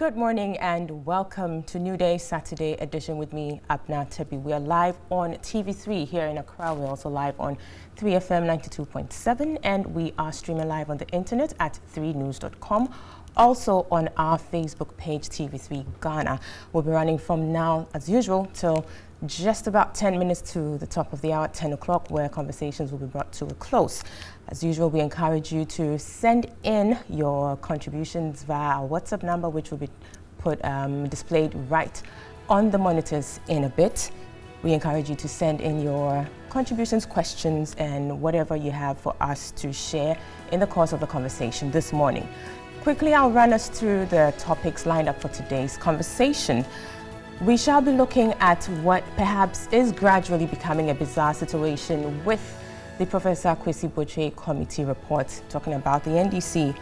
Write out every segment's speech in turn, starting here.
Good morning and welcome to New Day Saturday edition with me, Abna Tebi. We are live on TV3 here in Accra. We're also live on 3FM 92.7 and we are streaming live on the internet at 3news.com. Also on our Facebook page, TV3 Ghana. We'll be running from now, as usual, till just about 10 minutes to the top of the hour at 10 o'clock, where conversations will be brought to a close. As usual, we encourage you to send in your contributions via our WhatsApp number, which will be displayed right on the monitors in a bit. We encourage you to send in your contributions, questions, and whatever you have for us to share in the course of the conversation this morning. Quickly, I'll run us through the topics lined up for today's conversation. We shall be looking at what perhaps is gradually becoming a bizarre situation with the Professor Kwesi Boatwell Committee report, talking about the NDC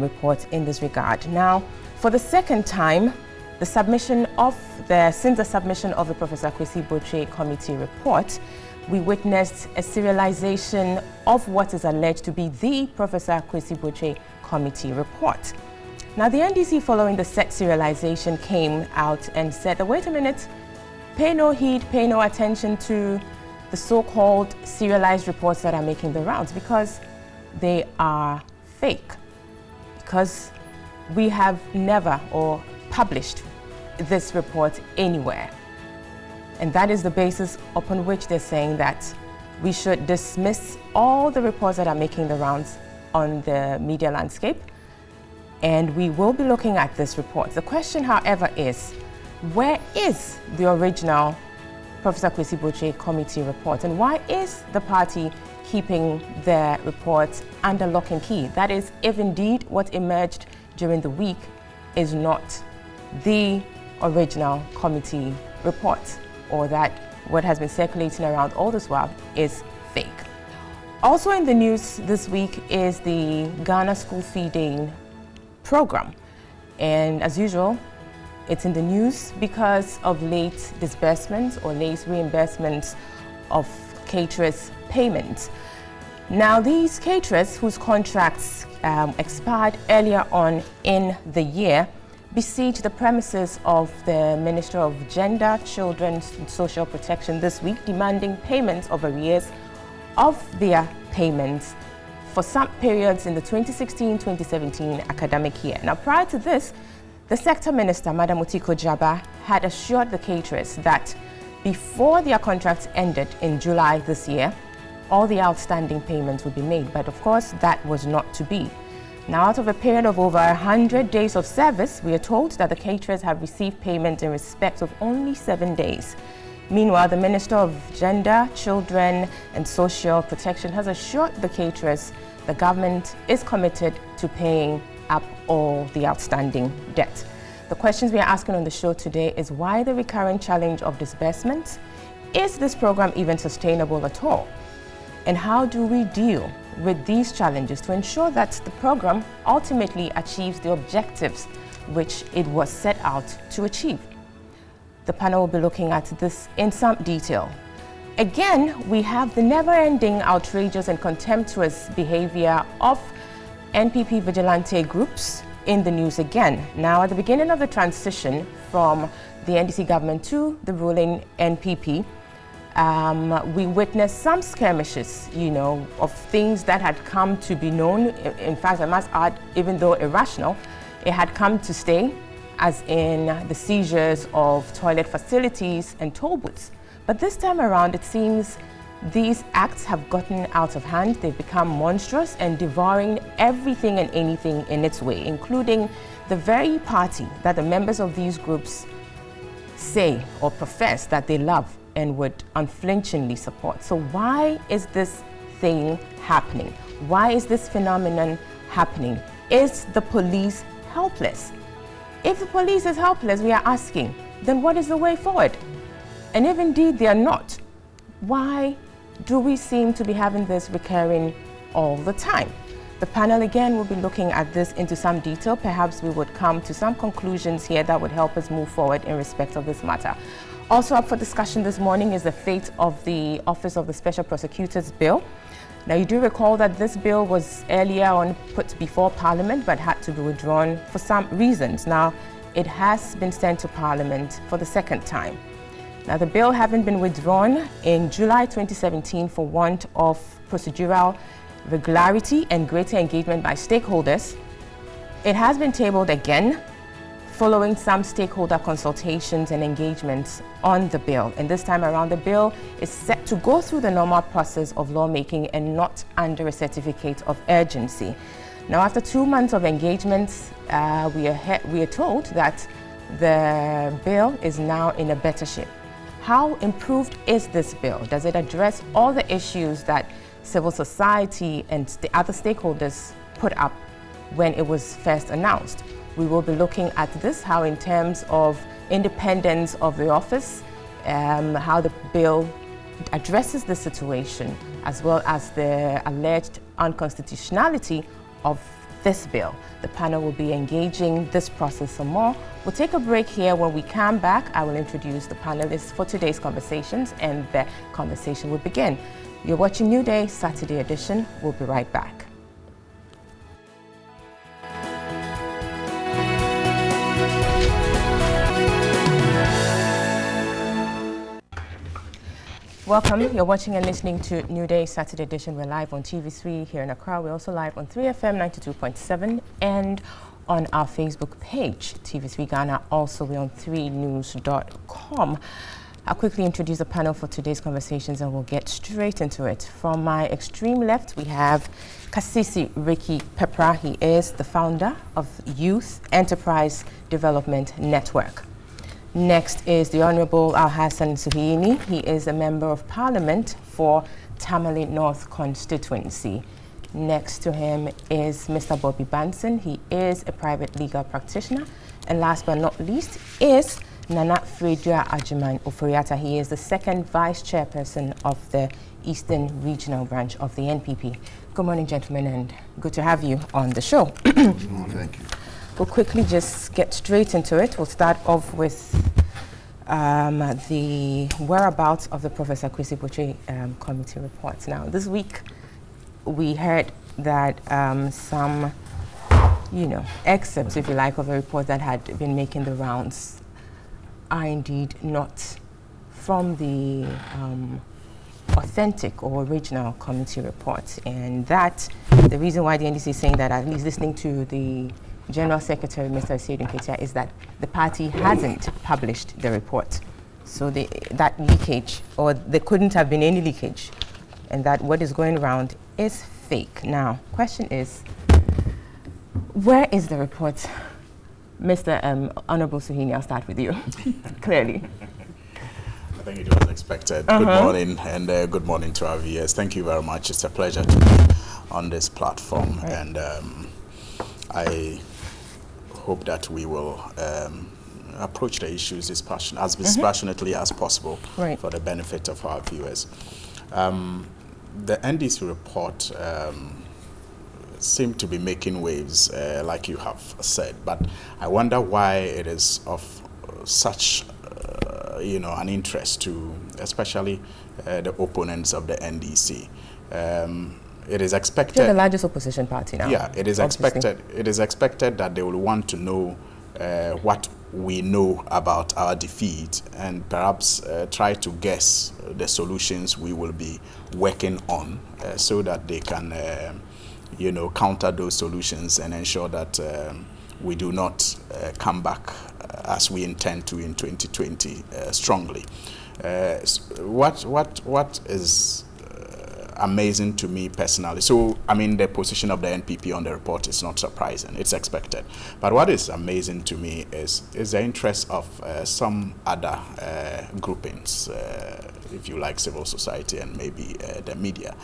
report in this regard. Now, for the second time, since the submission of the Professor Kwesi Boatwell Committee report, we witnessed a serialization of what is alleged to be the Professor Kwesi Boatwell Committee report. Now, the NDC, following the set serialization, came out and said, wait a minute, pay no heed, pay no attention to the so-called serialized reports that are making the rounds because they are fake. Because we have never or published this report anywhere. And that is the basis upon which they're saying that we should dismiss all the reports that are making the rounds on the media landscape. And we will be looking at this report. The question, however, is where is the original Professor Kwesi Boatwell Committee report, and why is the party keeping their report under lock and key? That is, if indeed what emerged during the week is not the original committee report, or that what has been circulating around all this while is fake. Also in the news this week is the Ghana school feeding program, and as usual, it's in the news because of late disbursements or late reimbursements of caterers' payments. Now, these caterers whose contracts expired earlier on in the year besieged the premises of the Minister of Gender, Children and Social Protection this week, demanding payment of arrears of their payments for some periods in the 2016-2017 academic year. Now, prior to this, the sector minister, Madam Utiko Jaba, had assured the caterers that before their contracts ended in July this year, all the outstanding payments would be made. But of course, that was not to be. Now, out of a period of over 100 days of service, we are told that the caterers have received payment in respect of only 7 days. Meanwhile, the Minister of Gender, Children and Social Protection has assured the caterers the government is committed to paying up all the outstanding debt. The questions we are asking on the show today is why the recurrent challenge of disbursements? Is this program even sustainable at all? And how do we deal with these challenges to ensure that the program ultimately achieves the objectives which it was set out to achieve? The panel will be looking at this in some detail. Again, we have the never-ending outrageous and contemptuous behavior of NPP vigilante groups in the news again. Now, at the beginning of the transition from the NDC government to the ruling NPP, we witnessed some skirmishes, of things that had come to be known. In fact, I must add, even though irrational, it had come to stay, as in the seizures of toilet facilities and toll booths. But this time around, it seems these acts have gotten out of hand. They've become monstrous and devouring everything and anything in its way, including the very party that the members of these groups say or profess that they love and would unflinchingly support. So why is this thing happening? Why is this phenomenon happening? Is the police helpless? If the police is helpless, we are asking, then what is the way forward? And if indeed they are not, why do we seem to be having this recurring all the time? The panel again will be looking at this into some detail. Perhaps we would come to some conclusions here that would help us move forward in respect of this matter. Also up for discussion this morning is the fate of the Office of the Special Prosecutor's Bill. Now, you do recall that this bill was earlier on put before Parliament but had to be withdrawn for some reasons. Now, it has been sent to Parliament for the second time. Now, the bill having been withdrawn in July 2017 for want of procedural regularity and greater engagement by stakeholders, it has been tabled again following some stakeholder consultations and engagements on the bill. And this time around, the bill is set to go through the normal process of lawmaking and not under a certificate of urgency. Now, after 2 months of engagements, we are told that the bill is now in a better shape. How improved is this bill? Does it address all the issues that civil society and the other stakeholders put up when it was first announced? We will be looking at this, how in terms of independence of the office, how the bill addresses the situation, as well as the alleged unconstitutionality of this bill. The panel will be engaging this process some more. We'll take a break here. When we come back, I will introduce the panelists for today's conversations, and the conversation will begin. You're watching New Day Saturday edition. We'll be right back. Welcome. You're watching and listening to New Day Saturday edition. We're live on TV3 here in Accra. We're also live on 3FM 92.7 and on our Facebook page, TV3 Ghana. Also, we're on 3news.com. I'll quickly introduce the panel for today's conversations and we'll get straight into it. From my extreme left, we have Kasisi Ricky Pepra. He is the founder of Youth Enterprise Development Network. Next is the Honorable Al-Hassan Suhuyini. He is a Member of Parliament for Tamale North constituency. Next to him is Mr. Bobby Banson. He is a private legal practitioner. And last but not least is Nana Fredua Ajiman Oforiata. He is the second Vice Chairperson of the Eastern Regional Branch of the NPP. Good morning, gentlemen, and good to have you on the show. Thank you. We'll quickly just get straight into it. We'll start off with the whereabouts of the Professor Kwesi Botwe committee reports. Now, this week we heard that some, excerpts, if you like, of a report that had been making the rounds are indeed not from the authentic or original committee report. And that, the reason why the NDC is saying that, at least listening to the General Secretary, Mr. Seydou Nketia, is that the party hasn't published the report. So that leakage, or there couldn't have been any leakage, and that what is going around is fake. Now, question is, where is the report? Mr. Honorable Suhuyini, I'll start with you, clearly. I think it was expected. Good morning, and good morning to our viewers. Thank you very much. It's a pleasure to be on this platform, right. And I hope that we will approach the issues as dispassionately as possible, right, for the benefit of our viewers. The NDC report seemed to be making waves, like you have said, but I wonder why it is of such an interest to especially the opponents of the NDC. It is expected. You're the largest opposition party now. Yeah, it is expected. It is expected that they will want to know what we know about our defeat and perhaps try to guess the solutions we will be working on, so that they can, counter those solutions and ensure that we do not come back as we intend to in 2020 strongly. What is amazing to me personally. So, I mean, the position of the NPP on the report is not surprising. It's expected. But what is amazing to me is the interest of some other groupings, if you like, civil society and maybe the media.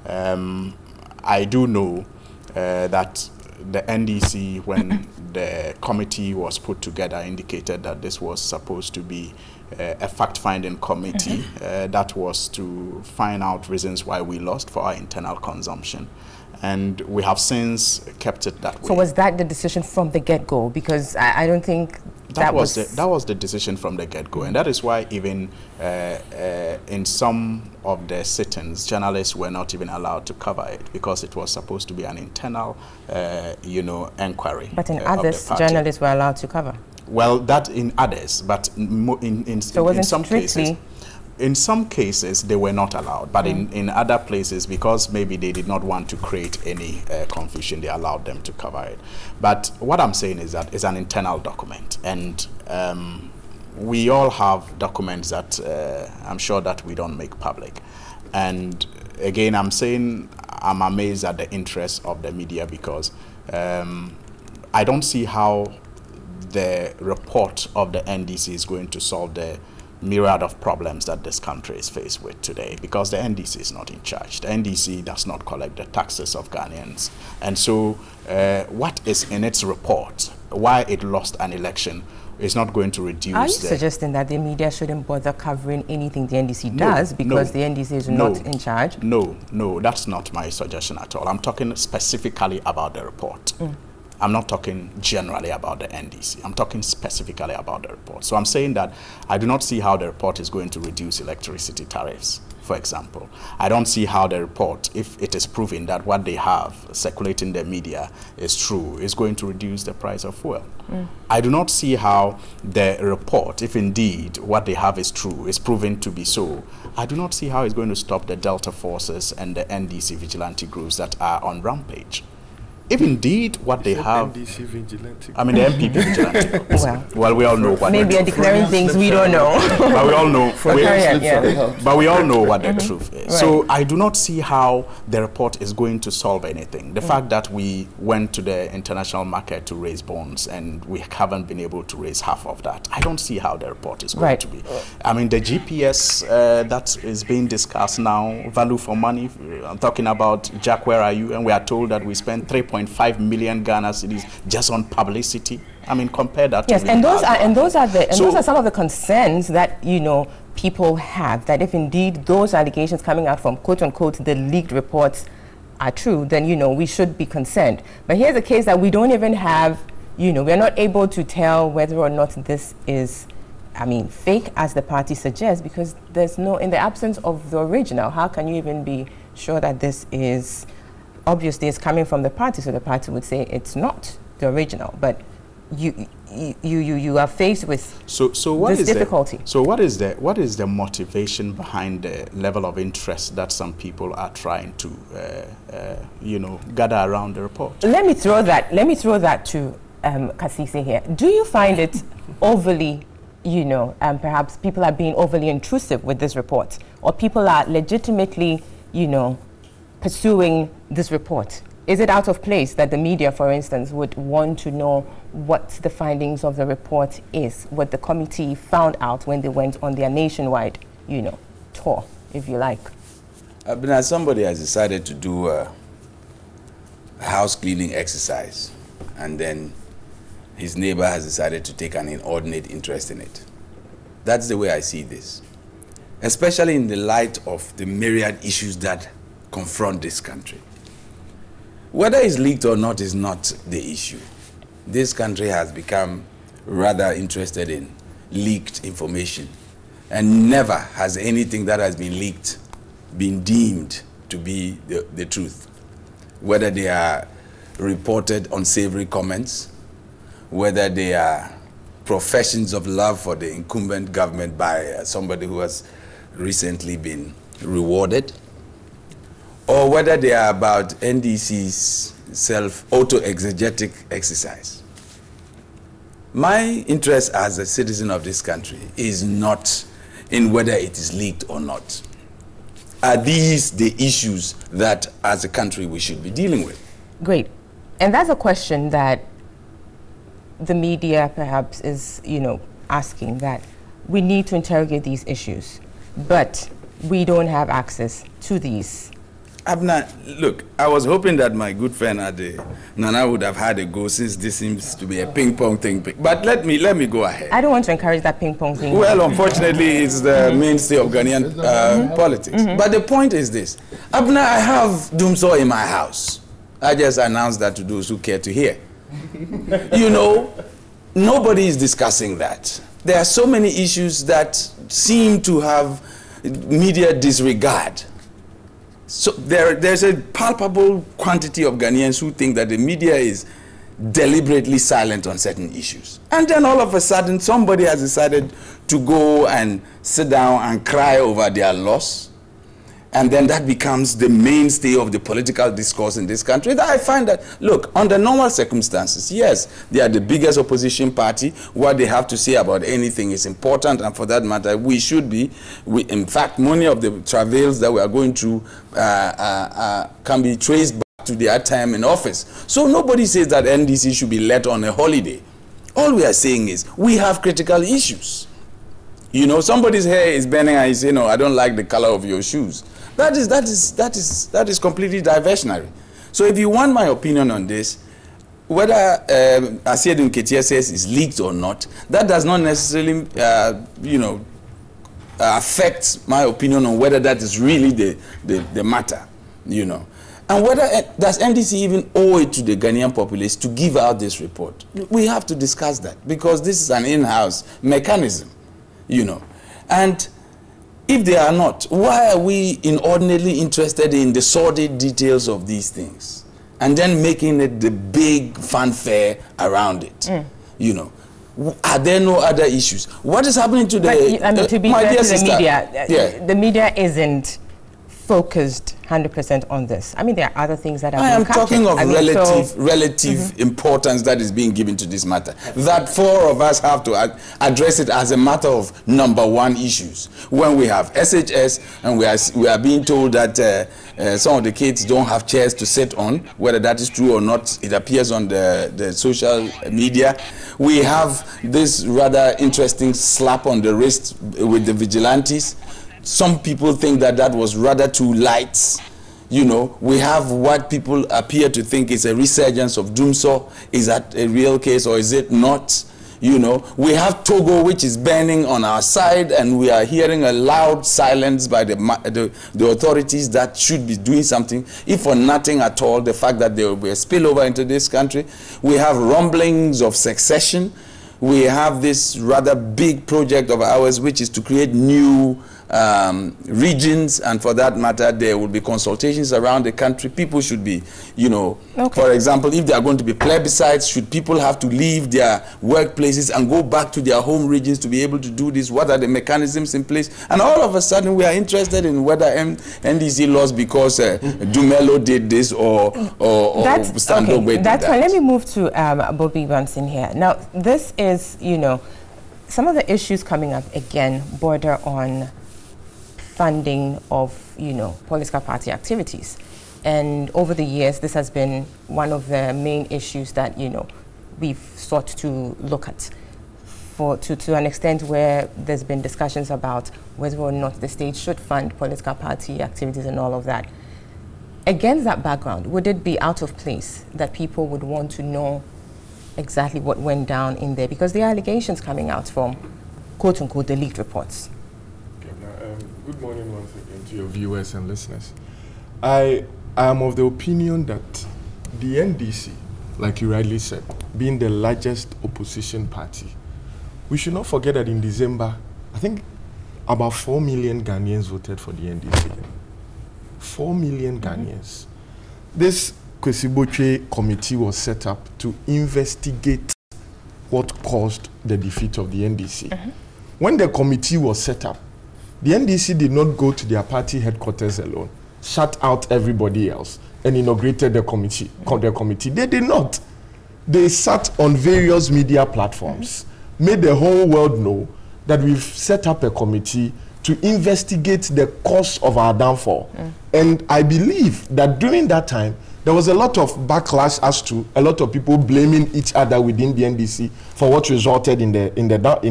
I do know that the NDC, when the committee was put together, indicated that this was supposed to be a fact-finding committee that was to find out reasons why we lost for our internal consumption. And we have since kept it that way. So was that the decision from the get-go? Because I don't think that was the decision from the get-go. And that is why even in some of the sit-ins, journalists were not even allowed to cover it, because it was supposed to be an internal, inquiry. But in others, journalists were allowed to cover. Well, that in others, but in some cases. In some cases, they were not allowed, but in other places, because maybe they did not want to create any confusion, they allowed them to cover it. But what I'm saying is that it's an internal document, and we all have documents that I'm sure that we don't make public. And again, I'm saying I'm amazed at the interest of the media, because I don't see how the report of the NDC is going to solve the myriad of problems that this country is faced with today, because the NDC is not in charge. The NDC does not collect the taxes of Ghanaians. And so what is in its report, why it lost an election, is not going to reduce. Are you suggesting that the media shouldn't bother covering anything the NDC does because the NDC is not in charge? No, that's not my suggestion at all. I'm talking specifically about the report. I'm not talking generally about the NDC. I'm talking specifically about the report. So I'm saying that I do not see how the report is going to reduce electricity tariffs, for example. I don't see how the report, if it is proven that what they have circulating the media is true, is going to reduce the price of fuel. I do not see how the report, if indeed what they have is true, is proven to be so, I do not see how it's going to stop the Delta forces and the NDC vigilante groups that are on rampage. If indeed what they have, NDC vigilante. I mean the MPP vigilante. Well, we all know what. Maybe are declaring things we don't know. But we all know. But we all know what the truth is. Right. So I do not see how the report is going to solve anything. The fact that we went to the international market to raise bonds and we haven't been able to raise half of that, I don't see how the report is going to be. I mean the GPS that is being discussed now, value for money. I'm talking about Jack, where are you? And we are told that we spent 3.5 million Ghana cedis just on publicity. I mean, compare that. Yes, and those are some of the concerns that people have, that if indeed those allegations coming out from quote unquote the leaked reports are true, then we should be concerned. But here's a case that we don't even have. We're not able to tell whether or not this is, fake, as the party suggests, because there's no, in the absence of the original, how can you even be sure that this is? Obviously it's coming from the party, so the party would say it's not the original, but you are faced with this difficulty. So what is the motivation behind the level of interest that some people are trying to gather around the report? Let me throw that to Kasisi here. Do you find it overly, perhaps people are being overly intrusive with this report, or people are legitimately, pursuing this report? Is it out of place that the media, for instance, would want to know what the findings of the report is, what the committee found out when they went on their nationwide, tour, if you like? Somebody has decided to do a house cleaning exercise, and then his neighbor has decided to take an inordinate interest in it. That's the way I see this, especially in the light of the myriad issues that confront this country. Whether it's leaked or not is not the issue. This country has become rather interested in leaked information, and never has anything that has been leaked been deemed to be the truth. Whether they are reported unsavory comments, whether they are professions of love for the incumbent government by somebody who has recently been rewarded, or whether they are about NDC's auto-exegetic exercise. My interest as a citizen of this country is not in whether it is leaked or not. Are these the issues that, as a country, we should be dealing with? Great. And that's a question that the media perhaps is, asking, that we need to interrogate these issues, but we don't have access to these. Look, I was hoping that my good friend Nana would have had a go, since this seems to be a ping-pong thing. But let me go ahead. I don't want to encourage that ping-pong thing. Well, unfortunately, it's the mainstay of Ghanaian politics. But the point is this. Abna, I have Dumso in my house. I just announced that to those who care to hear. Nobody is discussing that. There are so many issues that seem to have media disregard. So there's a palpable quantity of Ghanaians who think that the media is deliberately silent on certain issues. And then all of a sudden, somebody has decided to go and sit down and cry over their loss. And then that becomes the mainstay of the political discourse in this country. That I find that, look, under normal circumstances, yes, they are the biggest opposition party. What they have to say about anything is important, and for that matter, we should be. In fact, many of the travails that we are going through can be traced back to their time in office. So nobody says that NDC should be let on a holiday. All we are saying is we have critical issues. You know, somebody's hair is burning and you say, no, I don't like the color of your shoes. That is completely diversionary. So if you want my opinion on this, whether Asiedun Ketia says it's leaked or not, that does not necessarily, affect my opinion on whether that is really the matter, you know. And whether does NDC even owe it to the Ghanaian populace to give out this report? We have to discuss that, because this is an in-house mechanism, you know. And if they are not, why are we inordinately interested in the sordid details of these things and then making it the big fanfare around it? You know, are there no other issues? What is happening to the to be my fair dear to the sister? media, the media isn't focused 100% on this. I mean, there are other things that are I am captured. talking of relative importance that is being given to this matter. That four of us have to address it as a matter of #1 issues. When we have SHS and we are being told that some of the kids don't have chairs to sit on, whether that is true or not, it appears on the social media. We have this rather interesting slap on the wrist with the vigilantes. Some people think that that was rather too light. You know, we have what people appear to think is a resurgence of doomsaw. Is that a real case or is it not? You know, we have Togo, which is burning on our side, and we are hearing a loud silence by the authorities that should be doing something, if for nothing at all, the fact that there will be a spillover into this country. We have rumblings of secession. We have this rather big project of ours, which is to create new regions, and for that matter, there will be consultations around the country. People should be, you know, for example, if there are going to be plebiscites, should people have to leave their workplaces and go back to their home regions to be able to do this? What are the mechanisms in place? And all of a sudden, we are interested in whether NDC lost because Dumelo did this or Standogwe did that. That's fine. Let me move to Bobby Bunsen here. Now, this is, you know, some of the issues coming up again border on funding of, you know, political party activities. And over the years, this has been one of the main issues that, you know, we've sought to look at to an extent where there's been discussions about whether or not the state should fund political party activities and all of that. Against that background, would it be out of place that people would want to know exactly what went down in there? Because there are allegations coming out from quote-unquote the leaked reports. Good morning once again to your viewers and listeners. I am of the opinion that the NDC, like you rightly said, being the largest opposition party, we should not forget that in December, I think about 4 million Ghanaians voted for the NDC. 4 million Ghanaians. This Kwesi committee was set up to investigate what caused the defeat of the NDC. When the committee was set up, the NDC did not go to their party headquarters alone, shut out everybody else, and inaugurated the committee. They did not. They sat on various media platforms, made the whole world know that we've set up a committee to investigate the cause of our downfall. And I believe that during that time, there was a lot of backlash as to a lot of people blaming each other within the NDC for what resulted in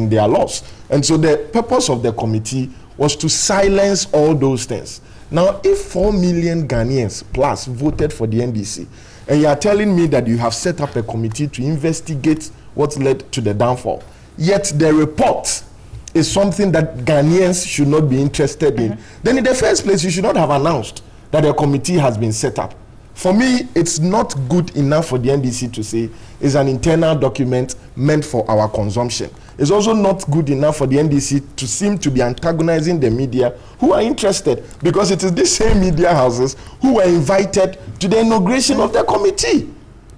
their loss. And so the purpose of the committee was to silence all those things. Now, if 4 million Ghanaians plus voted for the NDC, and you are telling me that you have set up a committee to investigate what led to the downfall, yet the report is something that Ghanaians should not be interested in, then in the first place, you should not have announced that a committee has been set up. For me, it's not good enough for the NDC to say it's an internal document meant for our consumption. It's also not good enough for the NDC to seem to be antagonizing the media who are interested, because it is these same media houses who were invited to the inauguration of the committee.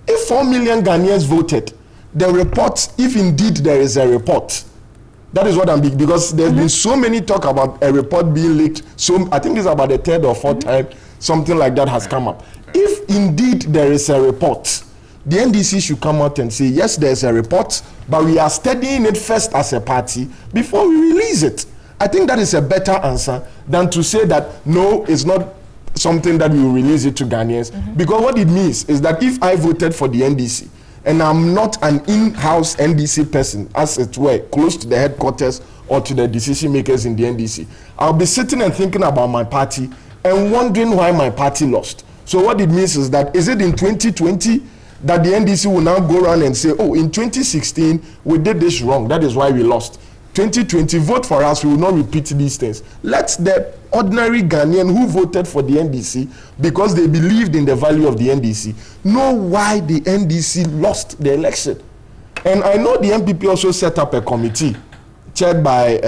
If 4 million Ghanaians voted, the report, if indeed there is a report, that is what I'm being, because there's been so many talk about a report being leaked. So I think it's about the third or fourth time something like that has come up. If indeed there is a report, the NDC should come out and say, yes, there's a report, but we are studying it first as a party before we release it. I think that is a better answer than to say that, no, it's not something that we will release it to Ghanaians. Because what it means is that if I voted for the NDC, and I'm not an in-house NDC person, as it were, close to the headquarters or to the decision makers in the NDC, I'll be sitting and thinking about my party and wondering why my party lost. So what it means is that, is it in 2020 that the NDC will now go around and say, oh, in 2016, we did this wrong, that is why we lost. 2020, vote for us, we will not repeat these things. Let the ordinary Ghanaian who voted for the NDC because they believed in the value of the NDC know why the NDC lost the election. And I know the MPP also set up a committee chaired by,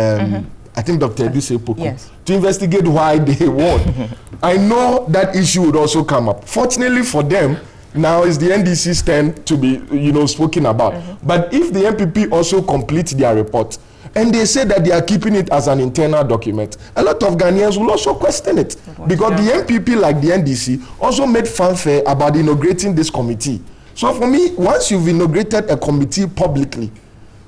I think, Dr. Eduse Poku, to investigate why they won. I know that issue would also come up. Fortunately for them, now is the NDC's turn to be, spoken about. But if the MPP also complete their report, and they say that they are keeping it as an internal document, a lot of Ghanaians will also question it. Because the MPP, like the NDC, also made fanfare about inaugurating this committee. So for me, once you've inaugurated a committee publicly,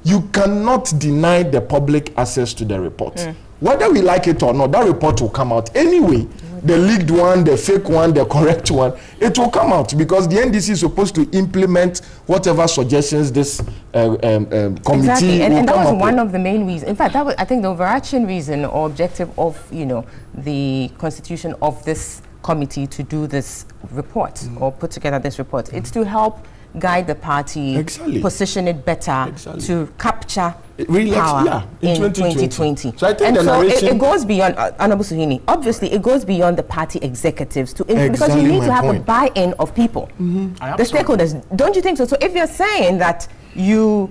you cannot deny the public access to the report. Whether we like it or not, that report will come out anyway. The leaked one, the fake one, the correct one, it will come out because the NDC is supposed to implement whatever suggestions this committee and that was one of the main reasons. In fact, that was, I think, the overarching reason or objective of, the constitution of this committee to do this report or put together this report. It's to help guide the party, position it better to capture power in 2020. So I think it goes beyond, Honorable Suhini, obviously it goes beyond the party executives to because you need to have a buy-in of people, the stakeholders. Don't you think so? So if you're saying that you're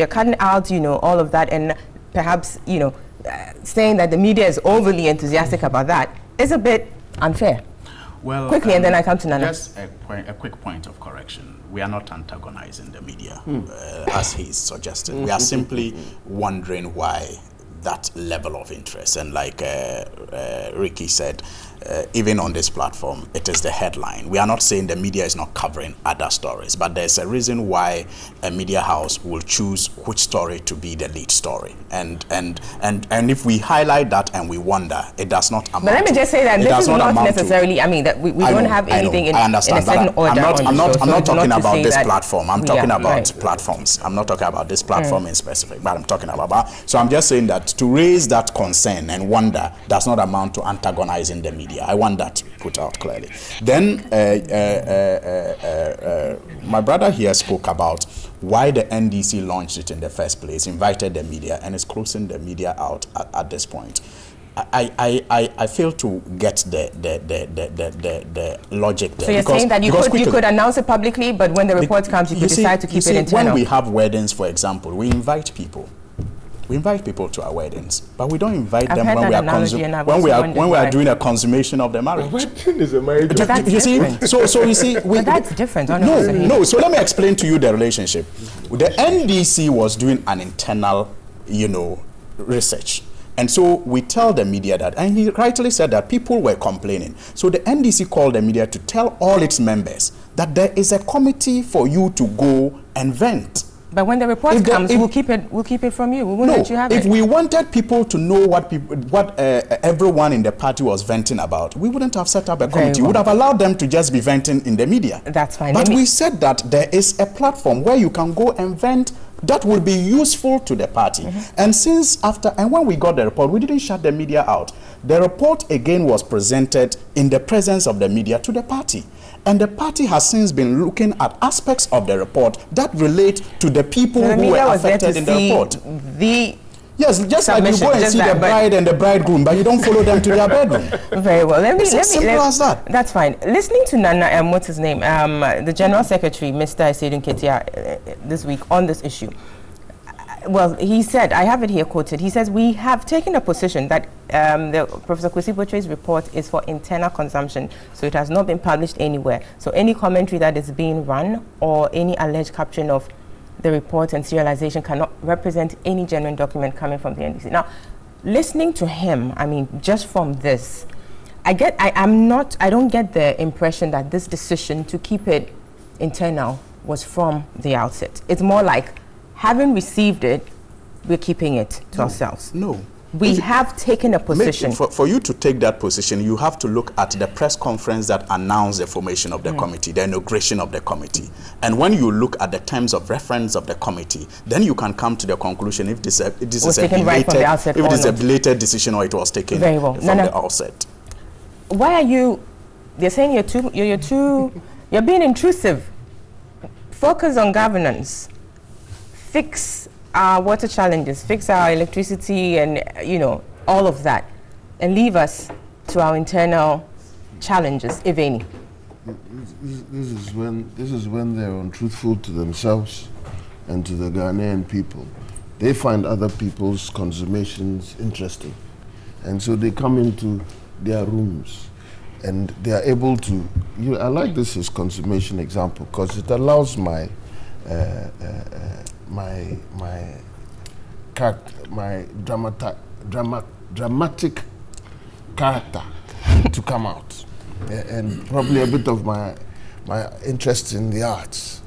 cutting out, all of that, and perhaps, saying that the media is overly enthusiastic about that, is a bit unfair. Well, quickly, and then I come to Nana. Just a quick point of correction. We are not antagonizing the media, as he's suggested. We are simply wondering why that level of interest. And like Ricky said, even on this platform, it is the headline. We are not saying the media is not covering other stories, but there's a reason why a media house will choose which story to be the lead story. And if we highlight that and we wonder, it does not amount. But let me just say that this is not necessarily, I mean, that we don't have anything in a certain order. I'm not talking about this platform. I'm talking about platforms. I'm not talking about this platform in specific, but I'm talking about. So I'm just saying that to raise that concern and wonder does not amount to antagonizing the media. I want that put out clearly. Then my brother here spoke about why the NDC launched it in the first place, invited the media, and is closing the media out at this point. I fail to get the logic there. So you're saying that you could announce it publicly, but when the report comes, you could decide to keep it internal. When we have weddings, for example, we invite people. We invite people to our weddings, but we don't invite them when we are doing a consummation of the marriage. A wedding is a marriage. But you see, so you see, but that's different. No. So let me explain to you the relationship. The NDC was doing an internal, research. And so we tell the media that, and he rightly said that people were complaining. So the NDC called the media to tell all its members that there is a committee for you to go and vent. But when the report comes, we'll keep it from you. We won't let you have it. If we wanted people to know what everyone in the party was venting about, we wouldn't have set up a committee. We would have allowed them to just be venting in the media. That's fine. But we said that there is a platform where you can go and vent that will be useful to the party. And when we got the report, we didn't shut the media out. The report again was presented in the presence of the media to the party. And the party has since been looking at aspects of the report that relate to the people who were affected in the report. Yes, just like you go and see the bride and the bridegroom, but you don't follow them to their bedroom. Very well. Let me simple as that. That's fine. Listening to Nana, what's his name? The General Secretary, Mr. Sedun Ketia, this week on this issue. Well, he said, I have it here quoted, he says, we have taken a position that Professor Kwesi Botre's report is for internal consumption, so it has not been published anywhere. So any commentary that is being run or any alleged caption of the report and serialization cannot represent any genuine document coming from the NDC. Now, listening to him, I mean, just from this, I don't get the impression that this decision to keep it internal was from the outset. It's more like, having received it, we're keeping it to ourselves. No. We have taken a position. For you to take that position, you have to look at the press conference that announced the formation of the committee, the inauguration of the committee. And when you look at the terms of reference of the committee, then you can come to the conclusion if this is a belated decision or it was taken from the outset. Why are you, they're saying you're being intrusive. Focus on governance. Fix our water challenges, fix our electricity and, you know, all of that, and leave us to our internal challenges, if any. This is when they're untruthful to themselves and to the Ghanaian people. They find other people's consummations interesting. And so they come into their rooms and they are able to, I like this as consummation example because it allows my dramatic character to come out, and probably a bit of my interest in the arts.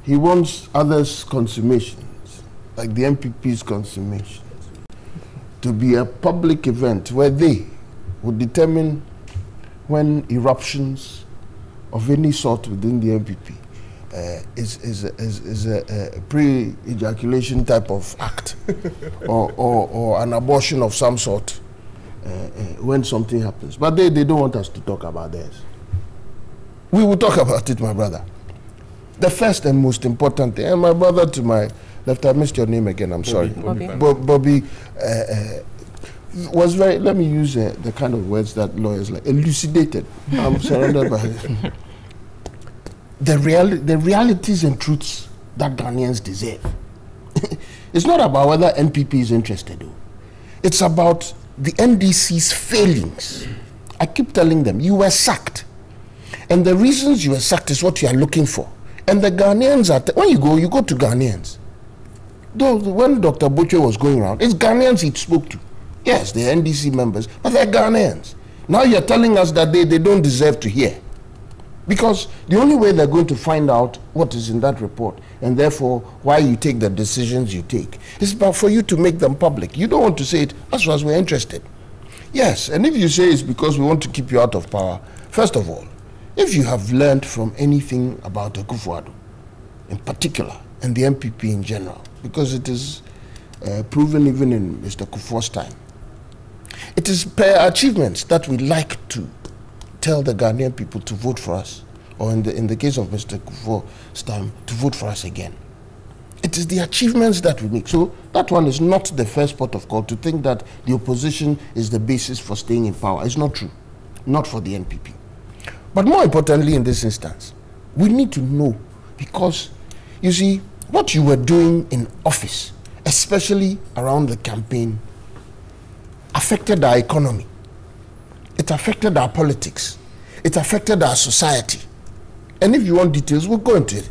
He wants others' consummations, like the MPP's consummations, to be a public event where they would determine when eruptions of any sort within the MPP is a pre-ejaculation type of act or an abortion of some sort when something happens. But they don't want us to talk about theirs. We will talk about it, my brother. The first and most important thing, and my brother to my left, I missed your name again, I'm sorry. Bobby was very, let me use the kind of words that lawyers like, elucidated. I'm surrounded by it. The realities and truths that Ghanaians deserve. It's not about whether NPP is interested, though. It's about the NDC's failings. I keep telling them, you were sacked. And the reasons you were sacked is what you are looking for. And the Ghanaians are, when you go to Ghanaians. Though when Dr. Botre was going around, it's Ghanaians he spoke to. Yes, they're NDC members, but they're Ghanaians. Now you're telling us that they don't deserve to hear. Because the only way they're going to find out what is in that report, and therefore why you take the decisions you take, is about for you to make them public. You don't want to say it as far as we're interested. Yes, and if you say it's because we want to keep you out of power, first of all, if you have learned from anything about Akufo-Addo in particular, and the MPP in general, because it is proven even in Mr. Kufuor's time, it is per achievements that we like to tell the Ghanaian people to vote for us, or in the case of Mr. Kufuor's time, to vote for us again. It is the achievements that we make. So that one is not the first port of call to think that the opposition is the basis for staying in power. It's not true. Not for the NPP. But more importantly in this instance, we need to know, because you see, what you were doing in office, especially around the campaign, affected our economy. It affected our politics. It affected our society. And if you want details, we'll go into it.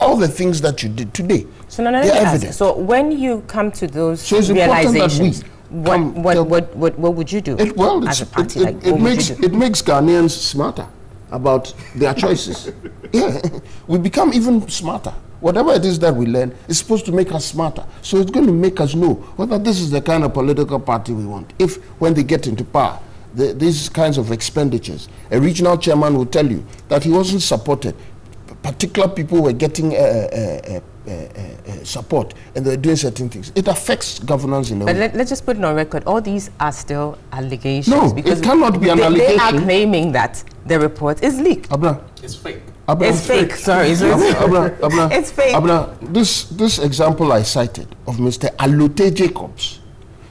All the things that you did today, so so when you come to those realizations, what would you do as a party? It makes Ghanaians smarter about their choices. Yeah, we become even smarter. Whatever it is that we learn is supposed to make us smarter. So it's going to make us know whether this is the kind of political party we want. If, when they get into power, these kinds of expenditures, a regional chairman will tell you that he wasn't supported. Particular people were getting support and they're doing certain things. It affects governance in a way. But let's just put it on record. All these are still allegations. No, because it cannot be an allegation. They are claiming that the report is leaked. Abra, it's fake. Abra, it's fake. Sorry, Abra, it's fake. Abra, this example I cited of Mr. Alote Jacobs,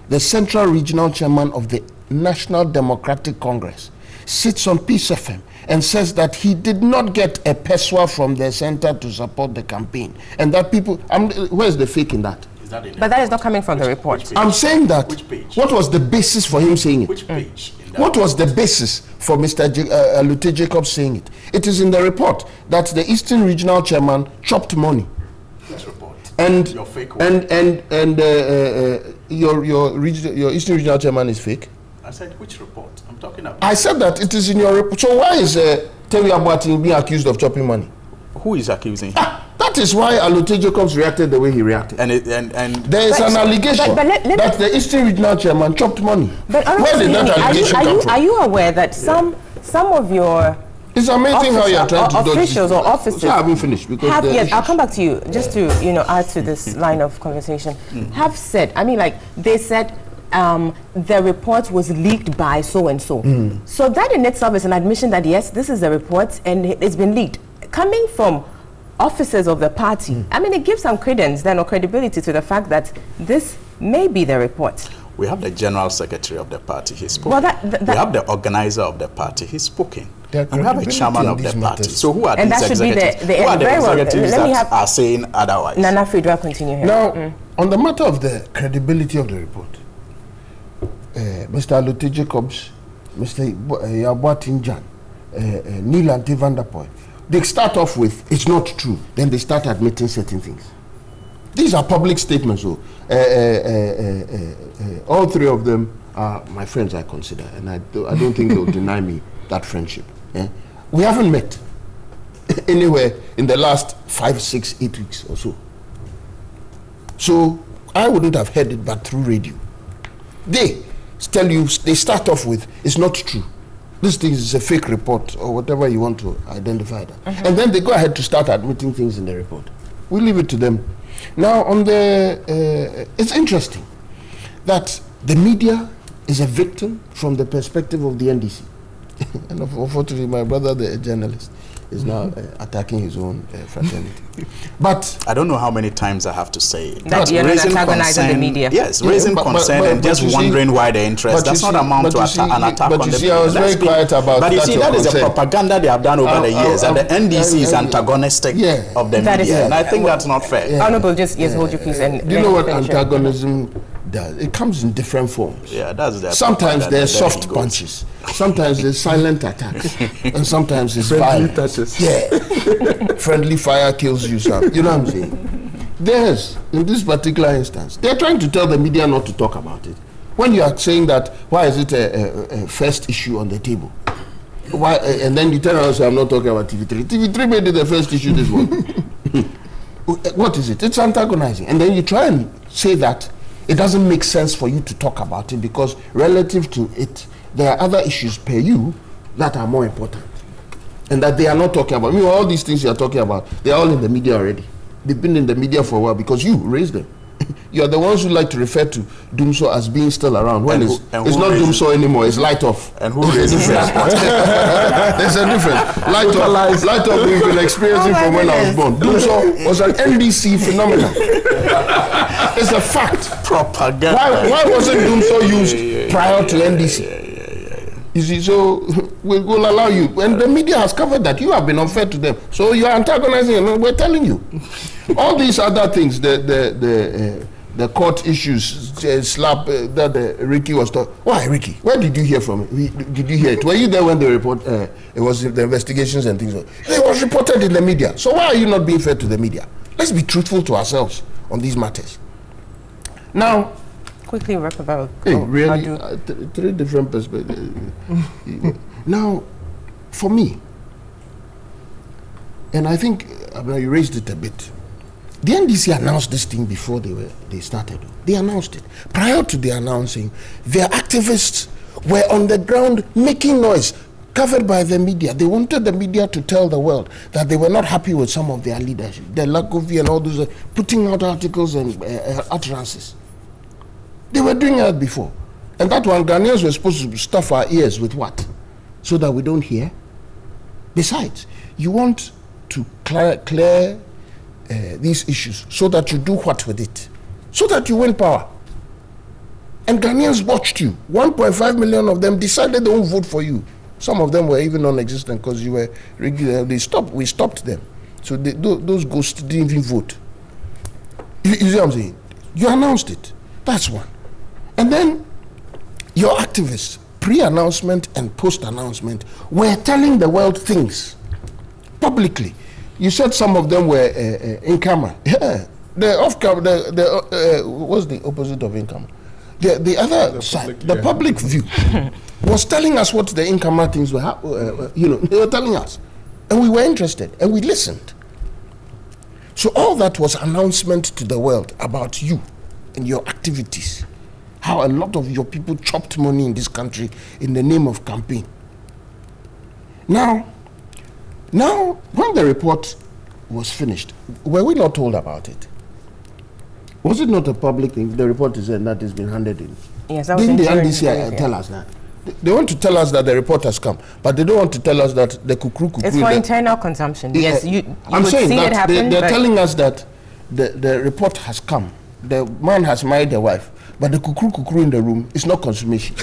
the Central Regional Chairman of the National Democratic Congress, sits on Peace FM and says that he did not get a peswa from the center to support the campaign, and that people, where's the fake in that? Is that in the But that is report? not coming from the report. Which page? I'm saying that. Which page? What was the basis for him saying it? Which page? in that What was the basis for Mr. Alute Jacobs saying it? It is in the report that the Eastern Regional Chairman chopped money. Which report? And Your fake one. your Eastern Regional Chairman is fake. I said, which report? I'm talking about. I said that it is in your report. So why is Terry Abuatin being accused of chopping money? Who is accusing him? That is why Alute Jacobs reacted the way he reacted. And There is an allegation that the Eastern Regional Chairman chopped money. But Where did that allegation come from? are you aware that some of your It's amazing how you are trying to dodge officials or officers So I haven't finished because have, the yes, I'll issues- come back to you just to add to this line of conversation. Have said, I mean, like they said, the report was leaked by so and so. So that in itself is an admission that yes, this is a report and it's been leaked, coming from officers of the party. I mean, it gives some credence then or credibility to the fact that this may be the report. we have the general secretary of the party. He's spoken. Well, that- we have the organizer of the party. He's spoken. Their And we have the credibility chairman on of the these party. matters. So who are And these that should be executives? the who are the very well, executives let me that have- are saying otherwise? Nana Fridwa, continue here. Now, on the matter of the credibility of the report, Mr. Alute Jacobs, Mr. Yabuatin Jan, Neil and Van der Poel, they start off with, it's not true. Then they start admitting certain things. These are public statements. So, all three of them are my friends, I consider. And I don't think they'll deny me that friendship. We haven't met anywhere in the last 5, 6, 8 weeks or so. So I wouldn't have heard it but through radio. They tell you, they start off with, it's not true. This thing is a fake report or whatever you want to identify that. And then they go ahead to start admitting things in the report. We leave it to them. Now on the, it's interesting that the media is a victim from the perspective of the NDC. And unfortunately, my brother, the journalist, is now attacking his own fraternity. But I don't know how many times I have to say it. That you're not antagonizing the media. Yes, Yeah, raising but concern and just you see- wondering why the interest but you does not see- amount but to you see- an attack but on you the see, media. I was very quiet about But you that see, your that is the concern. propaganda they have done over the years, and the NDC is yeah. antagonistic Yeah. of the That is- media, and I think that's not fair. Yeah. Honorable, just yes, hold your peace and do you know what finish it. antagonism does? It comes in different forms. Yeah, that's the Sometimes propaganda, there's there soft he goes. punches, sometimes there's silent attacks, and sometimes it's Friendly violence. touches. Yeah, friendly fire kills you, son. You know what I'm saying? There's, in this particular instance, they're trying to tell the media not to talk about it. When you are saying that, why is it a first issue on the table? Why? And then you tell us, I'm not talking about TV3. TV3 made it the first issue this one. What is it? It's antagonizing. And then you try and say that it doesn't make sense for you to talk about it because relative to it, there are other issues per you that are more important. And that they are not talking about. I mean, all these things you are talking about, they are all in the media already. They've been in the media for a while because you raised them. You are the ones who like to refer to Doomso as being still around. When And it's who not raised Doomso anymore, it's Light Off. And who raised it? There's a difference. Light Off we've been experiencing Oh my from when I was goodness. born. Doomso was an NDC phenomenon. It's a fact. Propaganda. Why wasn't Doomso used prior to NDC? You see, so we'll allow you. And the media has covered that. You have been unfair to them. So you are antagonizing and we're telling you. All these other things, the court issues, slap that Ricky was talking. Why, Ricky? Where did you hear from it? Did you hear it? Were you there when the report, it was the investigations and things? It was reported in the media. So why are you not being fair to the media? Let's be truthful to ourselves on these matters. Now, Quickly wrap about. hey, oh, really, Adu. three different perspectives. Now, for me, and I think you raised it a bit. The NDC announced this thing before they started. They announced it. Prior to the announcing, their activists were on the ground making noise, covered by the media. They wanted the media to tell the world that they were not happy with some of their leadership, the Lakovi and all those, putting out articles and utterances. They were doing that before. And that one, Ghanaians were supposed to stuff our ears with what? So that we don't hear. Besides, you want to clear these issues so that you do what with it? So that you win power. And Ghanaians watched you. 1.5 million of them decided they won't vote for you. Some of them were even non-existent because you were regular. We stopped them. So those ghosts didn't even vote. You see what I'm saying? You announced it. That's one. And then your activists, pre-announcement and post-announcement, were telling the world things publicly. You said some of them were in camera. Yeah. The off-camera, what's the opposite of in camera? The other side, the public view, was telling us what the in camera things were, they were telling us. And we were interested, and we listened. So all that was announcement to the world about you and your activities. How a lot of your people chopped money in this country in the name of campaign. Now, when the report was finished, were we not told about it? Was it not a public thing? The report is that it's been handed in. Yes, that was Didn't the NDC tell us that? They want to tell us that the report has come, but they don't want to tell us that the kukru. It's for internal consumption. Yeah. Yes, you I'm would saying see that it happen. they're telling us that the report has come. The man has married the wife, but the kukru in the room is not consummation.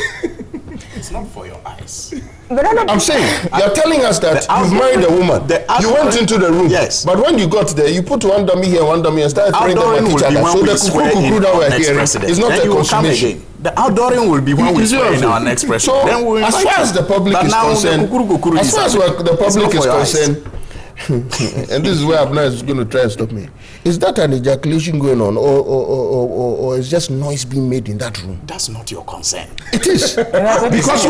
It's not for your eyes. But I'm saying, you're telling us that you've married a woman. You went into the room. Yes. But when you got there, you put one dummy here, one dummy, and started throwing them at each other. So the kukru that we're hearing is not a consummation. The outdooring will be when we swear in our next president. So, then we'll as far as the public is concerned, as far as the public is concerned, and this is where Abna is going to try and stop me. Is that an ejaculation going on, or is just noise being made in that room? That's not your concern. It is. Because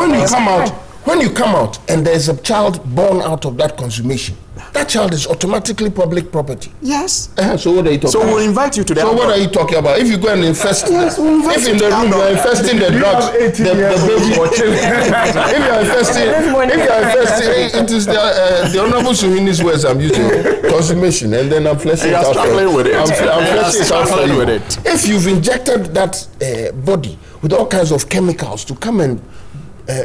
when you come out and there's a child born out of that consummation, that child is automatically public property. Yes. So what are you talking about? So we'll invite you to the So what are you talking about? If you go and infest, if in the room you are infesting the drugs, the baby, if you are infesting, it is the Honorable Suhini's words I'm using, consummation, and then I'm fleshing it out for you. I'm fleshing it out for you. If you've injected that body with all kinds of chemicals to come and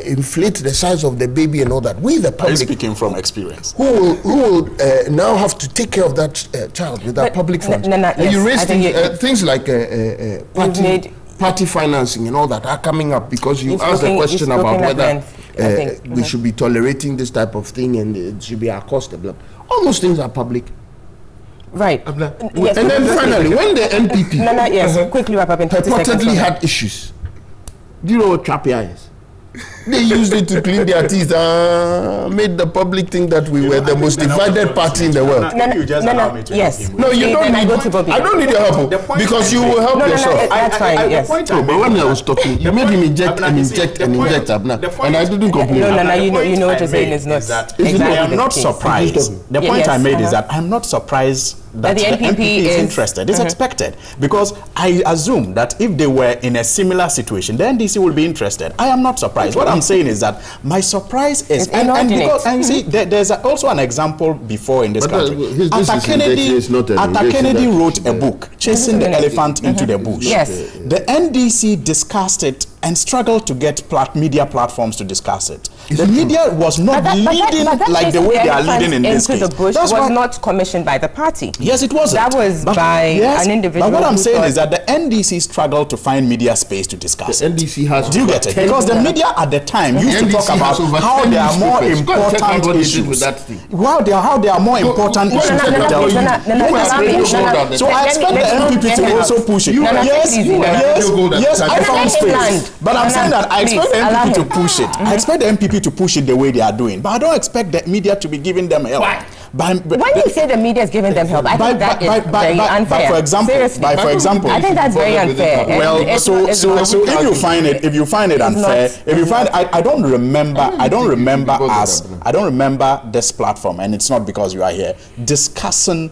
inflate the size of the baby and all that, we the public, speaking from experience, who will now have to take care of that child with that public funds. And you raise things like party financing and all that are coming up because you asked the question about whether we should be tolerating this type of thing and it should be our cost. All those things are public. Right. Yes. And then finally, when the NPP quickly wrap up in 30 seconds. Reportedly had issues. Do you know what trapia is? They used it to clean their teeth, made the public think that we were the most divided party in the world. Yes. No, you don't need. I don't need your help because you will help yourself. That's fine. Yes. But when I was talking, you made him inject and inject and inject, and I didn't complain. No. You know what you're saying is not exactly. I am not surprised. The point I made is that I'm not surprised that the NPP is interested. It's expected because I assume that if they were in a similar situation, the NDC will be interested. I am not surprised. What I'm saying is that my surprise is, and because you see, there's also an example before in this country. Arthur Kennedy wrote a book, Chasing the Elephant into the Bush. Yes. The NDC discussed it and struggled to get media platforms to discuss it. The media was not leading like the way they are leading in this case. The Bush was not commissioned by the party. Yes, it wasn't. That was by an individual. But what I'm saying is that the NDC struggled to find media space to discuss it. NDC has. Do you get it? Because the media at the time used to talk about how there are more important issues. How there are more important issues to tell you. So I expect the NPP to also push it. Yes, I found space. But I'm saying that I expect the NPP to push it. I expect the NPP to push it the way they are doing. But I don't expect the media to be giving them help. Why? When you say the media is giving them help, I think that is very unfair. For example, I think that's very unfair. Well, so if you find it unfair, I don't remember this platform, and it's not because you are here discussing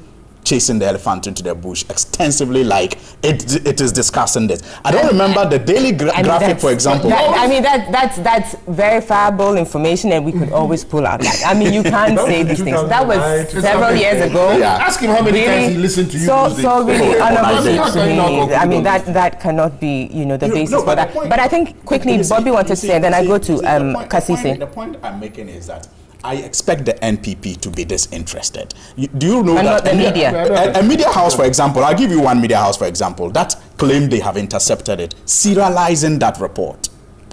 chasing the elephant into the bush extensively like it is discussing this. I don't remember the daily graphic, for example. That's verifiable information, and we could always pull out that. I mean, you can't say these things. That was several years ago. Yeah. Ask him how many times he listened to you. So really, I mean, that cannot be, the basis for that. But I think quickly, Bobby wanted to say, and then I go to Kasise. The point I'm making is that I expect the NPP to be disinterested. Do you know that the media? A media house, for example, I'll give you one media house, for example, that claim they have intercepted it, serializing that report.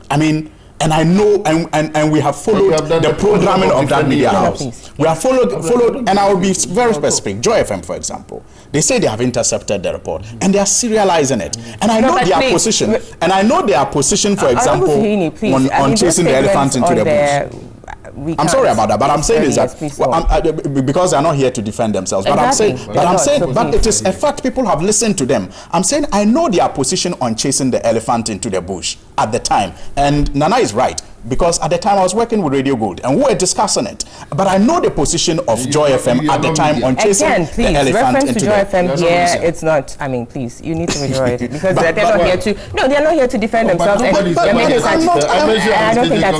I mean, And I know, and we have followed the programming of that media house. We have followed, and I will be very specific. Joy FM, for example, they say they have intercepted the report, and they are serializing it. And I know their position, and I know their position, for example, on chasing the elephant into the bush. I'm sorry about that, but I'm saying is that because they're not here to defend themselves. But but it is a fact. People have listened to them. I'm saying I know their position on chasing the elephant into the bush at the time, and Nana is right. Because at the time I was working with Radio Gold and we were discussing it. But I know the position of Joy FM at the time on chasing the elephant into Joy FM here, it's not, I mean, please, you need to withdraw it. Because they're not here to, no, they're not here to defend themselves. I don't think that's,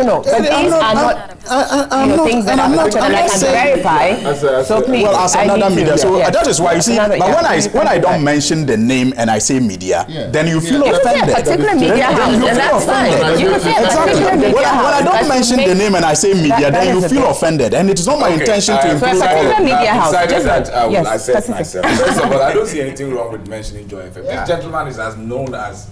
no. But these are not things that I can verify. So please, well, as another media, so that is why you see, but when I don't mention the name and I say media, then you feel offended. You can say a particular media house, and that's fine. You can say exactly. When I don't mention the name and I say media, then you feel offended, and it is not my intention to include all. Media house. That I will assess myself. First of all, I don't see anything wrong with mentioning Joy FM. This gentleman is as known as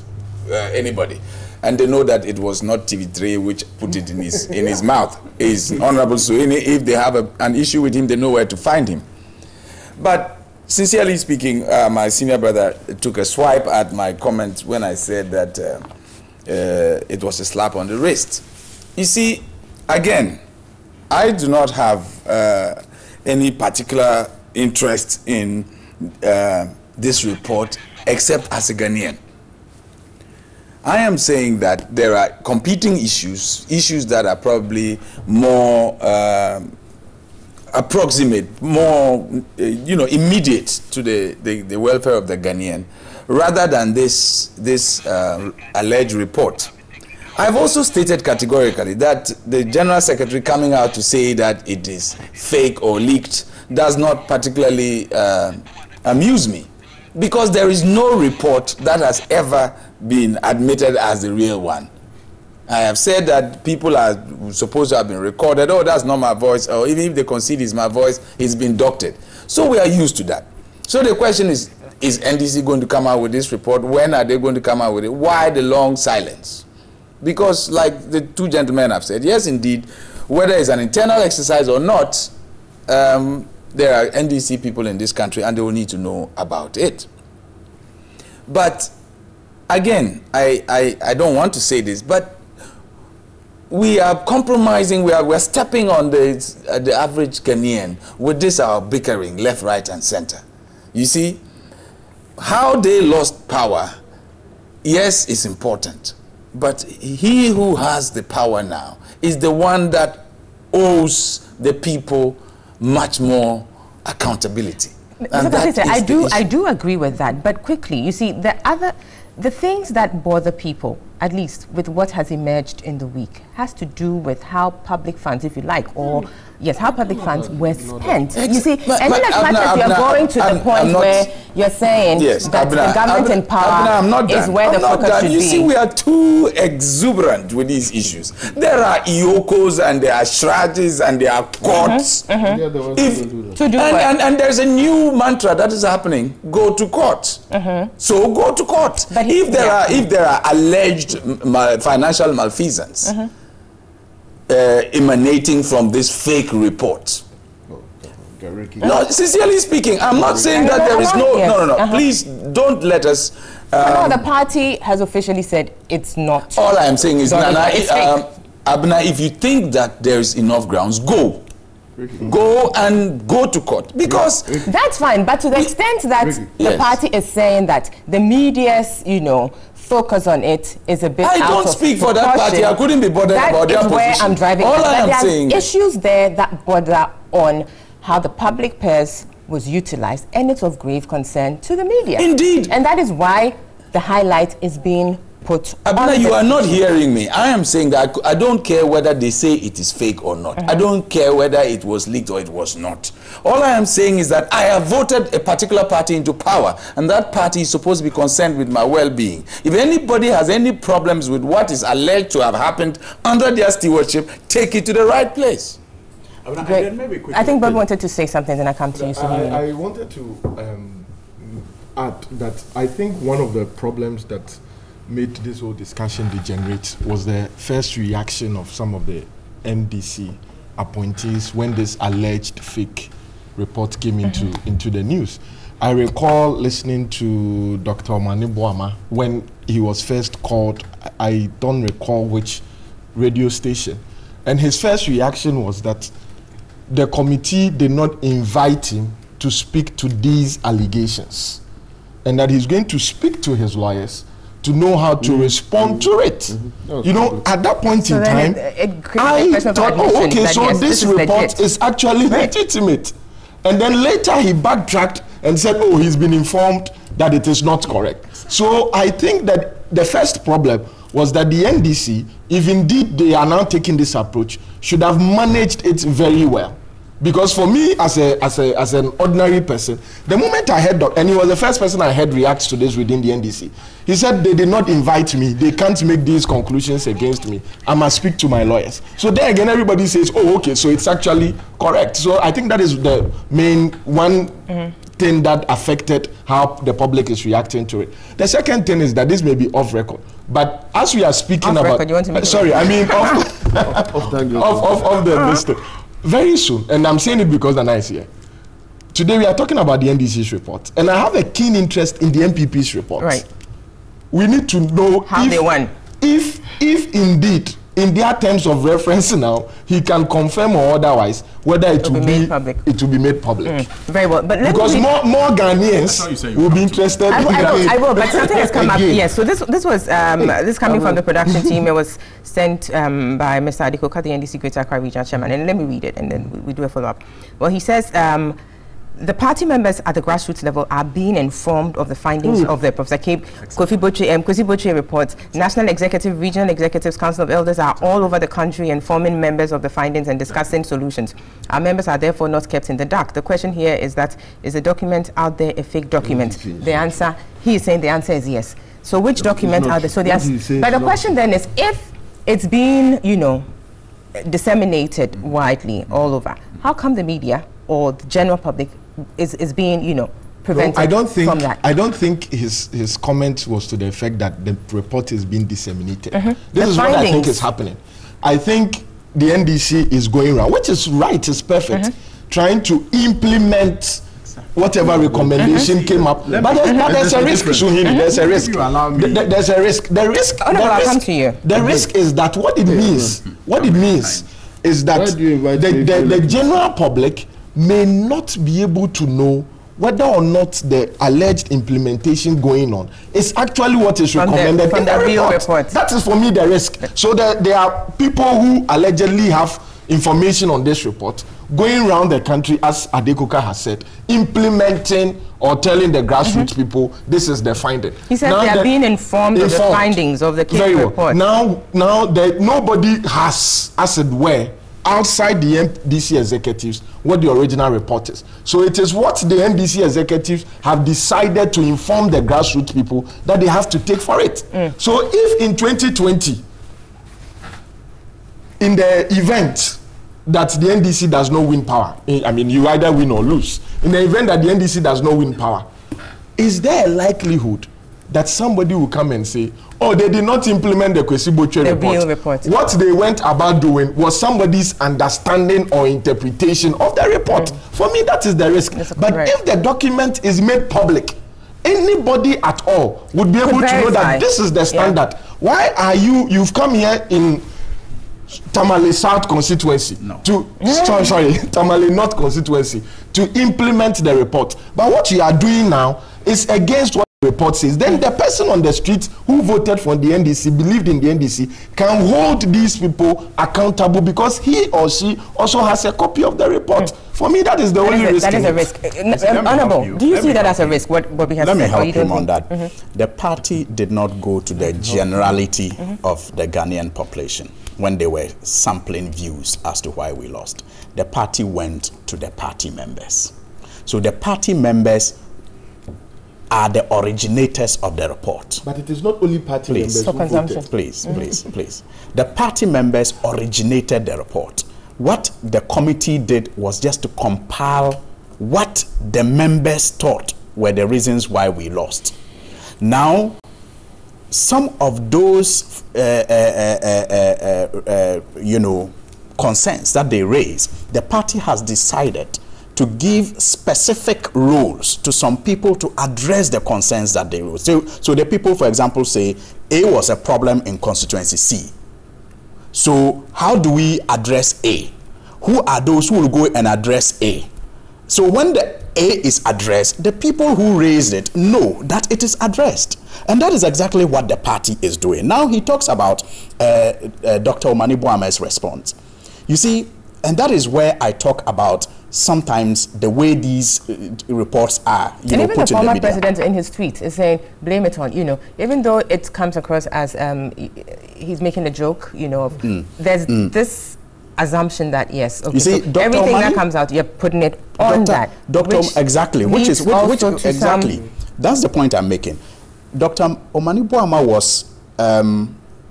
anybody, and they know that it was not TV3 which put it in his mouth. He's honorable, so if they have an issue with him, they know where to find him. But sincerely speaking, my senior brother took a swipe at my comment when I said that it was a slap on the wrist. You see, again, I do not have any particular interest in this report except as a Ghanaian. I am saying that there are competing issues that are probably more approximate, more immediate to the welfare of the Ghanaian, rather than this alleged report. I've also stated categorically that the General Secretary coming out to say that it is fake or leaked does not particularly amuse me, because there is no report that has ever been admitted as the real one. I have said that people are supposed to have been recorded. Oh, that's not my voice. Or even if they concede it's my voice, it's been doctored. So we are used to that. So the question is NDC going to come out with this report? When are they going to come out with it? Why the long silence? Because like the two gentlemen have said, yes, indeed, whether it's an internal exercise or not, there are NDC people in this country and they will need to know about it. But again, I don't want to say this, but we are compromising, we're stepping on the average Ghanaian with this our bickering left, right, and center. You see, how they lost power, yes, is important. But he who has the power now is the one that owes the people much more accountability. I do agree with that. But quickly, you see, the things that bother people, at least with what has emerged in the week, has to do with how public funds, if you like, or yes, how public funds were spent. You see, and then as much as you're going to the point where you're saying that the government in power is where the focus should be. You see, we are too exuberant with these issues. There are IOCOs and there are strategies and there are courts. And there's a new mantra that is happening: go to court. So go to court. But if there are alleged financial malfeasance emanating from this fake report. No, sincerely speaking, I'm not saying that there is no. Please don't let us. The party has officially said it's not. All I am saying is, Nana, Abna, if you think that there is enough grounds, go and go to court, because that's fine. But to the extent that the party is saying that the media's, focus on it is a bit out of proportion. I don't speak for that party. I couldn't be bothered about their position. That is where I'm driving. All I am saying, there are issues there that border on how the public purse was utilized, and it's of grave concern to the media. Indeed. And that is why the highlight is being put Abna, you are not hearing me. I am saying that I don't care whether they say it is fake or not. I don't care whether it was leaked or it was not. All I am saying is that I have voted a particular party into power, and that party is supposed to be concerned with my well-being. If anybody has any problems with what is alleged to have happened under their stewardship, take it to the right place. I think Bob wanted to say something, then I come to you. I wanted to add that I think one of the problems that made this whole discussion degenerate was the first reaction of some of the NDC appointees when this alleged fake report came into the news. I recall listening to Dr. Mani Boama when he was first called. I don't recall which radio station. And his first reaction was that the committee did not invite him to speak to these allegations, and that he's going to speak to his lawyers to know how to respond to it. You know, at that point in time, I thought, oh, okay, so yes, this report is actually legitimate. And then later he backtracked and said, oh, he's been informed that it is not correct. So I think that the first problem was that the NDC, if indeed they are now taking this approach, should have managed it very well. Because for me, as an ordinary person, the moment I heard, and he was the first person I heard react to this within the NDC, he said they did not invite me, they can't make these conclusions against me, I must speak to my lawyers. So then again, everybody says, oh, okay, so it's actually correct. So I think that is the main one thing that affected how the public is reacting to it. The second thing is that this may be off record, but as we are speaking off about, record, you want to make sorry, I mean of the list. Very soon, and I'm saying it because the nice here. Today we are talking about the NDC's report, and I have a keen interest in the MPP's report. Right. We need to know how they won. If indeed, in their terms of reference now, he can confirm or otherwise whether it will be made public. It will be made public. Very well, but because more Ghanaians will be interested. I will, but something has come up. Yes, so this was this coming from the production team. It was sent by Mr. Adikoka, the NDC Greater Accra Regional Chairman, and let me read it, and then we do a follow-up. Well, he says the party members at the grassroots level are being informed of the findings of the Professor Kofi Botwe report. National Executive, Regional Executives, Council of Elders are all over the country informing members of the findings and discussing solutions. Our members are therefore not kept in the dark. The question here is that, is the document out there a fake document? The answer, he is saying the answer is yes. So which document are there? So the answer, but the question then is, if it's being, you know, disseminated widely all over, how come the media or the general public is being, you know, prevented from that? I don't think his comment was to the effect that the report is being disseminated. This is what I think is happening. I think the NDC is going around, which is right, is perfect, trying to implement whatever recommendation came up. But there's a risk, Suhini. There's a risk. There's a risk. The risk is that what it means is that the general public may not be able to know whether or not the alleged implementation going on is actually what is recommended in the report. That is for me the risk. So there are people who allegedly have information on this report going around the country, as Adekoka has said, implementing or telling the grassroots people this is the finding. He said they are being informed of the findings of the case report. Now nobody has, as it were, outside the NDC executives what the original report is. So it is what the NDC executives have decided to inform the grassroots people that they have to take for it. So if in 2020, in the event that the NDC does not win power, I mean, you either win or lose, in the event that the NDC does not win power, is there a likelihood that somebody will come and say, oh, they did not implement the Kwesi Botwe report. What they went about doing was somebody's understanding or interpretation of the report. For me, that is the risk. But if the document is made public, anybody at all would be able to know that this is the standard. Why are you've come here in Tamale South constituency Tamale North constituency to implement the report. But what you are doing now is against what the report says. Then the person on the street who voted for the NDC, believed in the NDC, can hold these people accountable because he or she also has a copy of the report. For me, that is the only risk. That is a risk. Honorable, do you see that as a risk? What we have Let me help him on that. The party did not go to the generality of the Ghanaian population when they were sampling views as to why we lost. The party went to the party members. So the party members are the originators of the report. But it is not only party members for consumption. Please. The party members originated the report. What the committee did was just to compile what the members thought were the reasons why we lost. Now, some of those, concerns that they raise, the party has decided to give specific roles to some people to address the concerns that they raise. So the people, for example, say A was a problem in constituency C. So how do we address A? Who are those who will go and address A? So when the A is addressed, the people who raised it know that it is addressed. And that is exactly what the party is doing. Now he talks about Dr. Omani Boamah's response. You see, and that is where I talk about sometimes the way these reports are, put in the media. And even the former president in his tweet is saying, blame it on, even though it comes across as he's making a joke, there's this assumption that, yes, okay, you see, so everything that comes out, you're putting it on that. Exactly, which exactly. That's the point I'm making. Dr. Omani Boamah was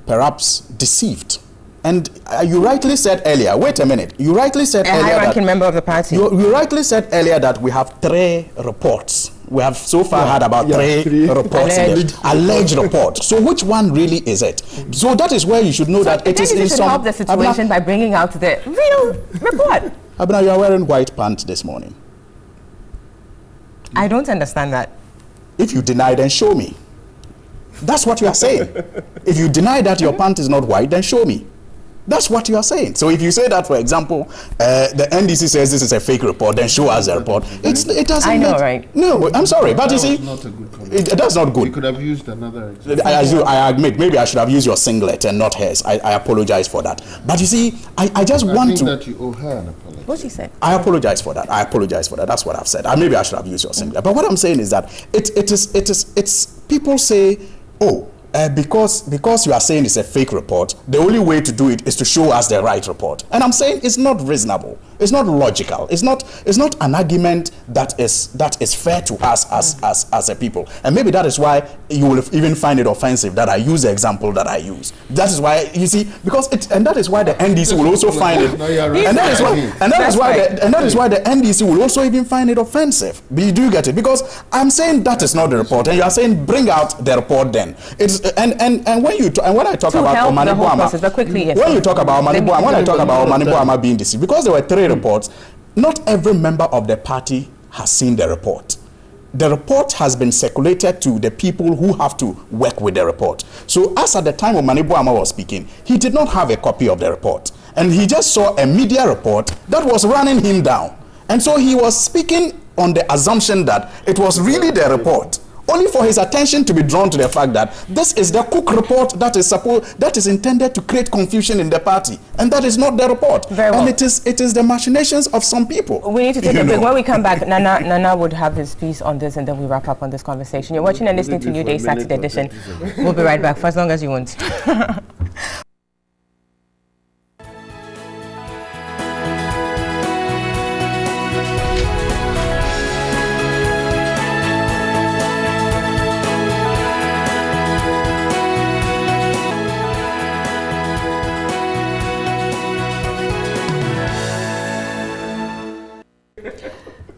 perhaps deceived. And you rightly said earlier, wait a minute, you rightly said earlier that... A high-ranking member of the party. You rightly said earlier that we have 3 reports. We have so far had about 3 reports. Alleged reports. So which one really is it? So that is where you should know that it is in some... help the situation by bringing out the real report. Abna, you are wearing white pants this morning. I don't understand that. If you deny, then show me. That's what you are saying. If you deny that your pant is not white, then show me. That's what you are saying. So if you say that, for example, the NDC says this is a fake report, then show us the report. It doesn't. I know, right? No, I'm sorry, but you see, not a good comment. That's not good. You could have used another example. I admit, maybe I should have used your singlet and not hers. I apologize for that. But you see, I just want to. I think that you owe her an apology. What she said. I apologize for that. I apologize for that. That's what I've said. Maybe I should have used your singlet. But what I'm saying is that it's people say, oh. Because you are saying it's a fake report, the only way to do it is to show us the right report. And I'm saying it's not reasonable. It's not logical. It's not an argument that is fair to us as a people. And maybe that is why you will even find it offensive that I use the example that I use. That is why, you see, and that is why the NDC will also find it. And that is why the NDC will also even find it offensive. Do you get it? Because I'm saying that is not the report, and you are saying bring out the report then. It's and when I talk about Omani Boamah, when you talk about Omani Boamah, when I talk about Omani Boamah being deceived, because there were 3 reports, not every member of the party has seen the report. The report has been circulated to the people who have to work with the report. So as at the time Omani Boamah was speaking, he did not have a copy of the report. And he just saw a media report that was running him down. And so he was speaking on the assumption that it was really the report, only for his attention to be drawn to the fact that this is the Cook report that is intended to create confusion in the party, and that is not the report. Very well. And it is the machinations of some people. We need to take a break. When we come back, Nana would have his piece on this, and then we wrap up on this conversation. You're watching and listening to New Day Saturday edition. We'll be right back for as long as you want.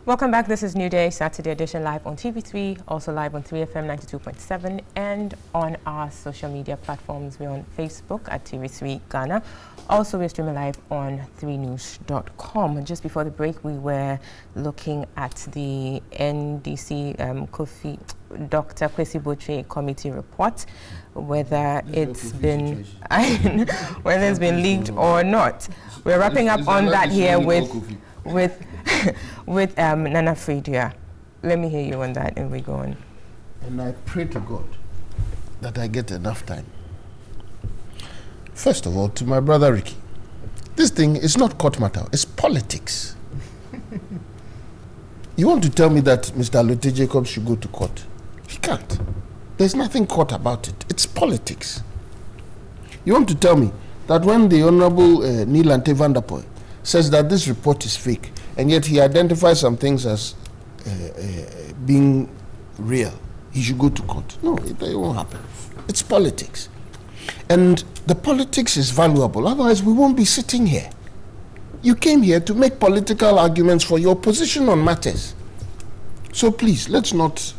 Welcome back. This is New Day Saturday edition, live on TV3, also live on 3FM 92.7, and on our social media platforms. We're on Facebook at TV3 Ghana. Also, we're streaming live on 3news.com. And just before the break, we were looking at the NDC Dr. Kwesi Botwe committee report, whether it's been leaked or not. We're wrapping up on that here with Nana Fridia. Let me hear you on that, and we go on. And I pray to God that I get enough time. First of all, to my brother Ricky, this thing is not court matter, it's politics. You want to tell me that Mr. Lotte Jacobs should go to court? He can't. There's nothing court about it. It's politics. You want to tell me that when the Honorable Neil Ante van der Poel says that this report is fake, and yet he identifies some things as being real, he should go to court? No, it won't happen. It's politics. And the politics is valuable, otherwise we won't be sitting here. You came here to make political arguments for your position on matters. So please, let's not...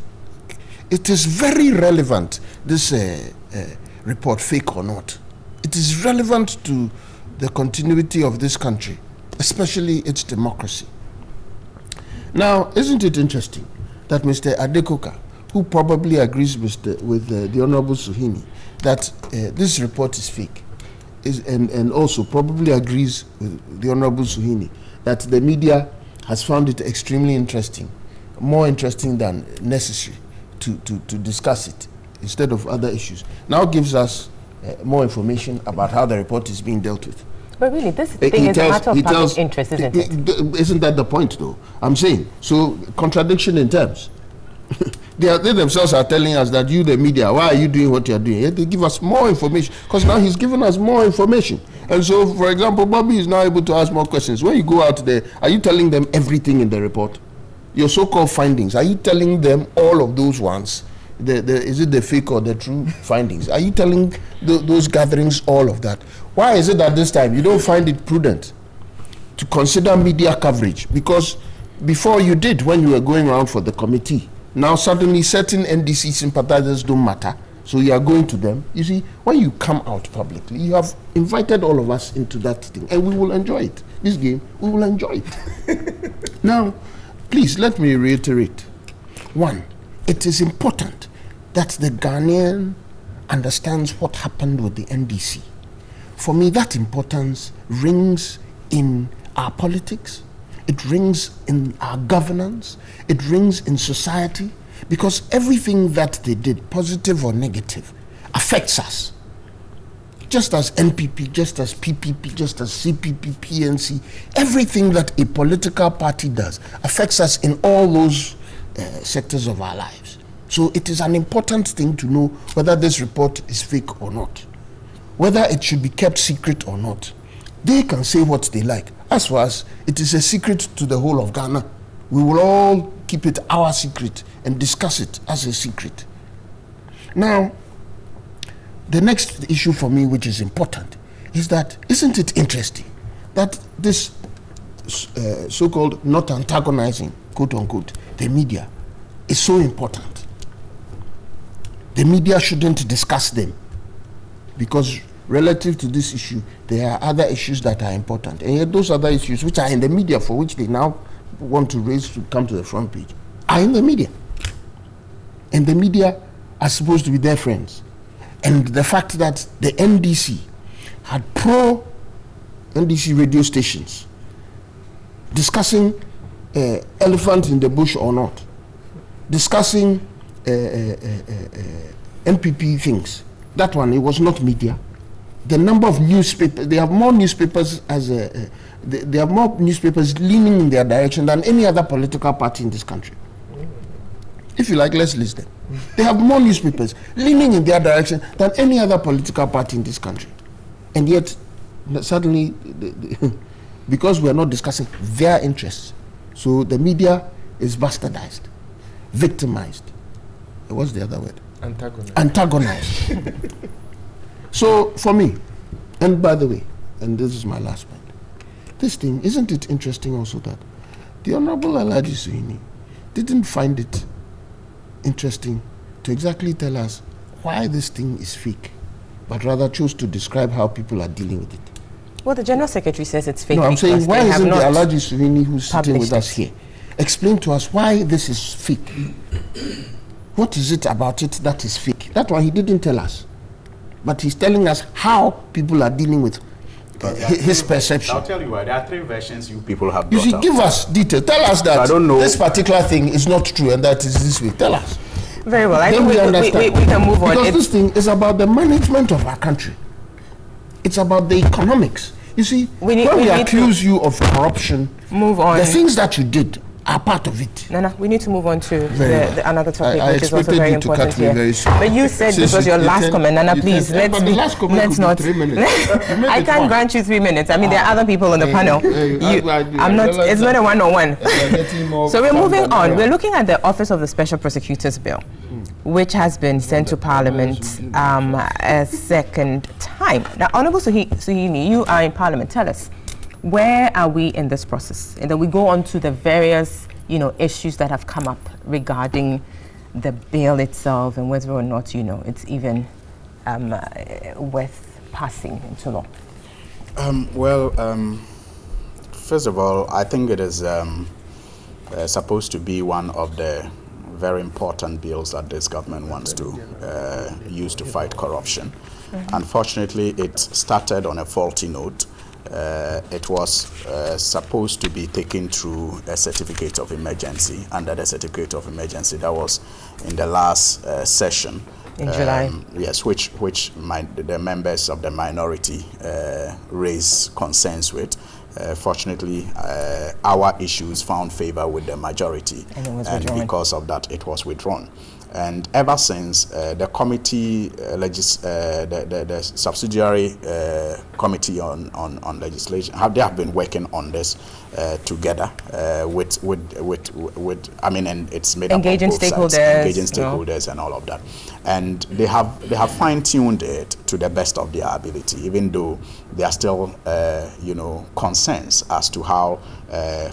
it is very relevant, this report, fake or not. It is relevant to the continuity of this country, especially its democracy. Now, isn't it interesting that Mr. Adekoka, who probably agrees with the Honorable Suhini, that this report is fake, and also probably agrees with the Honorable Suhini that the media has found it extremely interesting, more interesting than necessary to discuss it instead of other issues. Now gives us more information about how the report is being dealt with. But really, this thing is a matter of public interest, isn't it? Isn't that the point, though? I'm saying, so contradiction in terms. They themselves are telling us that you, the media, why are you doing what you're doing? They give us more information, because now he's given us more information. And so, for example, Bobby is now able to ask more questions. When you go out there, are you telling them everything in the report? Your so-called findings, are you telling them all of those ones? Is it the fake or the true findings? Are you telling those gatherings all of that? Why is it that this time you don't find it prudent to consider media coverage? Because before you did, when you were going around for the committee, now suddenly certain NDC sympathizers don't matter, so you are going to them. You see, when you come out publicly, you have invited all of us into that thing, and we will enjoy it. This game, we will enjoy it. Now, please, let me reiterate. One, it is important that the Ghanaian understands what happened with the NDC. For me, that importance rings in our politics, it rings in our governance, it rings in society, because everything that they did, positive or negative, affects us. Just as NPP, just as PPP, just as CPP, PNC, everything that a political party does affects us in all those sectors of our lives. So it is an important thing to know whether this report is fake or not, whether it should be kept secret or not. They can say what they like. As for us, it is a secret to the whole of Ghana. We will all keep it our secret and discuss it as a secret. Now, the next issue for me, which is important, is that, isn't it interesting that this so-called not antagonizing, quote unquote, the media is so important? The media shouldn't discuss them, because relative to this issue, there are other issues that are important. And yet those other issues, which are in the media, for which they now want to raise to come to the front page, are in the media. And the media are supposed to be their friends. And the fact that the NDC had pro-NDC radio stations discussing elephant in the bush or not, discussing NPP things, that one, it was not media. The number of newspapers, they have more newspapers they have more newspapers leaning in their direction than any other political party in this country. If you like, let's list them. They have more newspapers leaning in their direction than any other political party in this country. And yet, suddenly, because we are not discussing their interests, so the media is bastardized, victimized. What's the other word? Antagonized. So, for me, and by the way, and this is my last point, this thing, isn't it interesting also that the Honorable Alhaji Suhini didn't find it interesting to exactly tell us why this thing is fake, but rather chose to describe how people are dealing with it? Well, the General Secretary says it's fake. No, I'm saying, why isn't the Alhaji Suhini who's sitting with us it. here explain to us why this is fake? What is it about it that is fake? That one he didn't tell us. But he's telling us how people are dealing with his perception. I'll tell you why. There are three versions you people have You brought see, up. give us detail. Tell us that I don't know. this particular thing is not true and that is this way. Tell us. Very well. I Then think we can move on. Because this thing is about the management of our country. It's about the economics. You see, when we accuse you of corruption, move on. The things that you did are part of it. Nana, we need to move on to another topic, I which is also very important here. But you said this was your last comment. Nana, please, let's not. I can't grant you 3 minutes. I mean, there are other people on the panel. I'm not. It's not a one-on-one. So we're moving on. We're looking at the Office of the Special Prosecutors Bill, which has been sent to Parliament a second time. Now, Honourable Suhini, you are in Parliament. Tell us, where are we in this process? And then we go on to the various, issues that have come up regarding the bill itself and whether or not, it's even worth passing into law? First of all, I think it is supposed to be one of the very important bills that this government wants to use to fight corruption. Unfortunately, it started on a faulty note. It was supposed to be taken through a certificate of emergency, under the certificate of emergency that was in the last session. In July. Yes, which the members of the minority raised concerns with. Fortunately, our issues found favor with the majority, and because of that, it was withdrawn. And ever since, the committee, the subsidiary committee on legislation, they have been working on this together with and it's made engaging up of both stakeholders, sides, engaging stakeholders, and all of that. And they have fine-tuned it to the best of their ability, even though there are still concerns as to how,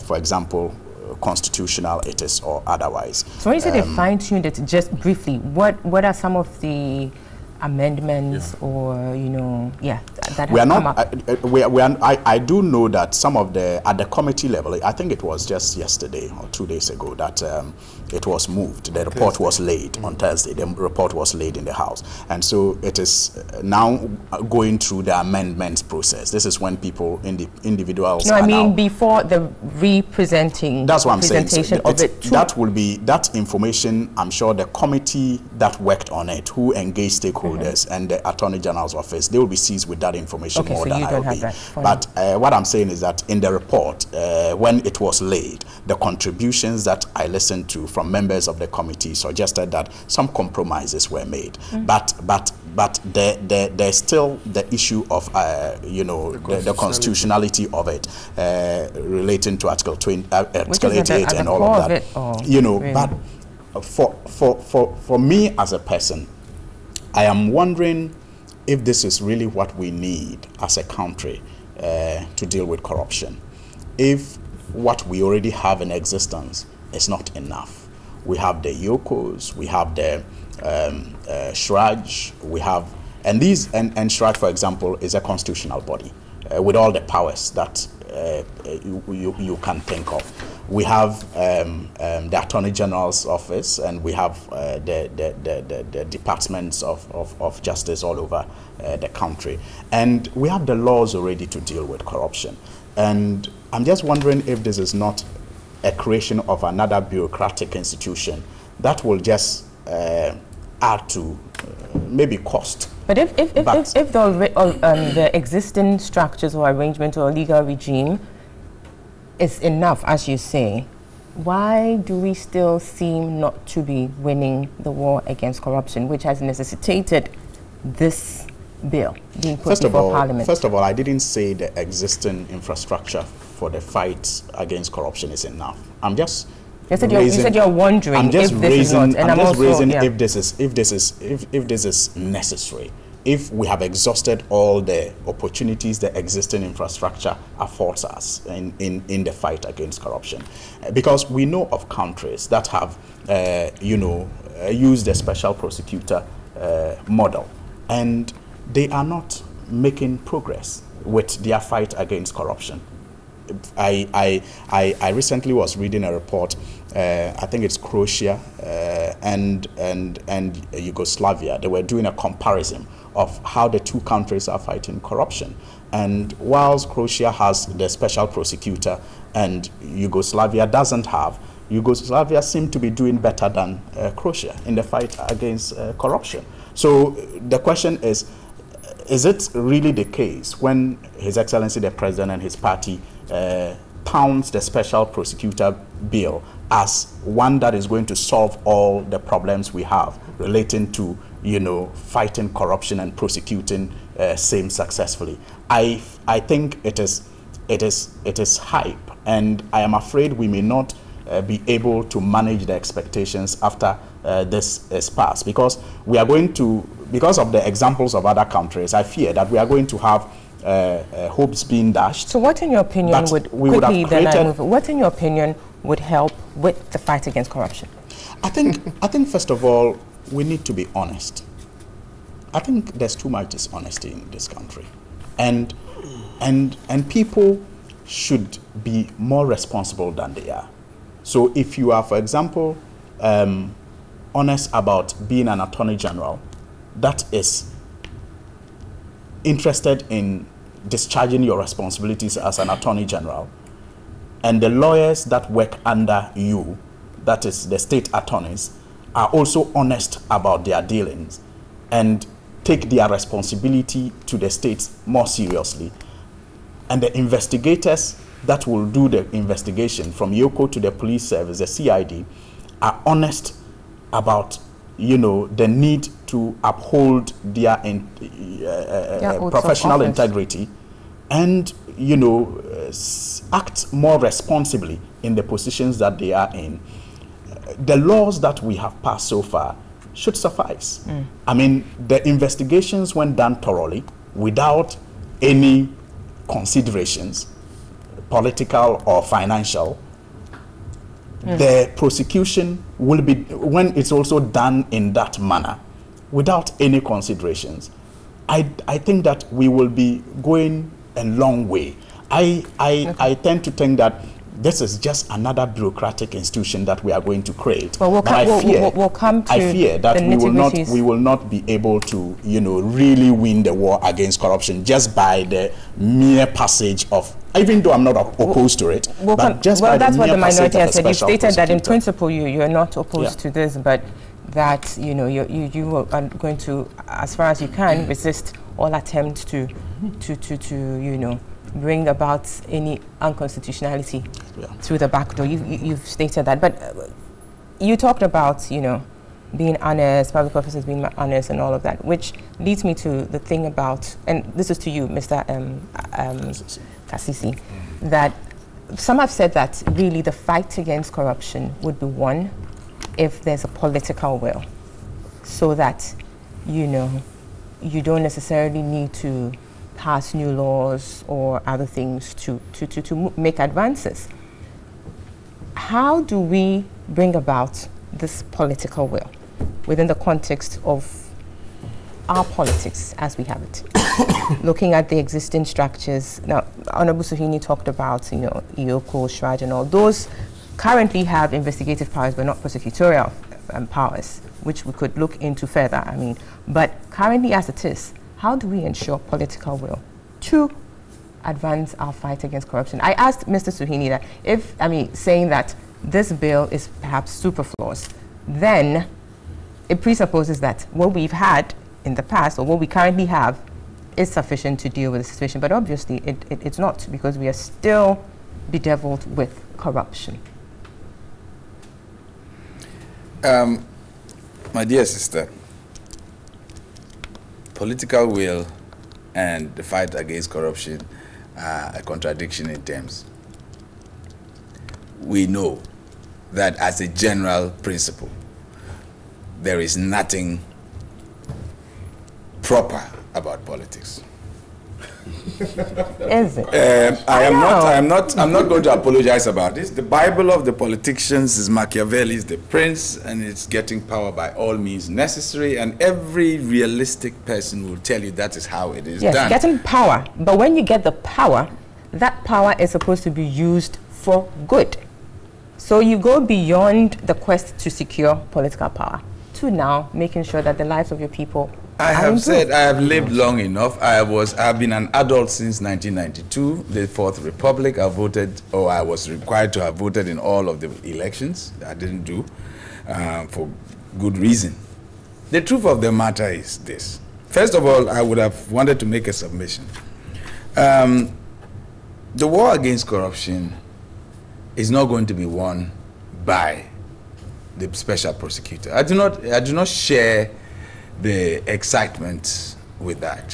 for example, constitutional it is or otherwise. So when you say they fine-tuned it, just briefly, what are some of the amendments or that have come up? I do know that some of at the committee level, I think it was just yesterday or 2 days ago that it was moved. The report was laid on Thursday. The report was laid in the House, and so it is now going through the amendments process. This is when individuals. No, I mean before the representing. That's what I'm saying. Of it. That will be that information. I'm sure the committee that worked on it, who engaged stakeholders and the Attorney General's office, they will be seized with that information more than I will be. But what I'm saying is that in the report, when it was laid, the contributions that I listened to from members of the committee suggested that some compromises were made. But there's still the issue of the constitutionality of it relating to Article 88 and all of that. Really? But for me as a person, I am wondering if this is really what we need as a country to deal with corruption. If what we already have in existence is not enough. We have the YOCOs, we have the SHRAJ, we have, and SHRAJ, for example, is a constitutional body with all the powers that you can think of. We have the Attorney General's office, and we have the departments of justice all over the country. And we have the laws already to deal with corruption. And I'm just wondering if this is not a creation of another bureaucratic institution that will just add to maybe cost. But if the existing structures or arrangement or legal regime is enough, as you say, why do we still seem not to be winning the war against corruption, which has necessitated this bill being put before Parliament? First of all, I didn't say the existing infrastructure for the fight against corruption is enough. I'm just you said you're wondering if this is not, and I'm just raising if this is necessary. If we have exhausted all the opportunities the existing infrastructure affords us in the fight against corruption, because we know of countries that have used the special prosecutor model, and they are not making progress with their fight against corruption. I recently was reading a report. I think it's Croatia and Yugoslavia. They were doing a comparison of how the two countries are fighting corruption. And whilst Croatia has the special prosecutor and Yugoslavia doesn't have, Yugoslavia seemed to be doing better than Croatia in the fight against corruption. So the question is it really the case when His Excellency the President and his party pounds the special prosecutor bill as one that is going to solve all the problems we have relating to fighting corruption and prosecuting same successfully? I think it is hype, and I am afraid we may not be able to manage the expectations after this is passed, because we are going to, because of the examples of other countries, I fear that we are going to have hopes being dashed. So what in your opinion what in your opinion would help with the fight against corruption? I think first of all, we need to be honest. I think there's too much dishonesty in this country, and people should be more responsible than they are. So if you are, for example, honest about being an attorney general that is interested in discharging your responsibilities as an attorney general, and the lawyers that work under you, that is the state attorneys, are also honest about their dealings and take their responsibility to the states more seriously, and the investigators that will do the investigation from Yoko to the police service, the CID, are honest about, you know, the need to uphold their professional integrity and, you know, act more responsibly in the positions that they are in. The laws that we have passed so far should suffice. I mean, the investigations, when done thoroughly, without any considerations, political or financial, the prosecution will be, when it's also done in that manner, without any considerations, I think that we will be going a long way. I tend to think that this is just another bureaucratic institution that we are going to create. Well, we'll come to I fear that the we will not be able to, you know, really win the war against corruption just by the mere passage of, even though I'm not opposed to it, but just by that's the what mere the passage minority of has a said. You special stated that in prosecutor. principle you are not opposed to this, but that, you know, you are going to, as far as you can, resist all attempts to you know, bring about any unconstitutionality through the back door. You've stated that, but you talked about, you know, being honest, public officers being honest and all of that, which leads me to the thing about, and this is to you, Mr. Kasisi, that some have said that really the fight against corruption would be won if there's a political will, so that, you know, you don't necessarily need to pass new laws or other things to make advances. How do we bring about this political will within the context of our politics as we have it? Looking at the existing structures. Now, Honorable Suhini talked about, you know, Iyoko, Shraj and all. Those currently have investigative powers but not prosecutorial powers, which we could look into further, I mean. But currently as it is, how do we ensure political will to advance our fight against corruption? I asked Mr. Suhini that if, I mean, saying that this bill is perhaps superfluous, then it presupposes that what we've had in the past or what we currently have is sufficient to deal with the situation. But obviously it's not, because we are still bedeviled with corruption. My dear sister, political will and the fight against corruption are a contradiction in terms. We know that as a general principle, there is nothing proper about politics. Is it? I'm not going to apologize about this. The Bible of the politicians is Machiavelli's The Prince, and it's getting power by all means necessary, and every realistic person will tell you that is how it is done. Yes, getting power. But when you get the power, that power is supposed to be used for good. So you go beyond the quest to secure political power to now making sure that the lives of your people I have said I have lived long enough. I've been an adult since 1992, the Fourth Republic. I voted, or I was required to have voted in all of the elections. I didn't do, for good reason. The truth of the matter is this. First of all, I would have wanted to make a submission. The war against corruption is not going to be won by the special prosecutor. I do not share the excitement with that.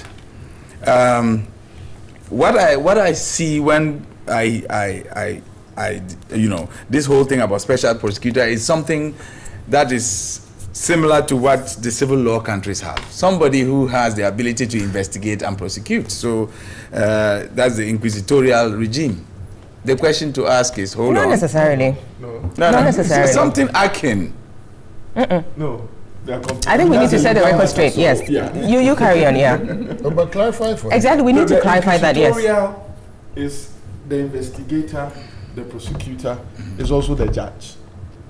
What I see when I you know, this whole thing about special prosecutor is something that is similar to what the civil law countries have. Somebody who has the ability to investigate and prosecute. So that's the inquisitorial regime. The question to ask is, hold on. Not necessarily. No. Not necessarily. It's something akin No. I think we need to set the record straight. Yes. Yeah. You carry on. Yeah. But clarify for Exactly. We need to clarify that. Yes. Is the investigator, the prosecutor, is also the judge.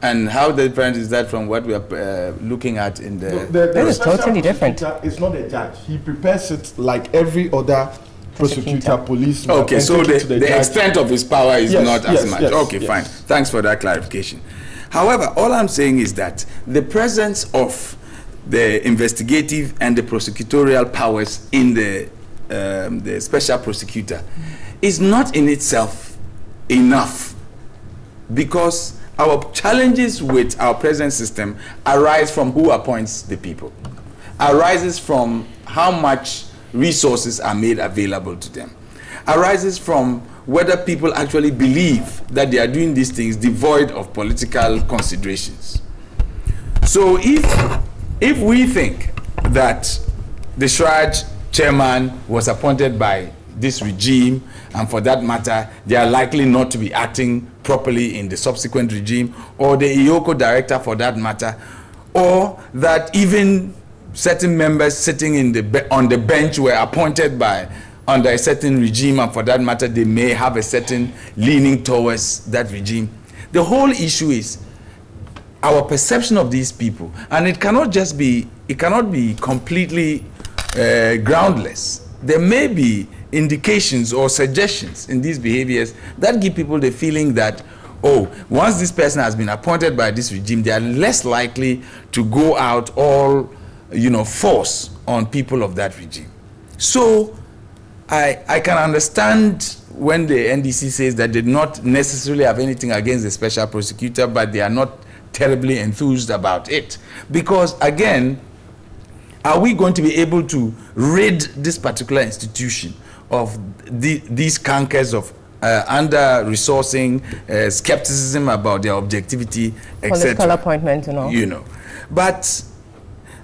And how different is that from what we are looking at in the... That is totally different. It's not a judge. He prepares it like every other prosecutor, police. Okay, so the extent of his power is not as much. Okay, yes. fine. Thanks for that clarification. However, all I'm saying is that the presence of the investigative and the prosecutorial powers in the special prosecutor is not in itself enough, because our challenges with our present system arise from who appoints the people, arises from how much resources are made available to them, arises from whether people actually believe that they are doing these things devoid of political considerations. So if we think that the Shraj chairman was appointed by this regime, and for that matter, they are likely not to be acting properly in the subsequent regime, or the IOCO director for that matter, or that even certain members sitting on the bench were appointed under a certain regime, and for that matter, they may have a certain leaning towards that regime. The whole issue is our perception of these people, and it cannot be completely groundless. There may be indications or suggestions in these behaviors that give people the feeling that, oh, once this person has been appointed by this regime, they are less likely to go out all, force on people of that regime. So I can understand when the NDC says that they do not necessarily have anything against the special prosecutor, but they are not terribly enthused about it. Because again, are we going to be able to rid this particular institution of these cankers of under-resourcing, skepticism about their objectivity, etc.? Political appointments and all. But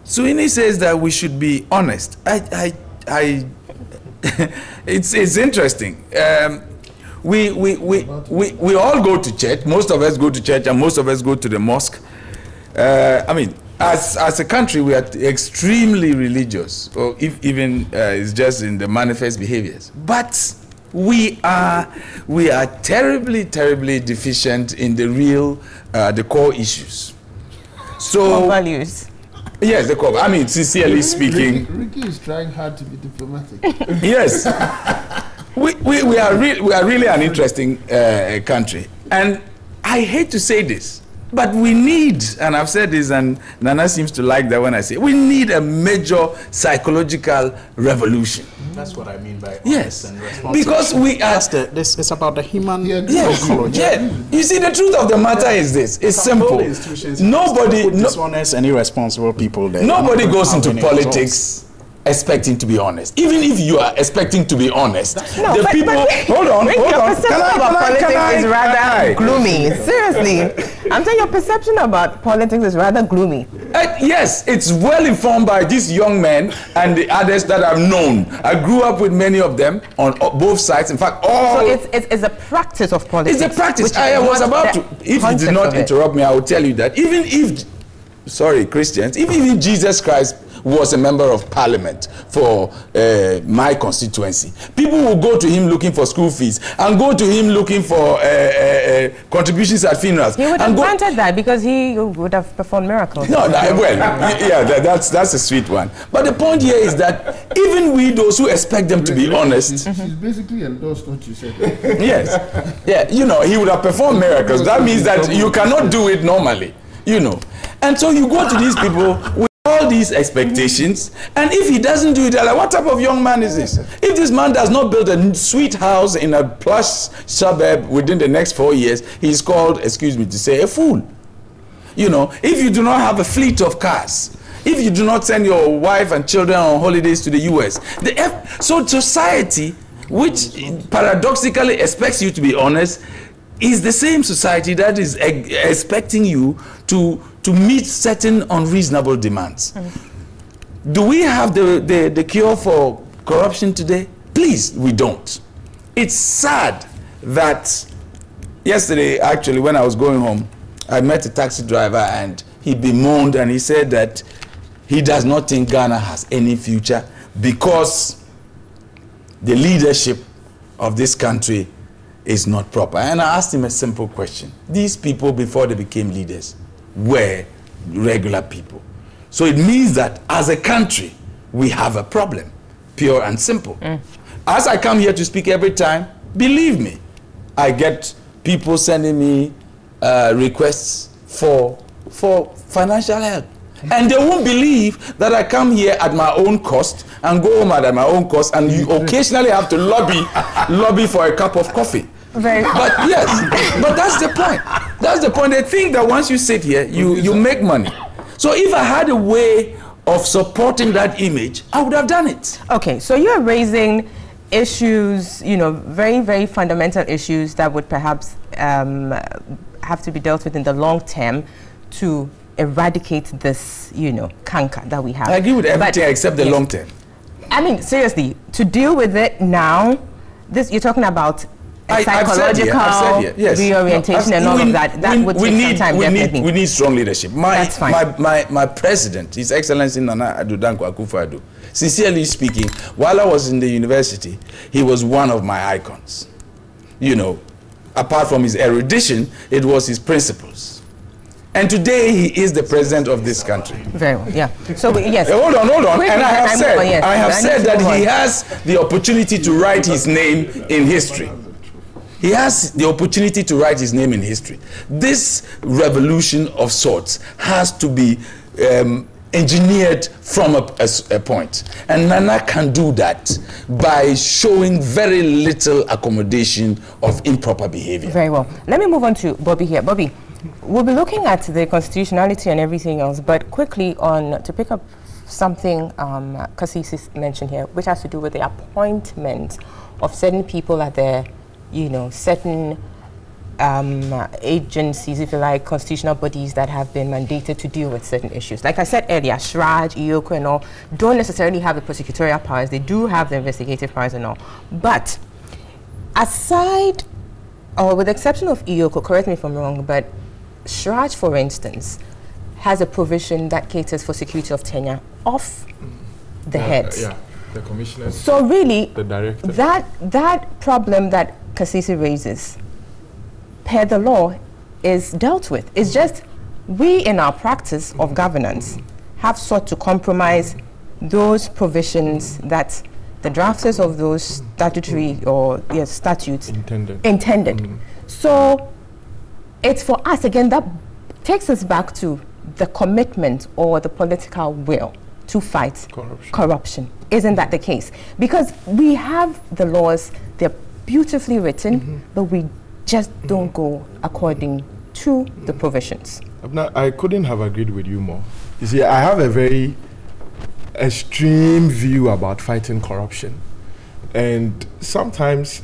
Suini says that we should be honest. It's interesting. We all go to church. Most of us go to church, and most of us go to the mosque. As a country, we are extremely religious, or if even it's just in the manifest behaviors. But we are terribly, terribly deficient in the core issues. So core values. Yes, the core. Sincerely speaking, Ricky is trying hard to be diplomatic. Yes, we are really an interesting country, and I hate to say this, but we need, and I've said this, and Nana seems to like that when I say, we need a major psychological revolution. That's what I mean by yes, and responsible. Because we are. This is about the human. Yes, yeah. You see, the truth of the matter is this: it's simple. Nobody, dishonest and irresponsible people. Nobody goes into politics expecting to be honest. Even if you are expecting to be honest, the people. Hold on. Your perception about politics is rather gloomy. Seriously, I'm saying your perception about politics is rather gloomy. Yes, it's well informed by these young men and the others that I've known. I grew up with many of them on both sides. In fact, all. So it's a practice of politics. It's a practice. I was about to. If you did not interrupt me, I will tell you that even if, Christians, even Jesus Christ was a member of parliament for my constituency, people will go to him looking for school fees and go to him looking for contributions at funerals. He would have granted that because he would have performed miracles. No, that's a sweet one. But the point here is that even we, those who expect them to be honest, she's basically endorsed what you said. Yes, yeah, he would have performed miracles. That means that you cannot do it normally, And so you go to these people with all these expectations, and if he doesn't do it, they're like, what type of young man is this? If this man does not build a sweet house in a plush suburb within the next 4 years, he's called, excuse me to say, a fool. If you do not have a fleet of cars, if you do not send your wife and children on holidays to the US, so society, which paradoxically expects you to be honest, is the same society that is expecting you to meet certain unreasonable demands. Do we have the cure for corruption today? Please, we don't. It's sad that yesterday, actually, when I was going home, I met a taxi driver, and he bemoaned and he said that he does not think Ghana has any future because the leadership of this country is not proper. And I asked him a simple question. These people, before they became leaders, were regular people. So it means that as a country, we have a problem, pure and simple. As I come here to speak every time, believe me, I get people sending me requests for financial help. And they won't believe that I come here at my own cost and go home at my own cost, and you occasionally have to lobby for a cup of coffee. But yes, but that's the point. That's the point. They think that once you sit here, you make money. So if I had a way of supporting that image, I would have done it. Okay, so you're raising issues, you know, very, very fundamental issues that would perhaps have to be dealt with in the long term to eradicate this, you know, canker that we have. I agree with everything except the long term. I mean, seriously, to deal with it now, this you're talking about psychological reorientation and all of that. That would take some time, definitely. We need strong leadership. That's fine. My president, His Excellency Nana Addo Dankwa Akufo-Addo, sincerely speaking, while I was in the university, he was one of my icons. You know, apart from his erudition, it was his principles. And today he is the president of this country. Very well, yeah. So yes. Hold on. Quickly, and I have said that he has the opportunity to write his name in history. He has the opportunity to write his name in history. This revolution of sorts has to be engineered from a point. And Nana can do that by showing very little accommodation of improper behavior. Very well. Let me move on to Bobby here. Bobby, we'll be looking at the constitutionality and everything else, but quickly to pick up something Kasisi mentioned here, which has to do with the appointment of certain people at the, you know, certain agencies, if you like, constitutional bodies that have been mandated to deal with certain issues. Like I said earlier, Shraj, EOCO and all don't necessarily have the prosecutorial powers. They do have the investigative powers and all. But aside, or with the exception of EOCO, correct me if I'm wrong, but Shraj, for instance, has a provision that caters for security of tenure of the heads. Yeah, the commissioners. So really, the director. That problem that Kasisi raises, per the law, is dealt with. It's just we, in our practice of governance, have sought to compromise those provisions that the drafters of those statutory or statutes intended. So it's for us, again, that takes us back to the commitment or the political will to fight corruption. Isn't that the case? Because we have the laws, they're beautifully written, but we just don't go according to the provisions. I couldn't have agreed with you more. You see, I have a very extreme view about fighting corruption. And sometimes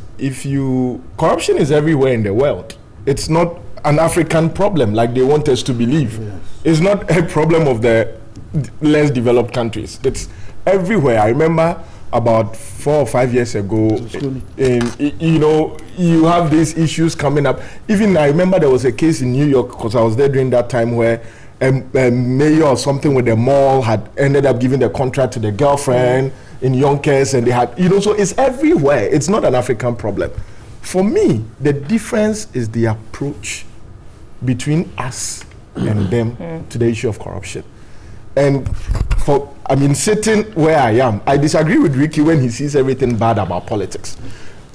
corruption is everywhere in the world. It's not an African problem like they want us to believe. Yes. It's not a problem of the less developed countries. It's everywhere. I remember about 4 or 5 years ago, you have these issues coming up. Even I remember there was a case in New York, because I was there during that time, where a mayor or something with the mall had ended up giving the contract to the girlfriend in Yonkers, and they had, so it's everywhere. It's not an African problem. For me, the difference is the approach between us and them to the issue of corruption. And sitting where I am, I disagree with Ricky when he sees everything bad about politics.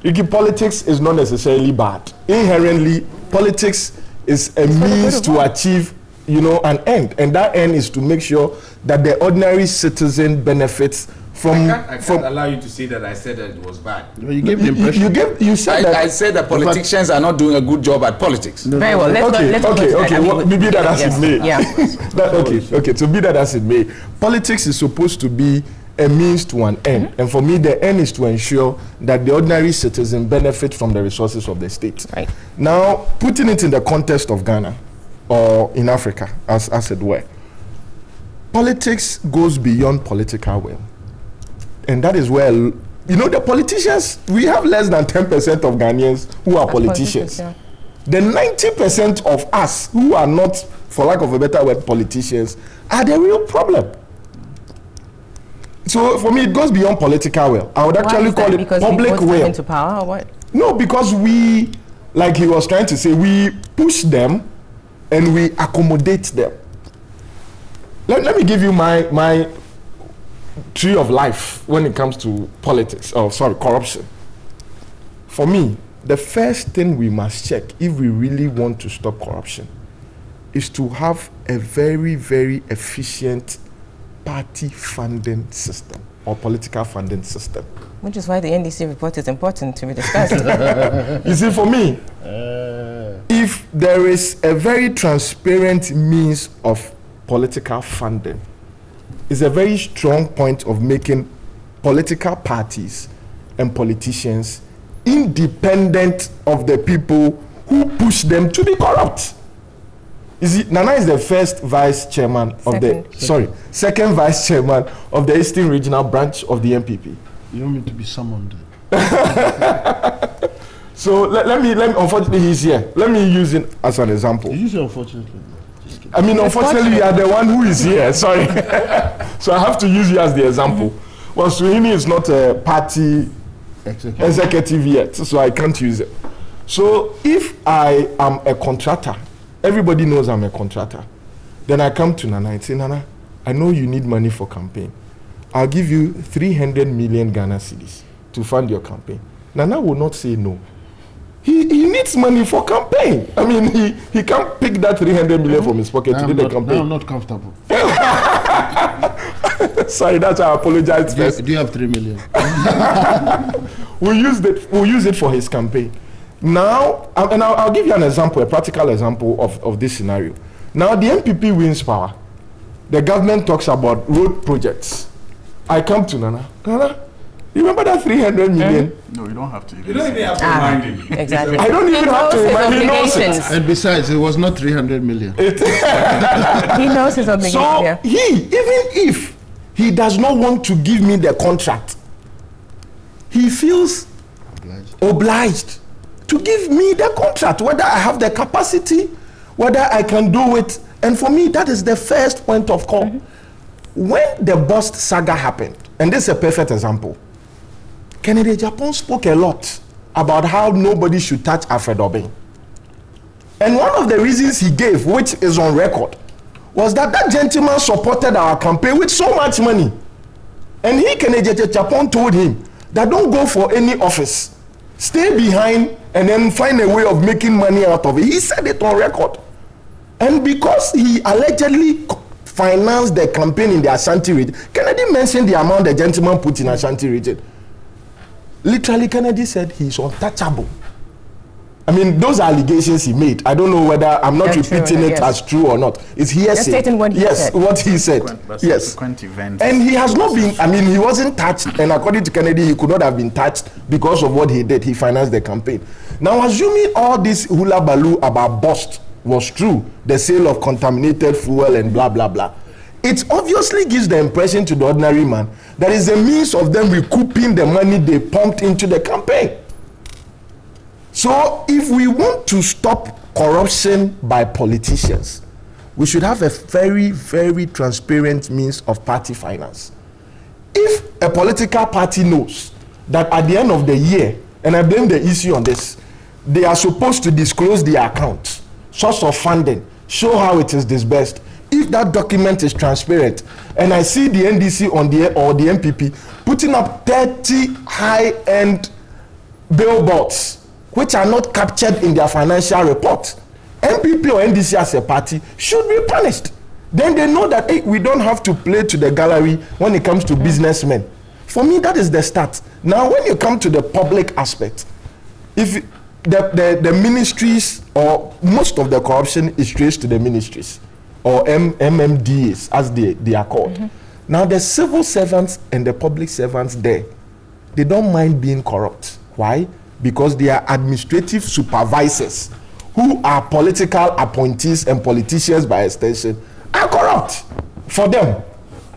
Ricky, politics is not necessarily bad. Inherently, politics is a means to achieve, an end. And that end is to make sure that the ordinary citizen benefits from... I can't allow you to say that I said that it was bad. Well, you gave the impression. You said that. I said that politicians are not doing a good job at politics. Very well. Be that as it may. Yeah. So be that as it may. Politics is supposed to be a means to an end. And for me, the end is to ensure that the ordinary citizen benefits from the resources of the state. Right. Now, putting it in the context of Ghana, or in Africa, as it were, politics goes beyond political will. And that is where, the politicians, we have less than 10% of Ghanaians who are politicians. The 90% of us who are not, for lack of a better word, politicians, are the real problem. So for me, it goes beyond political will. I would actually call it because public will. Into power or what? No, because we, like he was trying to say, we push them and we accommodate them. Let me give you my tree of life when it comes to politics, corruption. For me, the first thing we must check if we really want to stop corruption is to have a very, very efficient party funding system or political funding system. Which is why the NDC report is important to be discussed. You see, for me, if there is a very transparent means of political funding, it's a very strong point of making political parties and politicians independent of the people who push them to be corrupt. You see, Nana is the first vice chairman of second vice chairman of the Eastern Regional Branch of the MPP. You don't mean to be summoned. So let me, unfortunately he's here. Let me use him as an example. Did you say unfortunately? I mean, unfortunately, you are the one who is here. Sorry. So I have to use you as the example. Well, Suhini is not a party executive yet, so I can't use it. So if I am a contractor, everybody knows I'm a contractor. Then I come to Nana and say, Nana, I know you need money for campaign. I'll give you 300 million Ghana cedis to fund your campaign. Nana will not say no. He needs money for campaign. I mean, he can't pick that 300 million from his pocket to do the campaign. Now I'm not comfortable. Sorry, that's why I apologize first. Do you have 3 million? We'll use it for his campaign. Now, and I'll give you an example, a practical example of this scenario. Now, the MPP wins power. The government talks about road projects. I come to Nana. Nana, you remember that 300 million? No, you don't have to. You don't even have to remind him. Exactly. I don't even have to remind him. He knows it. And besides, it was not 300 million. He knows his obligation. So even if he does not want to give me the contract, he feels obliged to give me the contract, whether I have the capacity, whether I can do it. And for me, that is the first point of call. When the bust saga happened, and this is a perfect example, Kennedy Japan spoke a lot about how nobody should touch Alfred Obeng. And one of the reasons he gave, which is on record, was that that gentleman supported our campaign with so much money. And he, Kennedy Japan, told him that don't go for any office. Stay behind and then find a way of making money out of it. He said it on record. And because he allegedly financed the campaign in the Ashanti region, Kennedy mentioned the amount the gentleman put in Ashanti region. Literally, Kennedy said he's untouchable. I mean, those allegations he made, I don't know whether, I'm not repeating it as true or not. It's hearsay. Stating what he said. What he said. Yes. And he has not been, I mean, he wasn't touched, and according to Kennedy, he could not have been touched because of what he did. He financed the campaign. Now, assuming all this hula baloo about bust was true, the sale of contaminated fuel and blah, blah, blah, it obviously gives the impression to the ordinary man that is a means of them recouping the money they pumped into the campaign. So if we want to stop corruption by politicians, we should have a very, very transparent means of party finance. If a political party knows that at the end of the year, and I blame the issue on this, they are supposed to disclose their account, source of funding, show how it is disbursed. If that document is transparent, and I see the NDC on the or the MPP putting up 30 high-end billboards which are not captured in their financial report, MPP or NDC as a party should be punished. Then they know that, hey, we don't have to play to the gallery when it comes to businessmen. For me, that is the start. Now, when you come to the public aspect, if the ministries, or most of the corruption is traced to the ministries, or MMDs, as they are called. Now, the civil servants and the public servants there, they don't mind being corrupt. Why? Because they are administrative supervisors who are political appointees and politicians by extension are corrupt for them.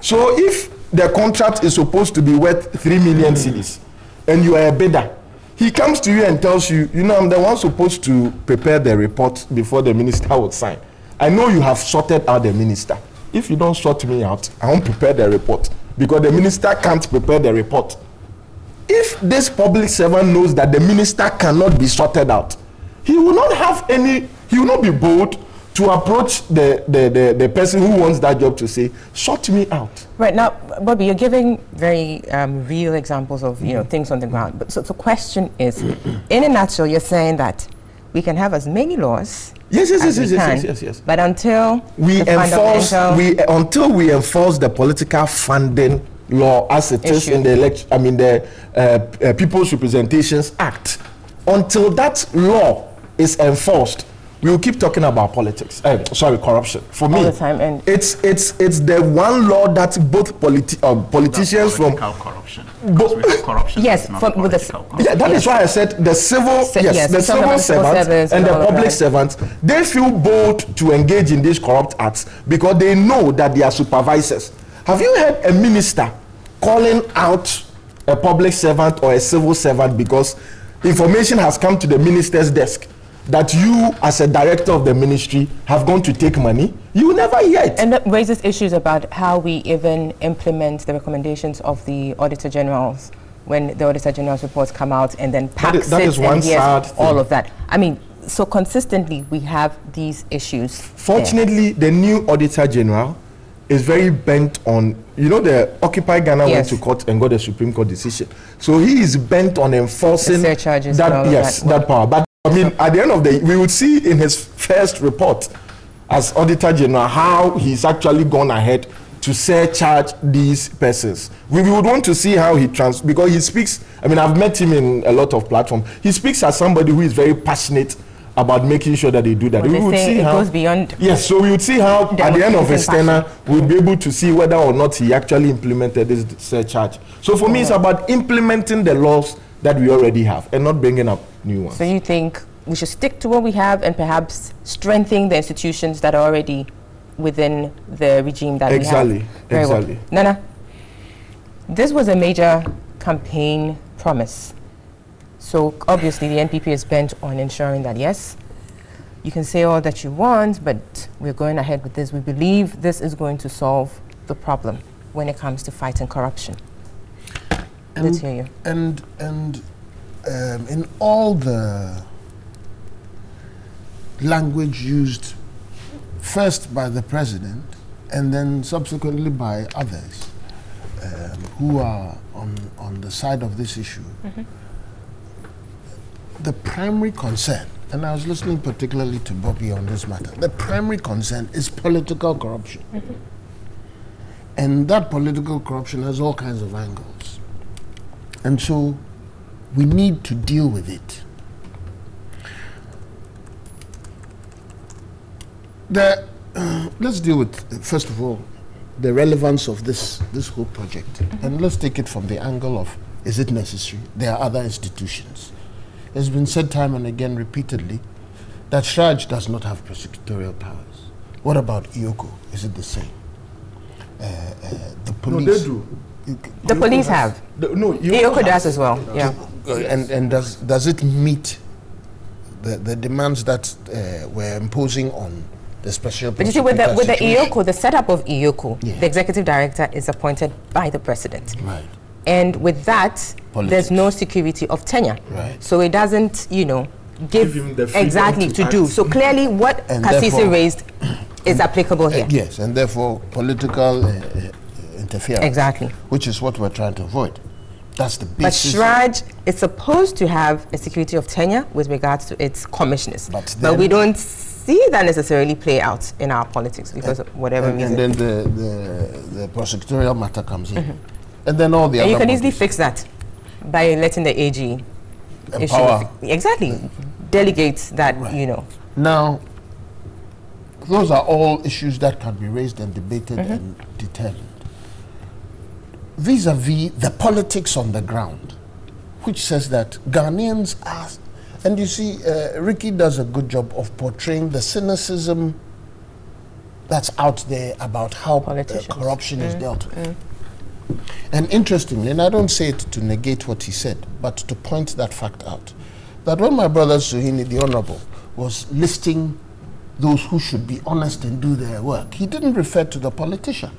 So if the contract is supposed to be worth 3 million cedis and you are a bidder, He comes to you and tells you, you know, I'm the one supposed to prepare the report before the minister would sign. I know you have sorted out the minister. If you don't sort me out, I won't prepare the report because the minister can't prepare the report. If this public servant knows that the minister cannot be sorted out, he will not have any, he will not be bold to approach the person who wants that job to say, sort me out. Right, now, Bobby, you're giving very real examples of, you know, things on the ground. But so the question is, in a nutshell, you're saying that we can have as many laws yes, but until we enforce the political funding law as it is in the election, I mean the People's Representations Act, until that law is enforced, we will keep talking about politics. Corruption. For me, all the time, and it's the one law that both politicians from corruption. We have corruption. Yes, with that is why I said the civil, the civil servants and the public servants, they feel bold to engage in these corrupt acts because they know that they are supervisors. Have you heard a minister calling out a public servant or a civil servant because information has come to the minister's desk that you, as a director of the ministry, have gone to take money? You will never hear it. And that raises issues about how we even implement the recommendations of the Auditor Generals when the Auditor General's reports come out and then packs that is one sad thing. All of that. I mean, so consistently we have these issues. Fortunately, the new Auditor General is very bent on, you know, the Occupy Ghana went to court and got a Supreme Court decision. So he is bent on enforcing the surcharges that power. But I mean, at the end of the day, we would see in his first report as Auditor General how he's actually gone ahead to surcharge these persons. We would want to see how he because he speaks, I mean, I've met him in a lot of platforms. He speaks as somebody who is very passionate about making sure that they do that. Well, we would see how it goes beyond. Yes, so we would see how at the end of his tenure we'll be able to see whether or not he actually implemented this surcharge. So for me, it's about implementing the laws that we already have and not bringing up new ones. So you think we should stick to what we have and perhaps strengthen the institutions that are already within the regime that we have? Exactly. Well. Nana, this was a major campaign promise. So obviously the NPP is bent on ensuring that, yes, you can say all that you want, but we're going ahead with this. We believe this is going to solve the problem when it comes to fighting corruption. Let's hear you. And in all the language used first by the president and then subsequently by others who are on the side of this issue, the primary concern, and I was listening particularly to Bobby on this matter, the primary concern is political corruption. And that political corruption has all kinds of angles. And so we need to deal with it. Let's deal with, first of all, the relevance of this whole project. And let's take it from the angle of, is it necessary? There are other institutions. It's been said time and again repeatedly that Shraj does not have prosecutorial powers. What about IOCO? Is it the same? The police. No, they do. The police have. IOCO does as well. Yeah. And does it meet the demands that were imposing on the special prosecutor? But you see, with the IOCO, the setup of IOCO, the executive director is appointed by the president. Right. And with that, there's no security of tenure. Right. So it doesn't, you know, give him the exactly to do. So clearly what Kasisi raised is applicable here. Yes, and therefore political interference. Exactly. Which is what we're trying to avoid. That's the basis. But Shraj is supposed to have a security of tenure with regards to its commissioners. But we don't see that necessarily play out in our politics because of whatever reason. And then the prosecutorial matter comes in. And then all the other you can easily fix that by letting the AG empower. Exactly. Delegate that, you know. Now, those are all issues that can be raised and debated and determined. Vis-a-vis the politics on the ground, which says that Ghanaians are, and you see, Ricky does a good job of portraying the cynicism that's out there about how corruption is dealt with. And interestingly, and I don't say it to negate what he said, but to point that fact out, that when my brother Suhini, the Honorable, was listing those who should be honest and do their work, he didn't refer to the politician.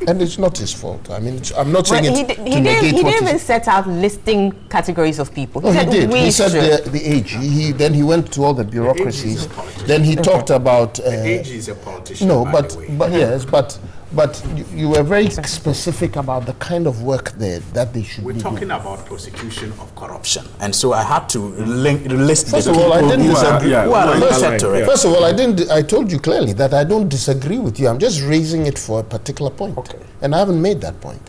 And it's not his fault. I mean, I'm not saying it to negate what he said. He didn't even set out listing categories of people. He said he did. He said should. the age. Then he went to all the bureaucracies. Then he talked about... the age is a politician, no, by the way. but you were very specific about the kind of work that they should We're be talking doing. about prosecution of corruption. And so I had to list First the of all, I people didn't who are- disagree. who are related to it. First of all, I told you clearly that I don't disagree with you. I'm just raising it for a particular point. Okay. And I haven't made that point.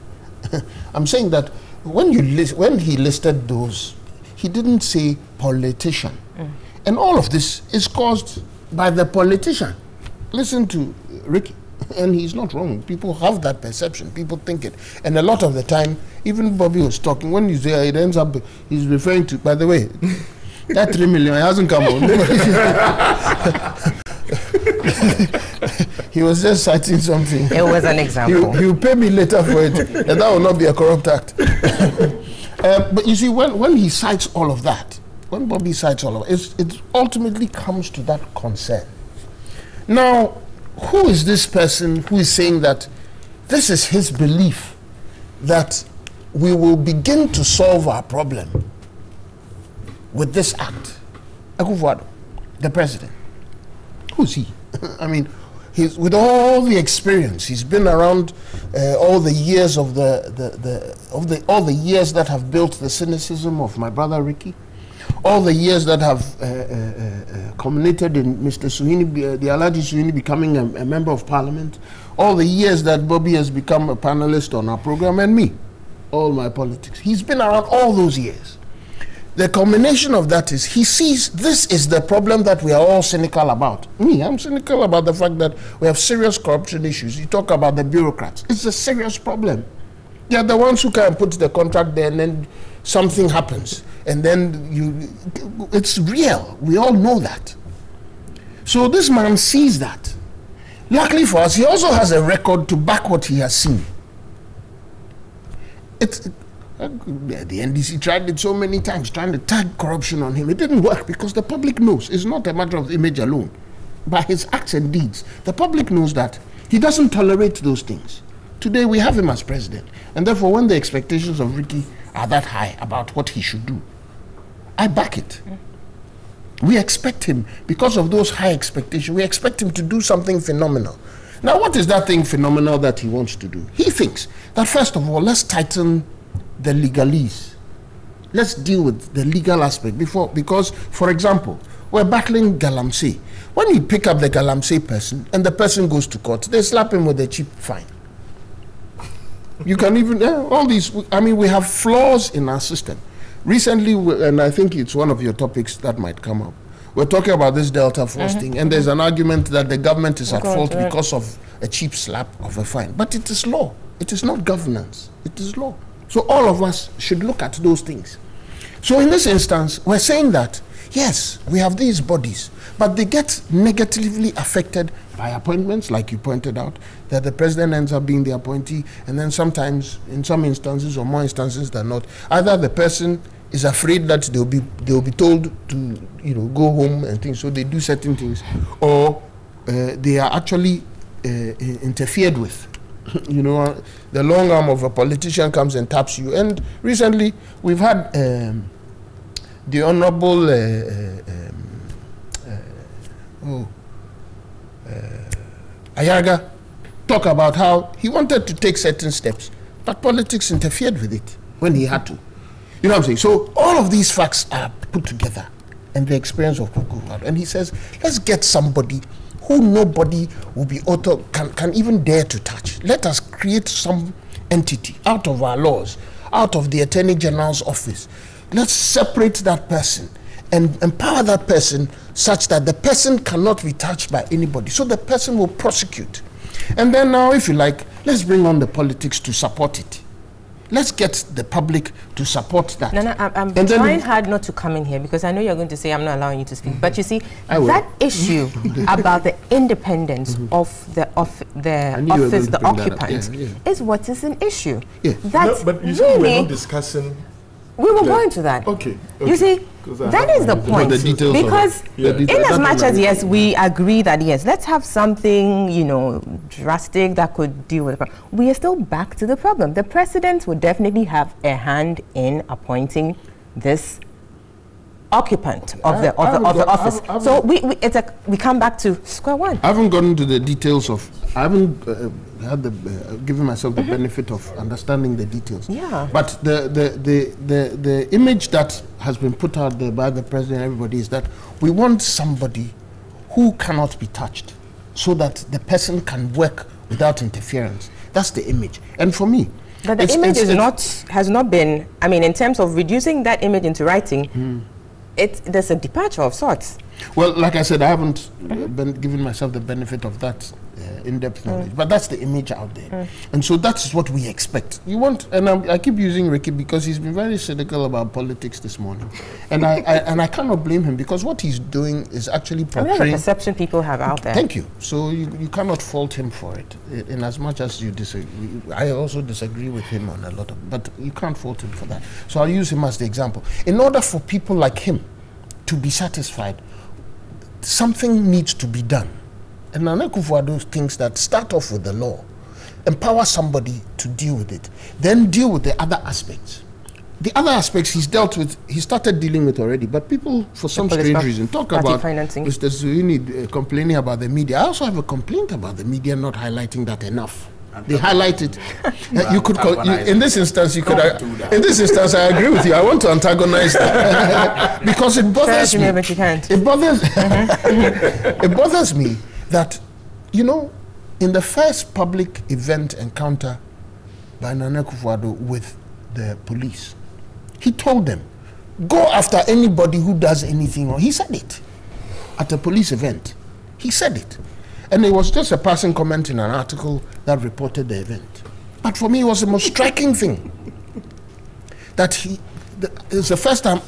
I'm saying that when he listed those, he didn't say politician. And all of this is caused by the politician. Listen to Ricky. And he's not wrong. People have that perception. People think it. And a lot of the time, even Bobby was talking, when you say it ends up, he's referring to, by the way, that 3 million hasn't come on. He was just citing something. It was an example. He'll pay me later for it. And that will not be a corrupt act. But you see, when he cites all of that, when Bobby cites all of it, it ultimately comes to that concern. Now, who is this person who is saying that this is his belief that we will begin to solve our problem with this act? Akufo-Addo, the president. Who's he? I mean, he's with all the experience. He's been around all the years of all the years that have built the cynicism of my brother Ricky. All the years that have culminated in Mr. Suhini, the Alhaji Suhini becoming a member of parliament, all the years that Bobby has become a panelist on our program, and me, all my politics. He's been around all those years. The culmination of that is he sees this is the problem that we are all cynical about. Me, I'm cynical about the fact that we have serious corruption issues. You talk about the bureaucrats. It's a serious problem. They are the ones who can put the contract there and then something happens. And then it's real. We all know that. So this man sees that. Luckily for us, he also has a record to back what he has seen. The NDC tried it so many times, trying to tag corruption on him. It didn't work because the public knows. It's not a matter of image alone. By his acts and deeds, the public knows that he doesn't tolerate those things. Today we have him as president. And therefore, when the expectations of Ricky are that high about what he should do, I back it. We expect him, because of those high expectations, we expect him to do something phenomenal. Now, what is that thing phenomenal that he wants to do? He thinks that, first of all, let's tighten the legalese. Let's deal with the legal aspect because, for example, we're battling Galamsey. When you pick up the Galamsey person and the person goes to court, they slap him with a cheap fine. You can even, all these, I mean, we have flaws in our system. Recently, and I think it's one of your topics that might come up, we're talking about this Delta Force thing, and there's an argument that the government is at fault because of a cheap slap of a fine. But it is law. It is not governance. It is law. So all of us should look at those things. So in this instance, we're saying that, yes, we have these bodies, but they get negatively affected by appointments, like you pointed out, that the president ends up being the appointee, and then sometimes, in some instances or more instances than not, either the person is afraid that they'll be told to go home and things, so they do certain things, or they are actually interfered with. The long arm of a politician comes and taps you. And recently, we've had the Honorable Ayaga talk about how he wanted to take certain steps, but politics interfered with it when he had to. You know what I'm saying? So all of these facts are put together, and the experience of Akufo-Addo. And he says, let's get somebody who nobody will be can even dare to touch. Let us create some entity out of our laws, out of the Attorney General's office. Let's separate that person and empower that person such that the person cannot be touched by anybody. So the person will prosecute. And then now, if you like, let's bring on the politics to support it. let's get the public to support that. No, I'm trying hard not to come in here because I know you're going to say I'm not allowing you to speak. But you see, that issue about the independence of the office, the occupant, is what is an issue. That's but you see, really, we're not discussing. We will go into that. Okay. You see, that is the point. Because in as much as, yes, we agree that, yes, let's have something, you know, drastic that could deal with the problem, we are still back to the problem. The president would definitely have a hand in appointing this occupant of the office. So we come back to square one. I haven't gone into the details of, I haven't given myself the benefit of understanding the details. Yeah. But the image that has been put out there by the president and everybody is that we want somebody who cannot be touched so that the person can work without interference. That's the image. And for me, but the image has not been, I mean, in terms of reducing that image into writing, there's a departure of sorts. Well, like I said, I haven't been given myself the benefit of that in-depth knowledge, but that's the image out there. And so that's what we expect. You want, and I keep using Ricky because he's been very cynical about politics this morning. And I cannot blame him because what he's doing is actually portraying... the perception people have out there. Thank you. So you cannot fault him for it, in as much as you disagree. I also disagree with him on a lot of, but you can't fault him for that. So I'll use him as the example. In order for people like him to be satisfied, something needs to be done. And Nana Akufo-Addo thinks that start off with the law, empower somebody to deal with it, then deal with the other aspects. The other aspects he started dealing with already, but people, for some strange reason, talk about financing. Mr. Zuini complaining about the media. I also have a complaint about the media not highlighting that enough. They highlight it. You could in this instance, you could. In this instance, I agree with you. I want to antagonize that because it bothers me. But you can't. It bothers. It bothers me that, you know, in the first public event encounter by Nana Akufo-Addo with the police, he told them, "Go after anybody who does anything wrong." He said it at a police event. He said it. And it was just a passing comment in an article that reported the event. But for me, it was the most striking thing that it's the first time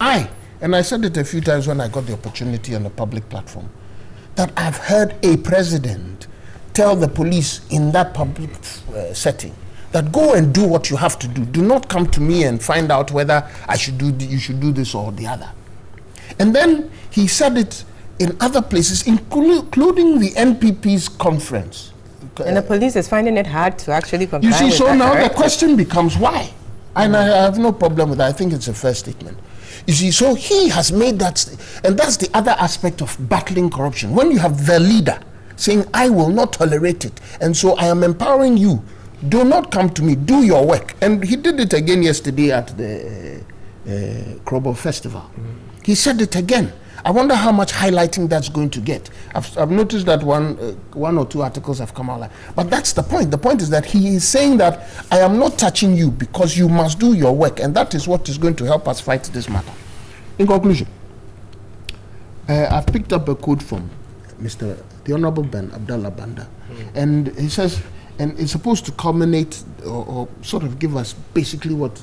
and I said it a few times when I got the opportunity on a public platform, that I've heard a president tell the police in that public setting that go and do what you have to do. Do not come to me and find out whether you should do this or the other. And then he said it in other places, including the NPP's conference. And the police is finding it hard to actually comply with that. You see, so now the question becomes why? And I have no problem with that. I think it's a fair statement. You see, so he has made that, and that's the other aspect of battling corruption. When you have the leader saying, I will not tolerate it, and so I am empowering you, do not come to me, do your work. And he did it again yesterday at the Krobo Festival. He said it again. I wonder how much highlighting that's going to get. I've noticed that one or two articles have come out. But that's the point. The point is that he is saying that I am not touching you because you must do your work, and that is what is going to help us fight this matter. In conclusion, I've picked up a quote from the Honorable Ben Abdallah Banda, and he says, and it's supposed to culminate or sort of give us basically what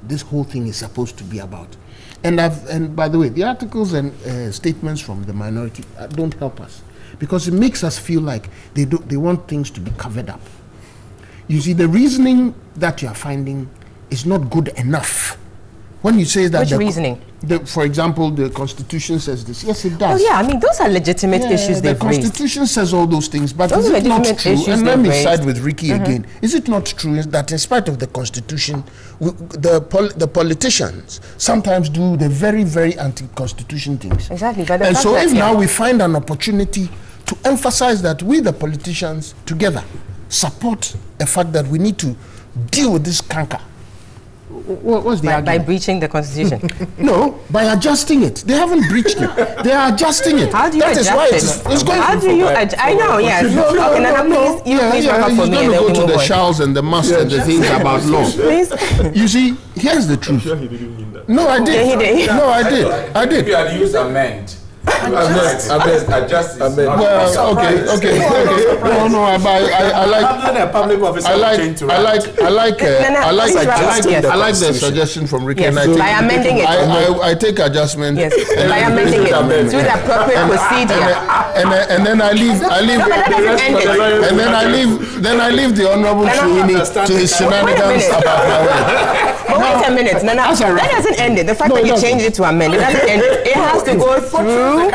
this whole thing is supposed to be about. And by the way, the articles and statements from the minority don't help us because it makes us feel like they want things to be covered up. You see, the reasoning that you are finding is not good enough. When you say that... Which reasoning? For example, the Constitution says this. Yes, it does. Oh, yeah, I mean, those are legitimate issues they've raised. The Constitution says all those things, but is it not true? And let me side with Ricky again. Is it not true that in spite of the Constitution, the politicians sometimes do the very, very anti-Constitution things? Exactly. And so if now we find an opportunity to emphasize that we, the politicians, together support the fact that we need to deal with this canker. What's the argument? By breaching the Constitution? No, by adjusting it. They haven't breached it. They are adjusting it. How do you adjust it? It's going How do you adjust? I know, yes. Please he's going to go to the shalls and the must and the things about law. Please. You see, here's the truth. I'm sure he didn't mean that. No, I did. Yeah, he did. No, I did. If you had used amend, Adjust. Well, okay. No, I like the suggestion from Ricky. Yes, and by amending it. I take adjustment. Yes, by amending it through the appropriate procedure. And then I leave the Honorable Shuini to his shenanigans about my way. But wait a minute, Nana, that doesn't end it. The fact that you changed it to amend, it doesn't end it. It has to go through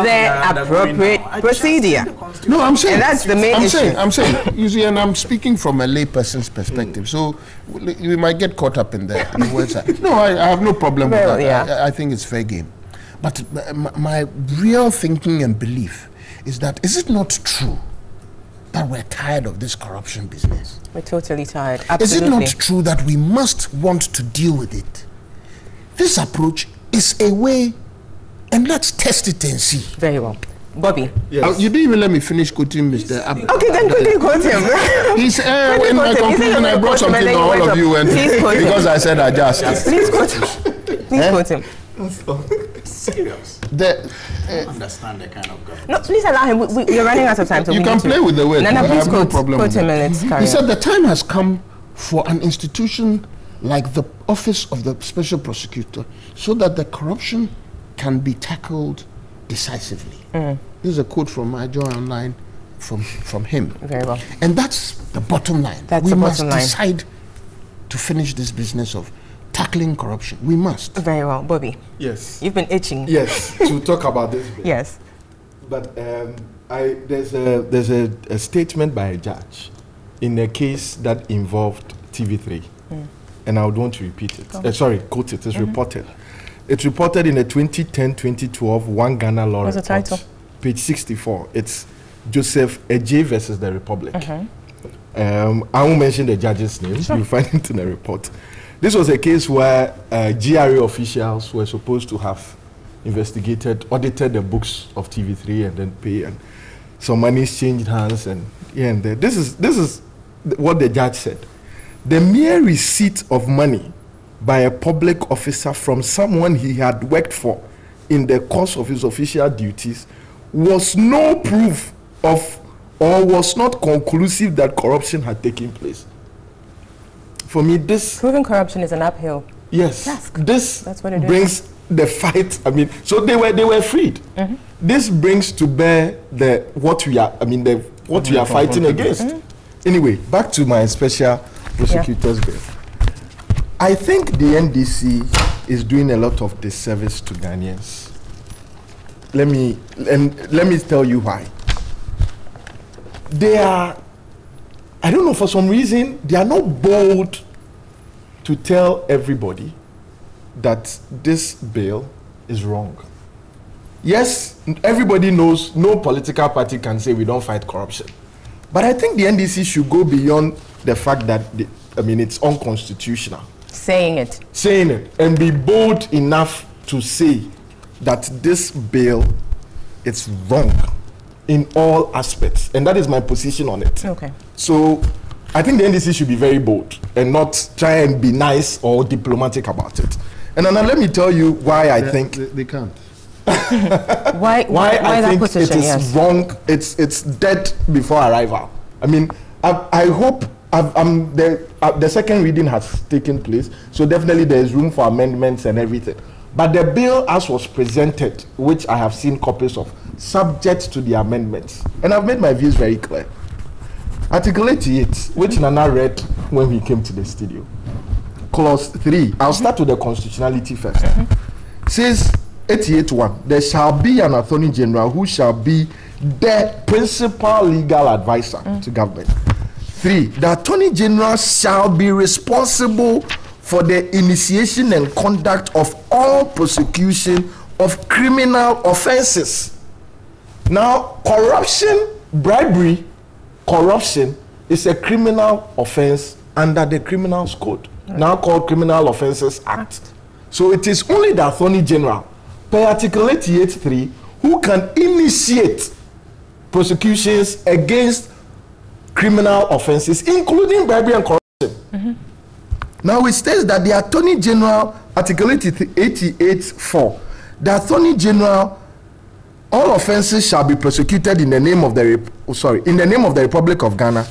the appropriate procedure. No, I'm saying. And that's the main issue. I'm saying, you see, and I'm speaking from a layperson's perspective, so we might get caught up in the website. No, I have no problem with that. Yeah. I think it's fair game. But my real thinking and belief is that, is it not true that we're tired of this corruption business? We're totally tired. Absolutely. Is it not true that we must want to deal with it? This approach is a way, and let's test it and see. Very well. Bobby. Yes. You didn't even let me finish quoting Mr. Okay, then quickly quote him. He's in my conclusion, I brought something to all of you, and because I said adjust. Please quote him. Please quote him. Serious. Understand the kind of government. No, please allow him. We're running out of time. So You can play with the word. Nana, I please have no problem quote with him it. and let's carry He said on. the time has come for an institution like the Office of the Special Prosecutor so that the corruption can be tackled decisively. This is a quote from my Joy Online from him. Very well. And that's the bottom line. That's we the must bottom line. decide to finish this business of tackling corruption. We must. Very well. Bobby, Yes. you've been itching. Yes. To talk about this. Yes. But there's a statement by a judge in a case that involved TV3, and I would want to repeat it. Quote it. It's reported. It's reported in a 2010-2012 One Ghana Law What's the report, title? page 64. It's Joseph Ejay versus the Republic. I won't mention the judge's name. You'll find it in the report. This was a case where GRA officials were supposed to have audited the books of TV3 and then pay, and some money changed hands and here and there. This is what the judge said. The mere receipt of money by a public officer from someone he had worked for in the course of his official duties was no proof of, or was not conclusive that corruption had taken place. For me, this... Proving corruption is an uphill. Yes. task. This what it brings the fight. I mean, so they were freed. This brings to bear what we are fighting against. Anyway, back to my special prosecutor's bill. I think the NDC is doing a lot of disservice to Ghanaians. Let me tell you why. They are, I don't know, for some reason, they are not bold to tell everybody that this bill is wrong. Yes, everybody knows no political party can say we don't fight corruption. But I think the NDC should go beyond the fact that, it's unconstitutional. Saying it And be bold enough to say that this bill is wrong in all aspects. And that is my position on it. Okay. So I think the NDC should be very bold and not try and be nice or diplomatic about it. And then let me tell you why I think they can't. why I that think position, it is wrong. It's dead before arrival. I mean, I hope the second reading has taken place, so definitely there is room for amendments and everything. But the bill as was presented, which I have seen copies of, subject to the amendments, and I've made my views very clear. Article 88, which Nana read when we came to the studio, clause 3, I'll start with the constitutionality first, says 88.1, there shall be an Attorney General who shall be the principal legal advisor to government. 3, the Attorney General shall be responsible for the initiation and conduct of all prosecution of criminal offenses. Now, bribery, corruption is a criminal offense under the Criminals Code, now called Criminal Offences Act. So it is only the Attorney General, per Article 88.3, who can initiate prosecutions against criminal offenses, including bribery and corruption. Now it states that the Attorney General, Article 88.4, the Attorney General all offenses shall be prosecuted in the name of the in the name of the Republic of Ghana.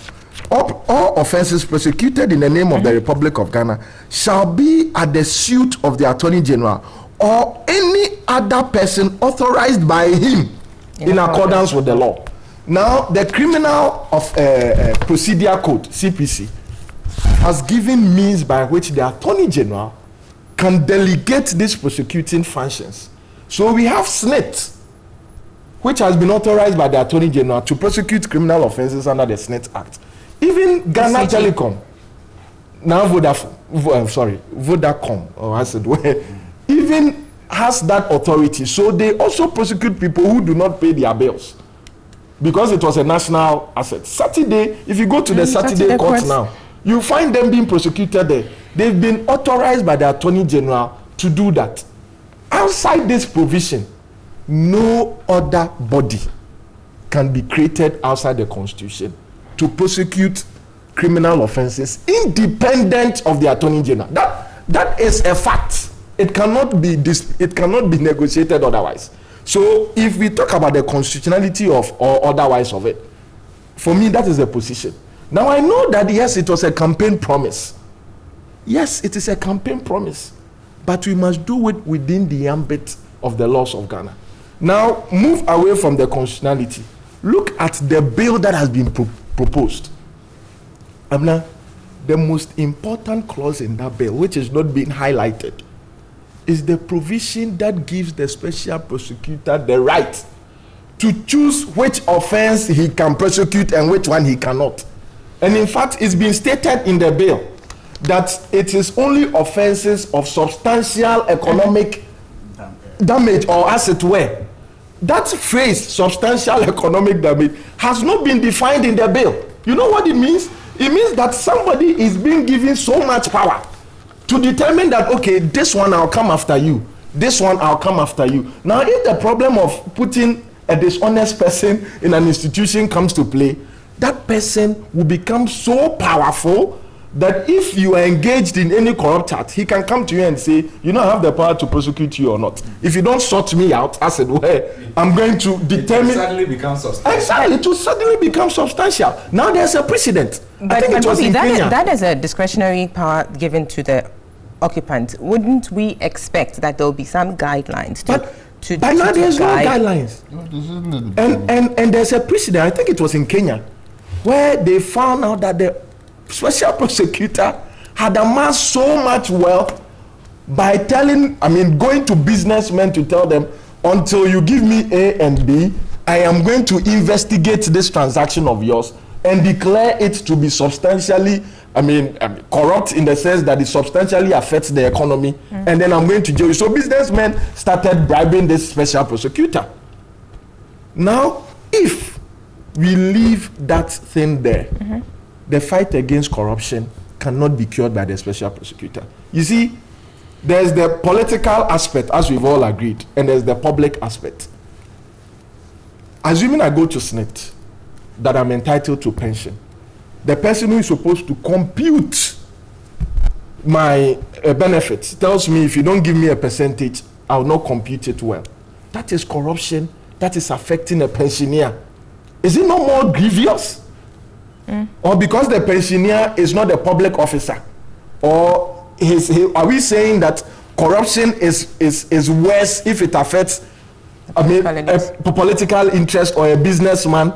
All offenses prosecuted in the name of the Republic of Ghana shall be at the suit of the Attorney General or any other person authorized by him in accordance with the law. Now, the Criminal Procedure Code, CPC, has given means by which the Attorney General can delegate these prosecuting functions. So we have SNIT, which has been authorized by the Attorney General to prosecute criminal offenses under the SNIT Act. Even Ghana Telecom, now Vodacom, or I said, even has that authority. So they also prosecute people who do not pay their bills because it was a national asset. Saturday, if you go to the Saturday court now, you find them being prosecuted there. They've been authorized by the Attorney General to do that. Outside this provision, no other body can be created outside the Constitution to prosecute criminal offenses independent of the Attorney General. That is a fact. It cannot be negotiated otherwise. So if we talk about the constitutionality of or otherwise of it, for me that is the position. Now I know that yes, it was a campaign promise. Yes, it is a campaign promise, but we must do it within the ambit of the laws of Ghana. Now move away from the constitutionality. Look at the bill that has been proposed. Amna, the most important clause in that bill, which is not being highlighted, is the provision that gives the special prosecutor the right to choose which offense he can prosecute and which one he cannot. And in fact, it's been stated in the bill that it is only offenses of substantial economic damage, or as it were. That phrase, substantial economic damage, has not been defined in the bill. You know what it means? It means that somebody is being given so much power to determine that, okay, this one I'll come after you, this one I'll come after you. Now, if the problem of putting a dishonest person in an institution comes to play, that person will become so powerful that if you are engaged in any corrupt act, he can come to you and say, you don't have the power to prosecute you or not. If you don't sort me out, I said, well, I'm going to determine. It will suddenly become substantial. Exactly, it will suddenly become substantial. Now there's a precedent. But, I think it was in Kenya. That is a discretionary power given to the occupant. Wouldn't we expect that there will be some guidelines to but now there's no guidelines. And there's a precedent. I think it was in Kenya, where they found out that the special prosecutor had amassed so much wealth by going to businessmen to tell them, until you give me A and B, I am going to investigate this transaction of yours and declare it to be substantially, corrupt in the sense that it substantially affects the economy, and then I'm going to jail you. So businessmen started bribing this special prosecutor. Now, if we leave that thing there, the fight against corruption cannot be cured by the special prosecutor. You see, there's the political aspect, as we've all agreed, and there's the public aspect. Assuming I go to SNIT, that I'm entitled to pension, the person who is supposed to compute my benefits tells me, if you don't give me a percentage, I'll not compute it well. That is corruption. That is affecting a pensioner. Is it not more grievous? Or because the pensioner is not a public officer? Or are we saying that corruption is worse if it affects a political interest or a businessman?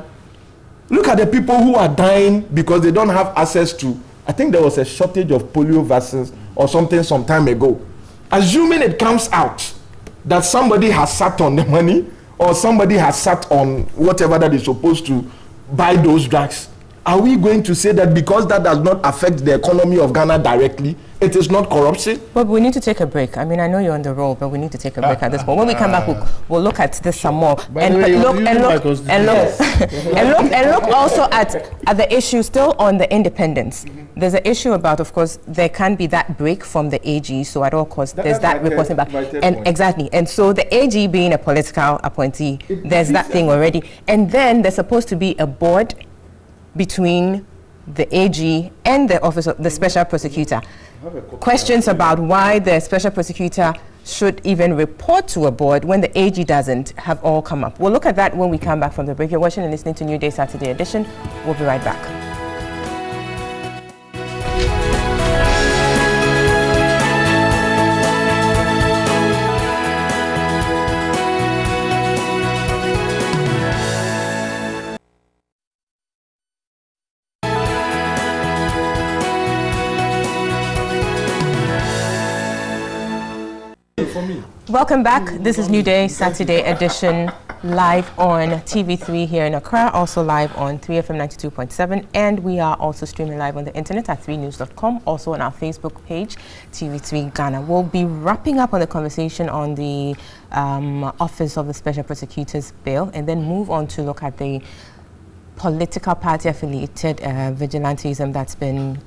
Look at the people who are dying because they don't have access to, I think there was a shortage of polio vaccines or something some time ago. Assuming it comes out that somebody has sat on the money or somebody has sat on whatever that is supposed to buy those drugs, are we going to say that because that does not affect the economy of Ghana directly, it is not corruption? But we need to take a break. I know you're on the roll, but we need to take a break at this point. When we come back, we'll look at this some more. And look also at the issue still on the independence. There's an issue about, of course, there can be that break from the AG, so at all costs, there's that reporting back. And exactly. And so the AG being a political appointee, there's that thing already. And then there's supposed to be a board between the AG and the office of the special prosecutor. Questions about why the special prosecutor should even report to a board when the AG doesn't, have all come up. We'll look at that when we come back from the break. You're watching and listening to New Day Saturday edition. We'll be right back. Welcome back. This is New Day Saturday edition, live on TV3 here in Accra, also live on 3FM 92.7, and we are also streaming live on the internet at 3news.com, also on our Facebook page, TV3 Ghana. We'll be wrapping up on the conversation on the Office of the Special Prosecutor's Bill, and then move on to look at the political party affiliated vigilantism that's been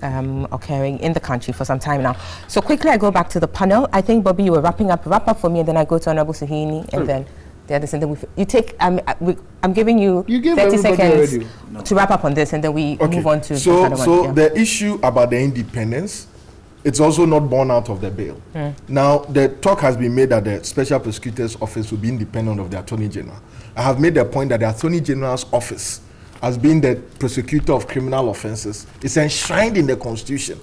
occurring in the country for some time now. So quickly I go back to the panel. I think, Bobby, you were wrap up for me, and then I go to Honorable Suhini, and then the others, and then you take, I'm giving you 30 seconds to wrap up on this, and then we move on to the issue about the independence, it's also not born out of the bill. Now, the talk has been made that the Special Prosecutor's Office will be independent of the Attorney General. I have made the point that the Attorney General's office, as being the prosecutor of criminal offences, is enshrined in the Constitution.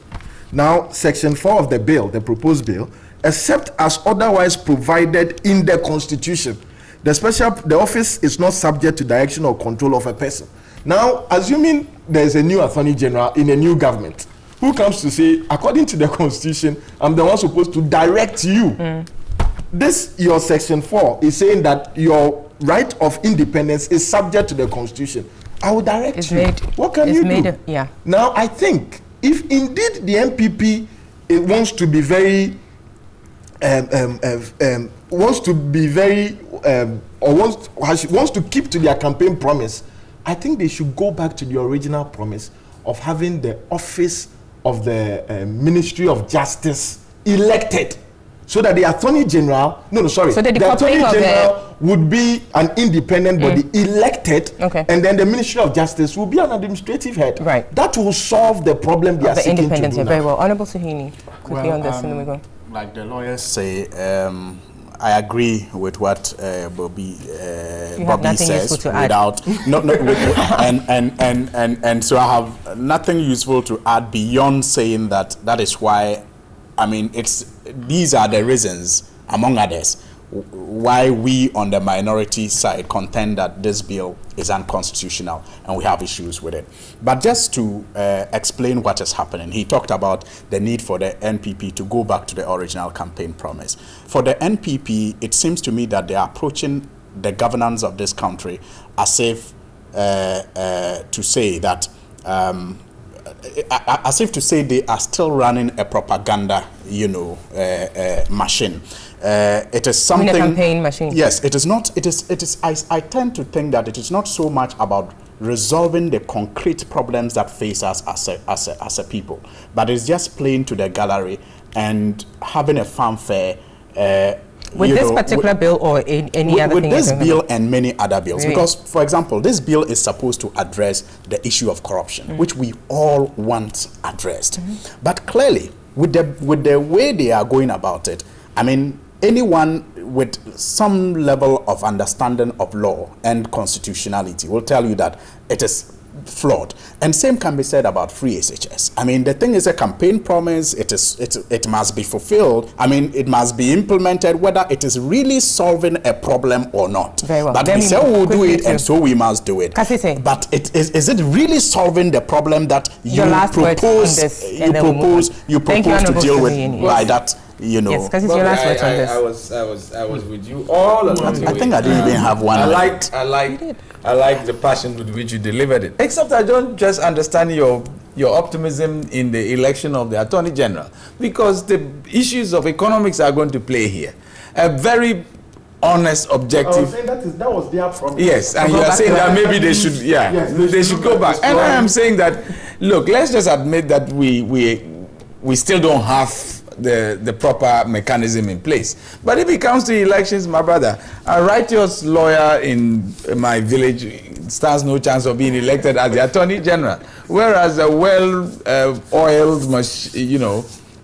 Now, Section 4 of the bill, the proposed bill, except as otherwise provided in the Constitution, the office is not subject to direction or control of a person. Now, assuming there is a new Attorney General in a new government, who comes to say, according to the Constitution, I'm the one supposed to direct you. This, your Section 4, is saying that your right of independence is subject to the Constitution. I will direct you. What can you do? Now, I think if indeed the MPP wants to be very, wants to keep to their campaign promise, I think they should go back to the original promise of having the office of the Ministry of Justice elected, so that the Attorney General, so the Attorney General would be an independent body elected, and then the Ministry of Justice will be an administrative head. Right. That will solve the problem they are seeking to do. Very well. Honorable Suhini, quickly on this, and then we go. Like the lawyers say, I agree with what Bobby says. Without and so I have nothing useful to add beyond saying that is why. I mean, these are the reasons, among others, why we on the minority side contend that this bill is unconstitutional and we have issues with it. But just to explain what is happening, he talked about the need for the NPP to go back to the original campaign promise. For the NPP, it seems to me that they are approaching the governance of this country as if to say that as if to say they are still running a propaganda, machine. It is something. A campaign machine. Yes, it is not. It is. I tend to think that it is not so much about resolving the concrete problems that face us as a people, but it's just playing to the gallery and having a fanfare. With this particular bill or any other thing? With this bill and many other bills. Really? Because, for example, this bill is supposed to address the issue of corruption, which we all want addressed. But clearly, with the way they are going about it, I mean, anyone with some level of understanding of law and constitutionality will tell you that it is flawed. And same can be said about free SHS. I mean, the thing is a campaign promise. It must be fulfilled. I mean, it must be implemented, whether it is really solving a problem or not. Very well. But we say we'll do it, and so we must do it. But is it really solving the problem that you propose to deal with by that? Yes, because it's your last words on this. I was with you all along. I think I didn't even have one. I like the passion with which you delivered it. Except I don't just understand your optimism in the election of the Attorney General, because the issues of economics are going to play here. A very honest, objective. I was saying that was their problem. Yes, and you are saying that maybe they should, they should go back. And I am saying that, look, let's just admit that we still don't have the proper mechanism in place. But if it comes to elections, my brother, a righteous lawyer in my village stands no chance of being elected as the Attorney General, whereas a well-oiled,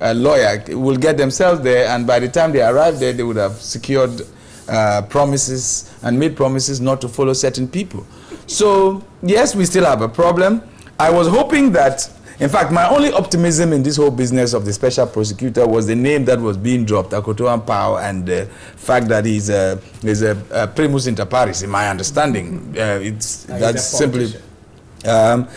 lawyer will get themselves there, and by the time they arrive there, they would have secured promises and made promises not to follow certain people. So, yes, we still have a problem. I was hoping that, in fact, my only optimism in this whole business of the special prosecutor was the name that was being dropped, Akoto Ampao, and the fact that he's a primus inter pares, in my understanding. That's simply... I'm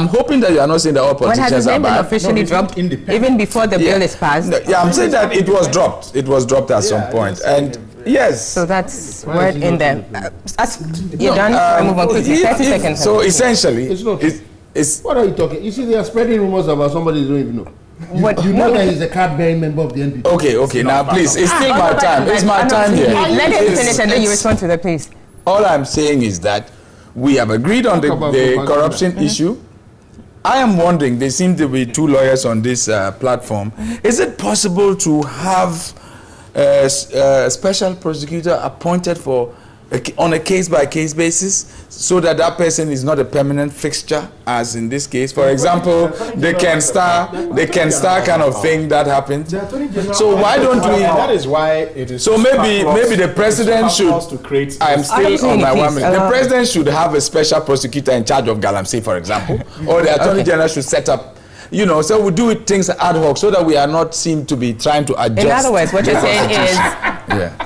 hoping that you are not saying that all politicians has his name been bad. officially dropped even before the bill is passed? Yeah, I'm saying that it was dropped. It was dropped at some point. And yes. So that's word in there. You're done? I move on quickly. 30 seconds. So essentially, It's not. it's What are you talking? You see, they are spreading rumors about somebody you don't even know. You know that he's a card-bearing member of the NDC. okay. Now, please, it's still my time. It's my time here. Let him finish and then you respond to that, please. All I'm saying is that we have agreed on the corruption issue. I am wondering, there seem to be two lawyers on this platform. Is it possible to have a special prosecutor appointed on a case-by-case basis, so that that person is not a permanent fixture, as in this case? For example, the Ken Star kind of thing that happened. So why don't we? That is why it is. So maybe the president should. I'm still on my 1 minute. The president should have a special prosecutor in charge of Galamsey, for example, or the attorney general should set up. You know, so we do things ad hoc so that we are not seem to be trying to adjust. In other words, what you're saying is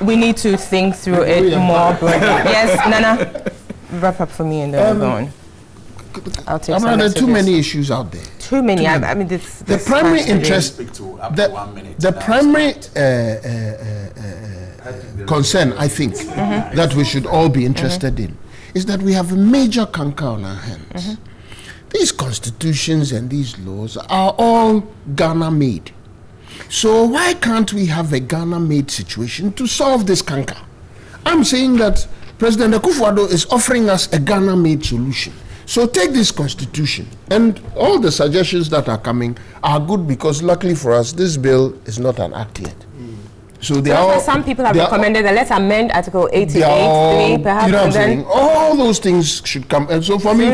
we need to think through it more broadly. Yes, Nana, wrap up for me and then we'll go on. I'll take some There are too many issues out there. Too many. I mean, The primary interest, the primary concern, I think, that we should all be interested in is that we have a major canker on our hands. These constitutions and these laws are all Ghana-made. So why can't we have a Ghana-made situation to solve this canker? I'm saying that President Akufo-Addo is offering us a Ghana-made solution. So take this constitution, and all the suggestions that are coming are good, because luckily for us, this bill is not an act yet. So they are. Some people have recommended that let's amend Article 88(3), perhaps. You know what I'm saying? All those things should come. And so for me,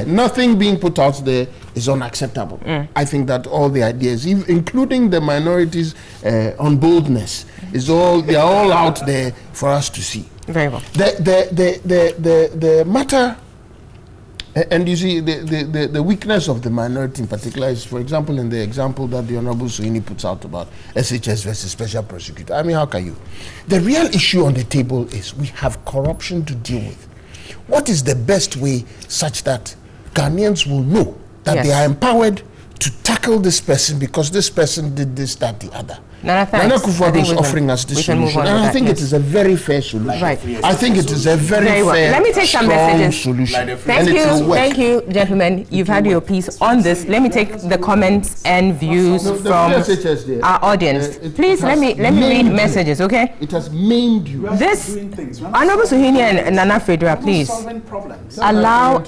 nothing being put out there is unacceptable. I think that all the ideas, including the minorities on boldness, they are all out there for us to see. Very well. The matter. And you see, the weakness of the minority in particular is, for example, in the example that the Honorable Suhini puts out about SHS versus Special Prosecutor. I mean, how can you? The real issue on the table is we have corruption to deal with. What is the best way such that Ghanaians will know that they are empowered to tackle this person because this person did this, that, the other? Nana Akufo-Addo is offering us this solution, and I think it is a very fair solution. Right. I think it is a very fair, Let me take some messages. Solution. Thank you, gentlemen. You've had your piece on this. Let me take the comments and views from our audience. Please let me read messages, okay? It has maimed you. This, Honorable Suhini and Nana Fredera, please allow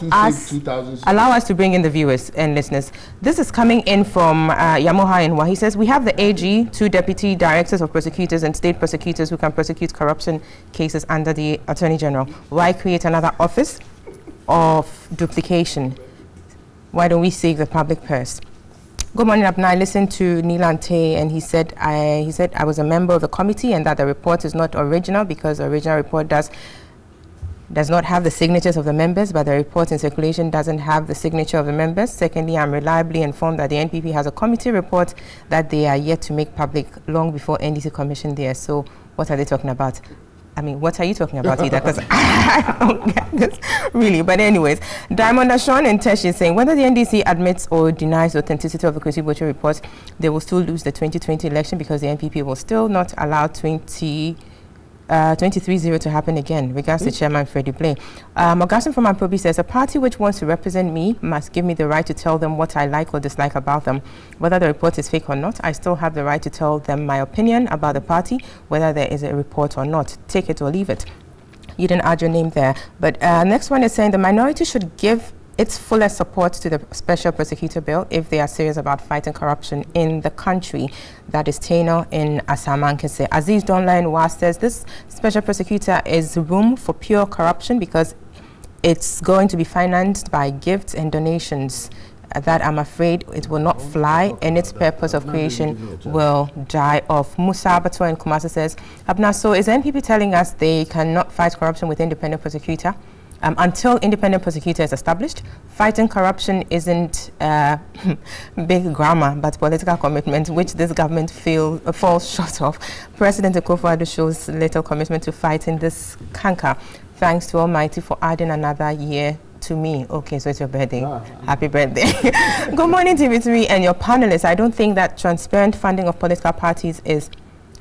us to bring in the viewers and listeners. This is coming in from Yamoha Inwa. He says, we have the AG, 2 deputy directors of prosecutors and state prosecutors who can prosecute corruption cases under the Attorney General. Why create another office of duplication? Why don't we save the public purse? Good morning, Abna. I listened to Nilante, and he said I was a member of the committee and that the report is not original because the original report does not have the signatures of the members, but the report in circulation doesn't have the signature of the members. Secondly, I'm reliably informed that the NPP has a committee report that they are yet to make public long before NDC commissioned there. So what are they talking about? I mean, what are you talking about either? Because I don't get this, really. But anyways, Diamond Ashon and Tesh is saying, whether the NDC admits or denies the authenticity of the Kwesi Botchwey report, they will still lose the 2020 election because the NPP will still not allow 23-0 to happen again. Regards to Chairman Freddie Blay. Augustine from Aprobi says, a party which wants to represent me must give me the right to tell them what I like or dislike about them. Whether the report is fake or not, I still have the right to tell them my opinion about the party, whether there is a report or not. Take it or leave it. You didn't add your name there. But next one is saying the minority should give its fullest support to the Special Prosecutor Bill if they are serious about fighting corruption in the country. That is Taino in Asamankese. Aziz Donline Was says this Special Prosecutor is room for pure corruption because it's going to be financed by gifts and donations. that I'm afraid it will not fly and its purpose of creation will die off. Musa Abato in Kumasi says, Abna, so is NPP telling us they cannot fight corruption with independent prosecutor? Until independent prosecutor is established, fighting corruption isn't big grammar, but political commitment, which this government falls short of. President Akufo-Addo shows little commitment to fighting this canker. Thanks to Almighty for adding another year to me. Okay, so it's your birthday. Happy birthday. Good morning, TV3 and your panelists. I don't think that transparent funding of political parties is,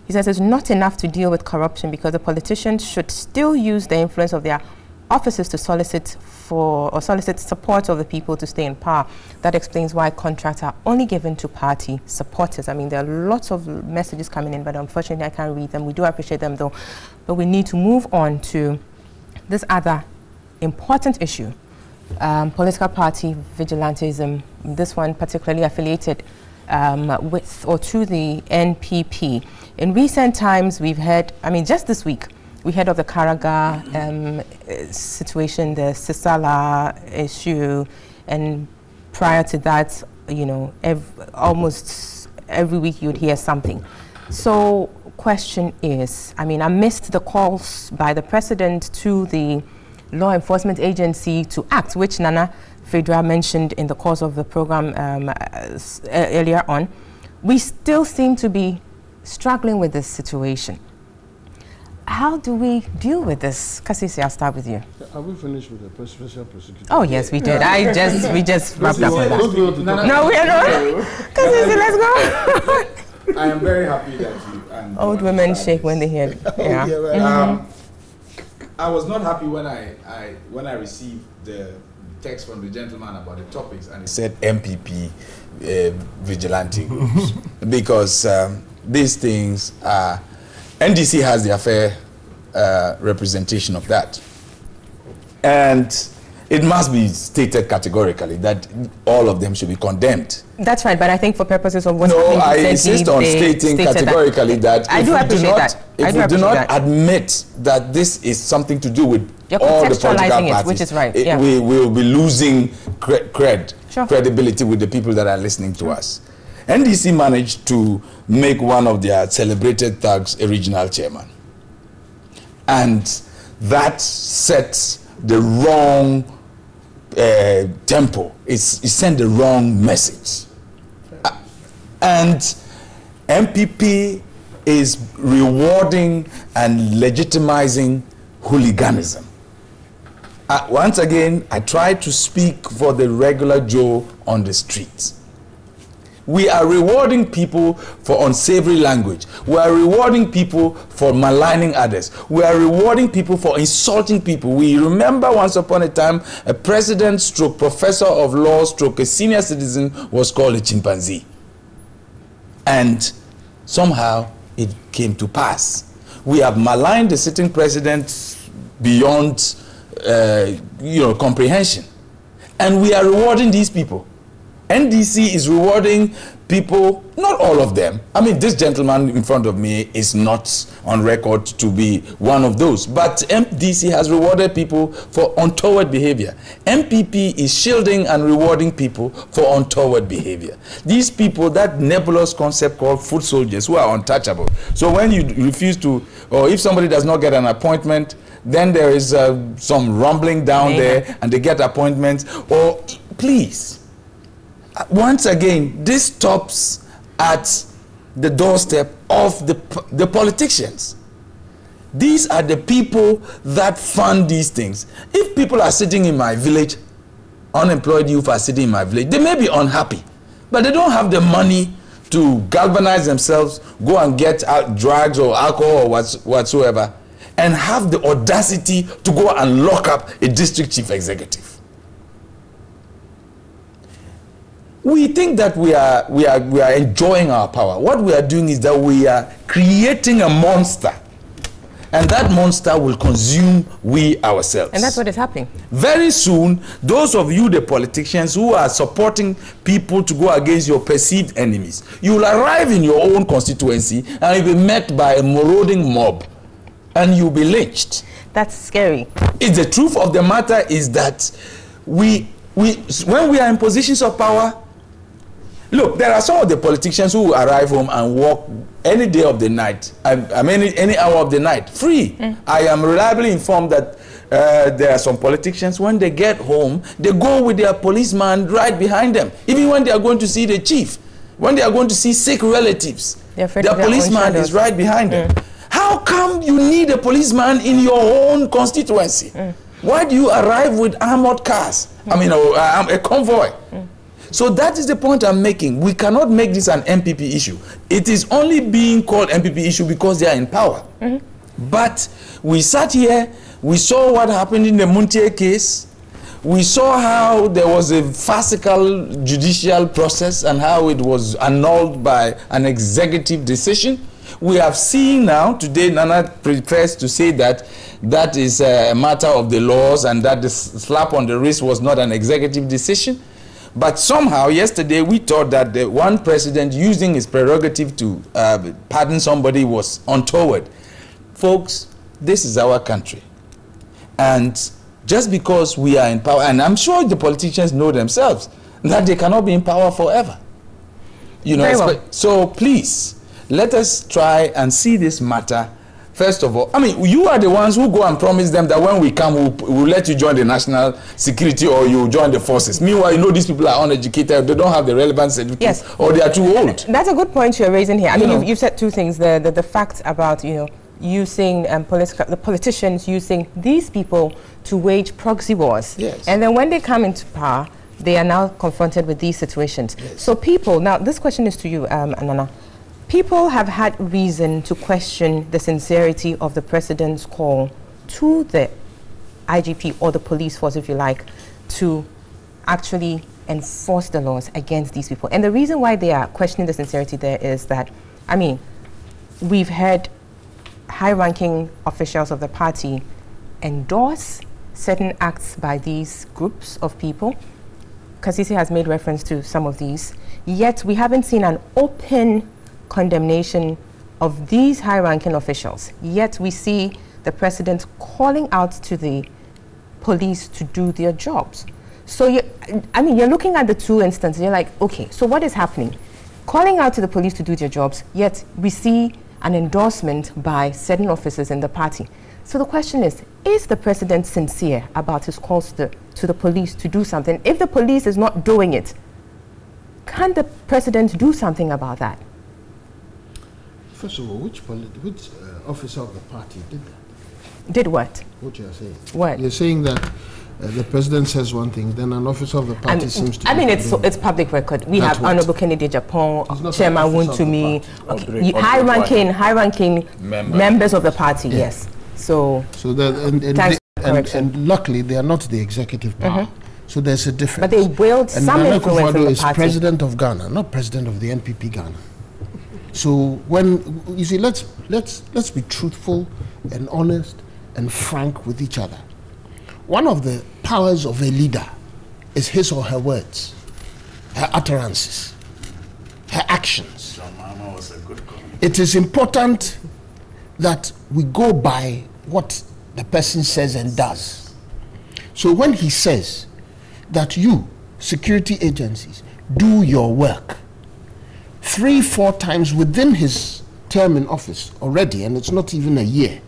he says, is not enough to deal with corruption, because the politicians should still use the influence of their offices to solicit support of the people to stay in power. That explains why contracts are only given to party supporters. I mean, there are lots of messages coming in, but unfortunately I can't read them. We do appreciate them though. But we need to move on to this other important issue, political party vigilantism, this one particularly affiliated with or to the NPP. In recent times, we've heard, I mean, just this week, we heard of the Karaga situation, the Sisala issue, and prior to that, you know, almost every week you'd hear something. So, question is, I mean, amidst the calls by the president to the law enforcement agency to act, which Nana Fedra mentioned in the course of the program earlier on, we still seem to be struggling with this situation. How do we deal with this? Kasisi, I'll start with you. Are we finished with the special prosecutor? Oh yes, we did. We just wrapped up with that. No, we are not. Kasisi, let's go. I am very happy that you and old women shake when they hear. Yeah. I was not happy when I received the text from the gentleman about the topics, and he said MPP vigilante groups because these things are. NDC has their fair representation of that. And it must be stated categorically that all of them should be condemned. That's right, but I think for purposes of what I insist on stating categorically that I do appreciate that. If we do not admit that this is something to do with all the political parties, which is right. We will be losing credibility with the people that are listening to us. NDC managed to make one of their celebrated thugs a regional chairman. And that sets the wrong tempo. It sent the wrong message. And MPP is rewarding and legitimizing hooliganism. Once again, I try to speak for the regular Joe on the streets. We are rewarding people for unsavory language. We are rewarding people for maligning others. We are rewarding people for insulting people. We remember once upon a time, a president stroke professor of law stroke a senior citizen was called a chimpanzee. And somehow it came to pass. We have maligned the sitting president beyond comprehension. And we are rewarding these people. NDC is rewarding people, not all of them. I mean, this gentleman in front of me is not on record to be one of those. But NDC has rewarded people for untoward behavior. MPP is shielding and rewarding people for untoward behavior. These people, that nebulous concept called foot soldiers, who are untouchable. So when you refuse to, or if somebody does not get an appointment, then there is some rumbling down there and they get appointments. Or please, once again, this stops at the doorstep of the politicians. These are the people that fund these things. If people are sitting in my village, unemployed youth are sitting in my village, they may be unhappy, but they don't have the money to galvanize themselves, go and get out drugs or alcohol or whatsoever, and have the audacity to go and lock up a district chief executive. We think that we are enjoying our power. What we are doing is that we are creating a monster, and that monster will consume we ourselves. And that's what is happening. Very soon, those of you, the politicians who are supporting people to go against your perceived enemies, you will arrive in your own constituency and you'll be met by a marauding mob, and you'll be lynched. That's scary. The truth of the matter is that we when we are in positions of power, look, there are some of the politicians who will arrive home and walk any day of the night, I mean any hour of the night, free. I am reliably informed that there are some politicians, when they get home, they go with their policeman right behind them. Even when they are going to see the chief, when they are going to see sick relatives, their policeman is right behind them. How come you need a policeman in your own constituency? Why do you arrive with armored cars? I mean, a convoy. So that is the point I'm making. We cannot make this an MPP issue. It is only being called MPP issue because they are in power. But we sat here, we saw what happened in the Muntie case. We saw how there was a farcical judicial process and how it was annulled by an executive decision. We have seen now, today Nana prefers to say that that is a matter of the laws and that the slap on the wrist was not an executive decision. But somehow yesterday we thought that the one president using his prerogative to pardon somebody was untoward. Folks, this is our country. And just because we are in power, and I'm sure the politicians know themselves, that they cannot be in power forever. You know, well. So please, let us try and see this matter. First of all, I mean, you are the ones who go and promise them that when we come, we'll let you join the national security or you join the forces. Meanwhile, you know these people are uneducated, they don't have the relevant certificates, or they are too old. That's a good point you're raising here. I mean, you've said two things. The fact about, you know, using the politicians using these people to wage proxy wars. Yes. And then when they come into power, they are now confronted with these situations. Yes. So people, now this question is to you, Anana. People have had reason to question the sincerity of the president's call to the IGP or the police force, if you like, to actually enforce the laws against these people. And the reason why they are questioning the sincerity there is that, I mean, we've heard high-ranking officials of the party endorse certain acts by these groups of people. Kasisi has made reference to some of these. Yet we haven't seen an open condemnation of these high-ranking officials. Yet we see the president calling out to the police to do their jobs. So, you're looking at the two instances, you're like, okay, so what is happening? Calling out to the police to do their jobs, yet we see an endorsement by certain officers in the party. So the question is the president sincere about his calls to the police to do something? If the police is not doing it, can the president do something about that? First of all, which officer of the party did that? Did what? What you are saying. What? You're saying that the president says one thing, then an officer of the party seems to. I mean, it's public record. We have Honorable Kennedy Japan, Chairman Wuntumi, high-ranking members of the party. Yeah. Yes. So and luckily they are not the executive power. So there's a difference. But they wield some influence in the party. Is president of Ghana, not president of the NPP Ghana. So when you see, let's be truthful and honest and frank with each other. One of the powers of a leader is his or her words, her utterances, her actions. It is important that we go by what the person says and does. So when he says that you, security agencies, do your work 3-4 times within his term in office already, and it's not even a year,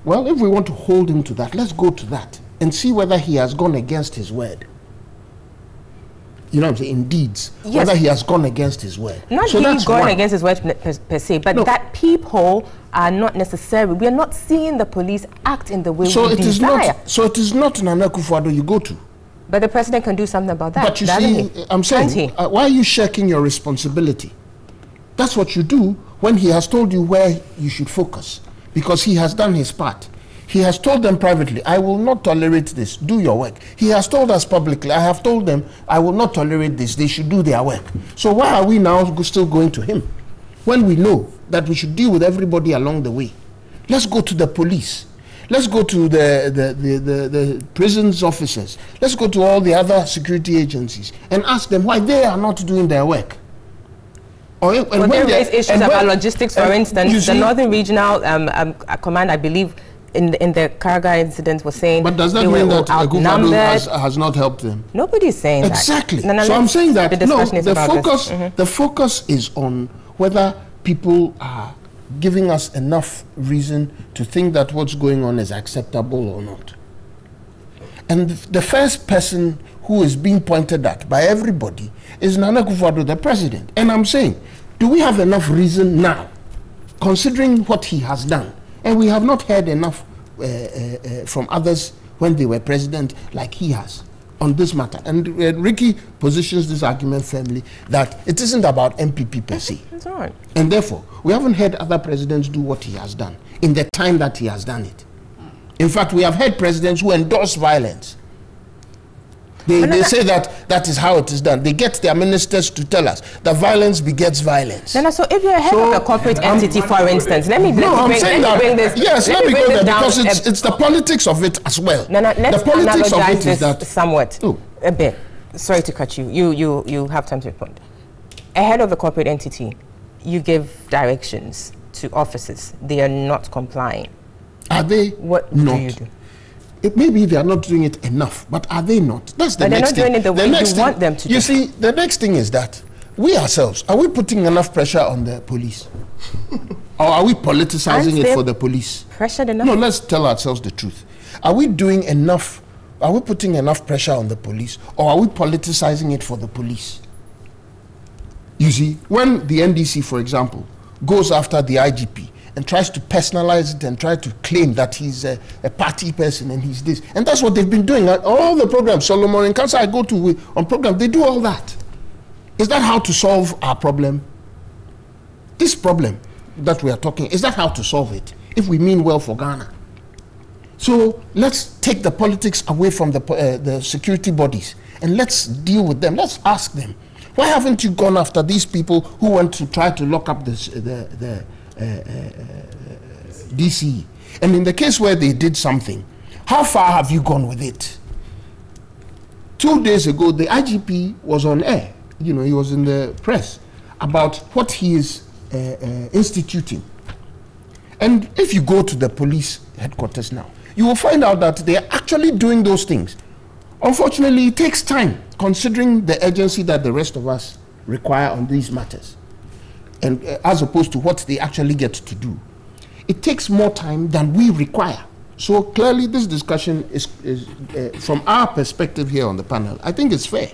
well, if we want to hold him to that, let's go to that and see whether he has gone against his word. You know what I'm saying? In deeds, yes. Whether he has gone against his word. Not so he going against his word per se, but that people are not necessary. We are not seeing the police act in the way we desire. So it is not Nana Akufo-Addo you go to. But the president can do something about that. But you see, I'm saying, why are you shirking your responsibility? That's what you do when he has told you where you should focus. Because he has done his part. He has told them privately, I will not tolerate this, do your work. He has told us publicly, I have told them, I will not tolerate this, they should do their work. So why are we now still going to him? When we know that we should deal with everybody along the way. Let's go to the police. Let's go to the prisons officers. Let's go to all the other security agencies and ask them why they are not doing their work. When they raise issues about logistics, for instance, the Northern Regional Command, I believe, in the Karaga incident was saying. But does that they mean were that Akufo-Addo has not helped them? Nobody's saying that. Exactly. No, So I'm saying that the the focus is on whether people are giving us enough reason to think that what's going on is acceptable or not. And the first person who is being pointed at by everybody is Nana Akufo-Addo, the president. And I'm saying, do we have enough reason now, considering what he has done? And we have not heard enough from others when they were president like he has on this matter. And Ricky positions this argument firmly that it isn't about MPP per se. That's right. And therefore, we haven't heard other presidents do what he has done in the time that he has done it. In fact, we have heard presidents who endorse violence. They say that is how it is done. They get their ministers to tell us that violence begets violence. No, so if you're head of a corporate entity, for instance, let me bring this. Yes, let me go there because it's the politics of it as well. No, let's analogize this somewhat. Oh. A bit. Sorry to cut you. You have time to respond. A head of a corporate entity, you give directions to officers. They are not complying. Are they What not? do you do? Maybe they are not doing it enough, but are they not? That's the next thing. They're not doing it the way you want them to do. You see, the next thing is that we ourselves, are we putting enough pressure on the police? Or are we politicizing it for the police? Pressured enough? No, let's tell ourselves the truth. Are we doing enough? Are we putting enough pressure on the police? Or are we politicizing it for the police? You see, when the NDC, for example, goes after the IGP, and tries to personalize it and try to claim that he's a party person and he's this. And that's what they've been doing. All the programs, Solomon and Council I go to on program, they do all that. Is that how to solve our problem? This problem that we are talking, is that how to solve it? If we mean well for Ghana. So let's take the politics away from the security bodies and let's deal with them. Let's ask them, why haven't you gone after these people who want to try to lock up the DC? And in the case where they did something, how far have you gone with it? 2 days ago, the IGP was on air. You know, he was in the press about what he is instituting. And if you go to the police headquarters now, you will find out that they are actually doing those things. Unfortunately, it takes time, considering the urgency that the rest of us require on these matters. And as opposed to what they actually get to do. It takes more time than we require. So clearly this discussion is from our perspective here on the panel, I think it's fair.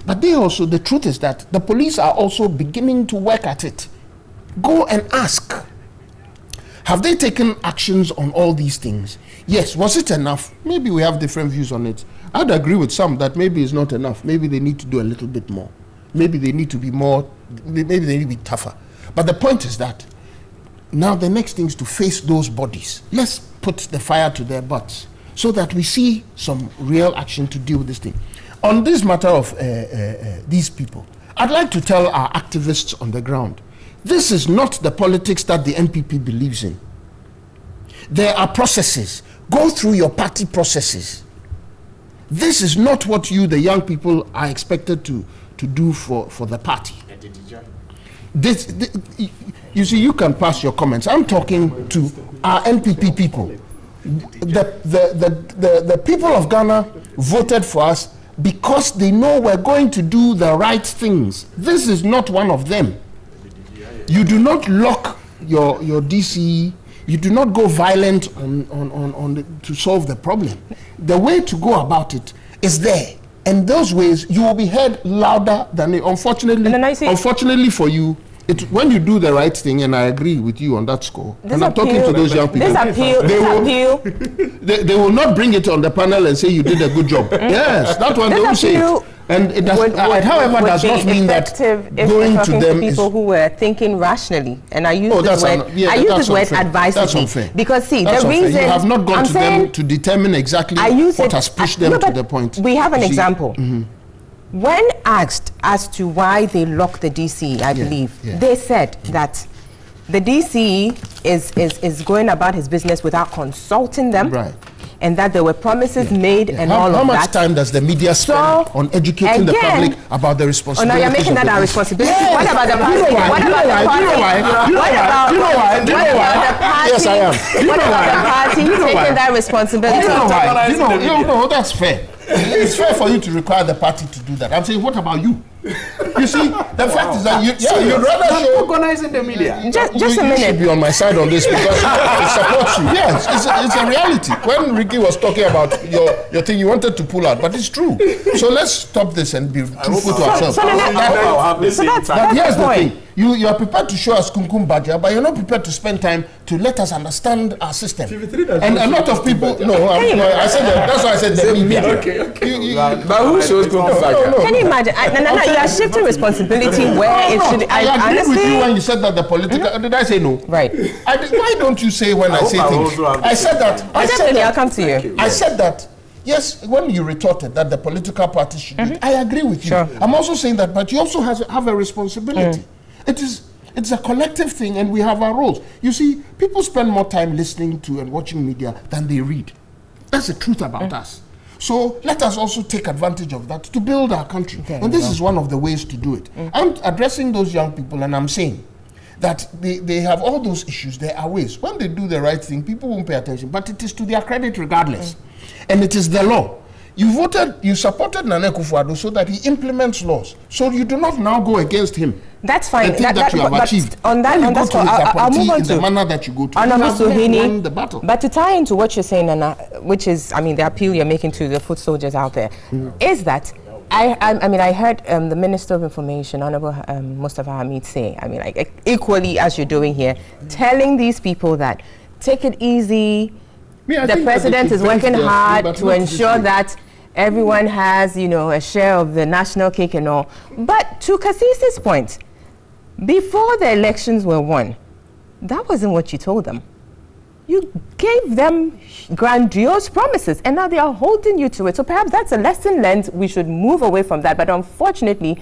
But the truth is that the police are also beginning to work at it. Go and ask. Have they taken actions on all these things? Yes. Was it enough? Maybe we have different views on it. I'd agree with some that maybe it's not enough. Maybe they need to do a little bit more. Maybe they need to be more, maybe they need to be tougher. But the point is that now the next thing is to face those bodies. Let's put the fire to their butts so that we see some real action to deal with this thing. On this matter of these people, I'd like to tell our activists on the ground, this is not the politics that the NPP believes in. There are processes. Go through your party processes. This is not what you, the young people, are expected to do for the party. You see, you can pass your comments. I'm talking to our NPP people. The people of Ghana voted for us because they know we're going to do the right things. This is not one of them. You do not lock your DCE. You do not go violent to solve the problem. The way to go about it is there. And those ways, you will be heard louder than it. Unfortunately for you, when you do the right thing, and I agree with you on that score, and I'm talking to those young people, they will not bring it on the panel and say you did a good job. Yes, that one they will say it. And it does, however, does not mean that going to them people who were thinking rationally, and I use this word advisedly, because see, the reason you have not gone to them to determine exactly what has pushed them to the point. We have an example. When asked as to why they locked the DCE, I believe, they said that the DCE is going about his business without consulting them. Right. And that there were promises made and all of that. How much time does the media spend on educating the public about the responsibility? Oh, no, you're making that our responsibility. Yeah. What about the party? What about the party? Yes, I am. What about the party share that responsibility. You know why? No, that's fair. It's fair for you to require the party to do that. I'm saying, what about you? You see, the fact is that you'd rather show organizing the media. Just a You minute. should be on my side on this because it supports you. Yes, it's a reality. When Ricky was talking about your thing, you wanted to pull out, but it's true. So let's stop this and be truthful to ourselves. So that's But here's the the point. thing. You are prepared to show us kumkum baja, but you're not prepared to spend time to let us understand our system. And a lot of people, I said that. That's why I said the media. Okay. But who shows kumkum baja? Can you imagine? No, you are shifting responsibility where it should. I agree honestly, with you when you said that the political. Did I say no? right. Why don't you say when I say things? I said that. I said Definitely, I'll that. come to you. I said that. Yes, when you retorted that the political party should do it, I agree with you. Sure. I'm also saying that, but you also have a responsibility. It's a collective thing, and we have our roles. You see, people spend more time listening to and watching media than they read. That's the truth about us. So let us also take advantage of that to build our country. Okay, and this is one of the ways to do it. I'm addressing those young people, and I'm saying that they have all those issues. There are ways. When they do the right thing, people won't pay attention, but it is to their credit regardless. And it is the law. You supported Nana Akufo-Addo so that he implements laws. So you do not now go against him. That's fine. The thing that you have but achieved. on that, When you on go that to score, his I'll move appointee on in the to manner that you go to. Honorable You have won Suhuyini. the battle. But to tie into what you're saying, Nana, which is, I mean, the appeal you're making to the foot soldiers out there, is that I heard the Minister of Information, Honorable Mustafa Hamid, say, I mean, like equally as you're doing here, telling these people that take it easy. The president is working hard to ensure that everyone has, a share of the national cake and all. But to Kassise's point, before the elections were won, that wasn't what you told them. You gave them grandiose promises, and now they are holding you to it. So perhaps that's a lesson learned. We should move away from that. But unfortunately,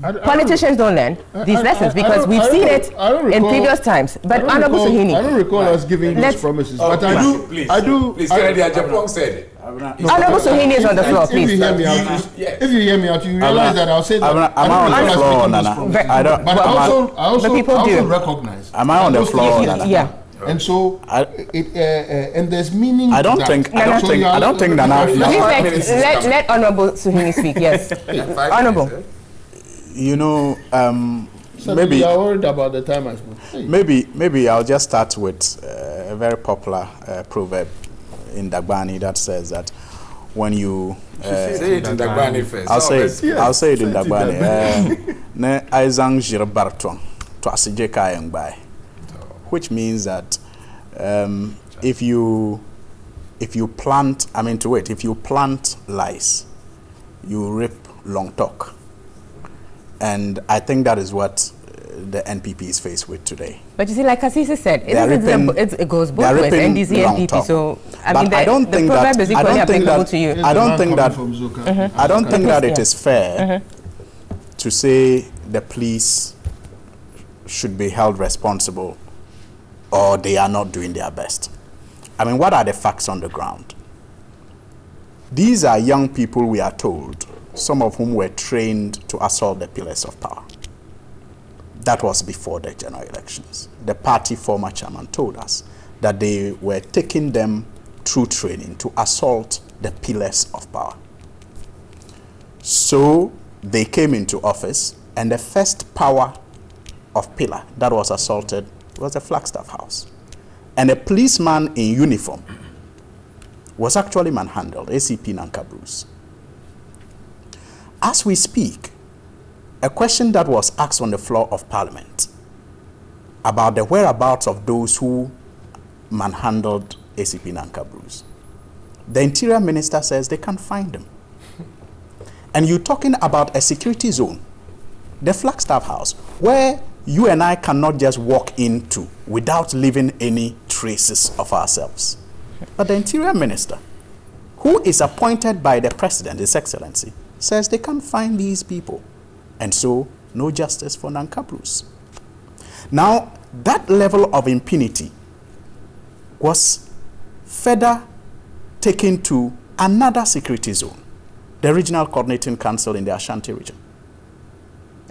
politicians don't learn these lessons because we've seen it in previous times. But Honorable Suhuyini, I don't recall us giving those promises, but I do. Please, Kennedy Ajapong said it. Honorable Suhuyini is on the floor, If you please. hear me out, if you hear me out, you realize that I'll say that. Am I on the floor, Nana? I don't. But I also people do. recognize. Am I on the floor, Nana? Yeah. And so, and there's meaning. I don't to think. that. I don't think Nana. Please let Honorable Suhuyini speak. Yes, Honorable. You know, So maybe you are worried about the time I spoke. Hey. maybe I'll just start with a very popular proverb in Dagbani that says that when you Say it in Dagbani first. I'll say it in Dagbani. Ne aizang jirbartwang to asije kayang bai, which means that if you plant, if you plant lies, you reap long talk. And I think that is what the NPP is faced with today. But you see, like Kassise said, it goes both ways, NDC, NPP. So, I mean, the proverb is equally applicable to you. I don't think that it is fair to say the police should be held responsible or they are not doing their best. I mean, what are the facts on the ground? These are young people, we are told, some of whom were trained to assault the pillars of power. That was before the general elections. The party former chairman told us that they were taking them through training to assault the pillars of power. So they came into office, and the first power of pillar that was assaulted was the Flagstaff House. And a policeman in uniform was actually manhandled, ACP Nanka Bruce. As we speak, a question that was asked on the floor of Parliament about the whereabouts of those who manhandled ACP Nanka Bruce. The Interior Minister says they can't find them. And you're talking about a security zone, the Flagstaff House, where you and I cannot just walk into without leaving any traces of ourselves. But the Interior Minister, who is appointed by the President, His Excellency, says they can't find these people. And so, no justice for Nanka Bruce. Now, that level of impunity was further taken to another security zone, the Regional Coordinating Council in the Ashanti region.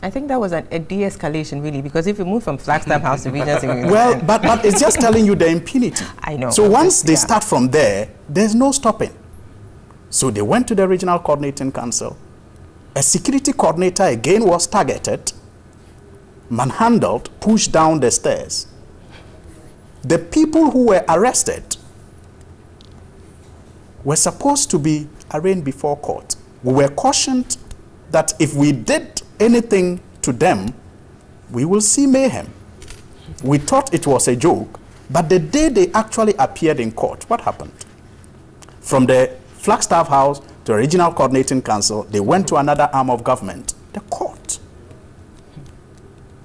I think that was a de-escalation, really, because if you move from Flagstaff House to Regency... Well, but it's just telling you the impunity. I know. So once they start from there, there's no stopping. So they went to the Regional Coordinating Council. A security coordinator again was targeted, manhandled, pushed down the stairs. The people who were arrested were supposed to be arraigned before court. We were cautioned that if we did anything to them, we will see mayhem. We thought it was a joke, but the day they actually appeared in court, what happened? From the Flagstaff House to the Regional Coordinating Council, they went to another arm of government, the court.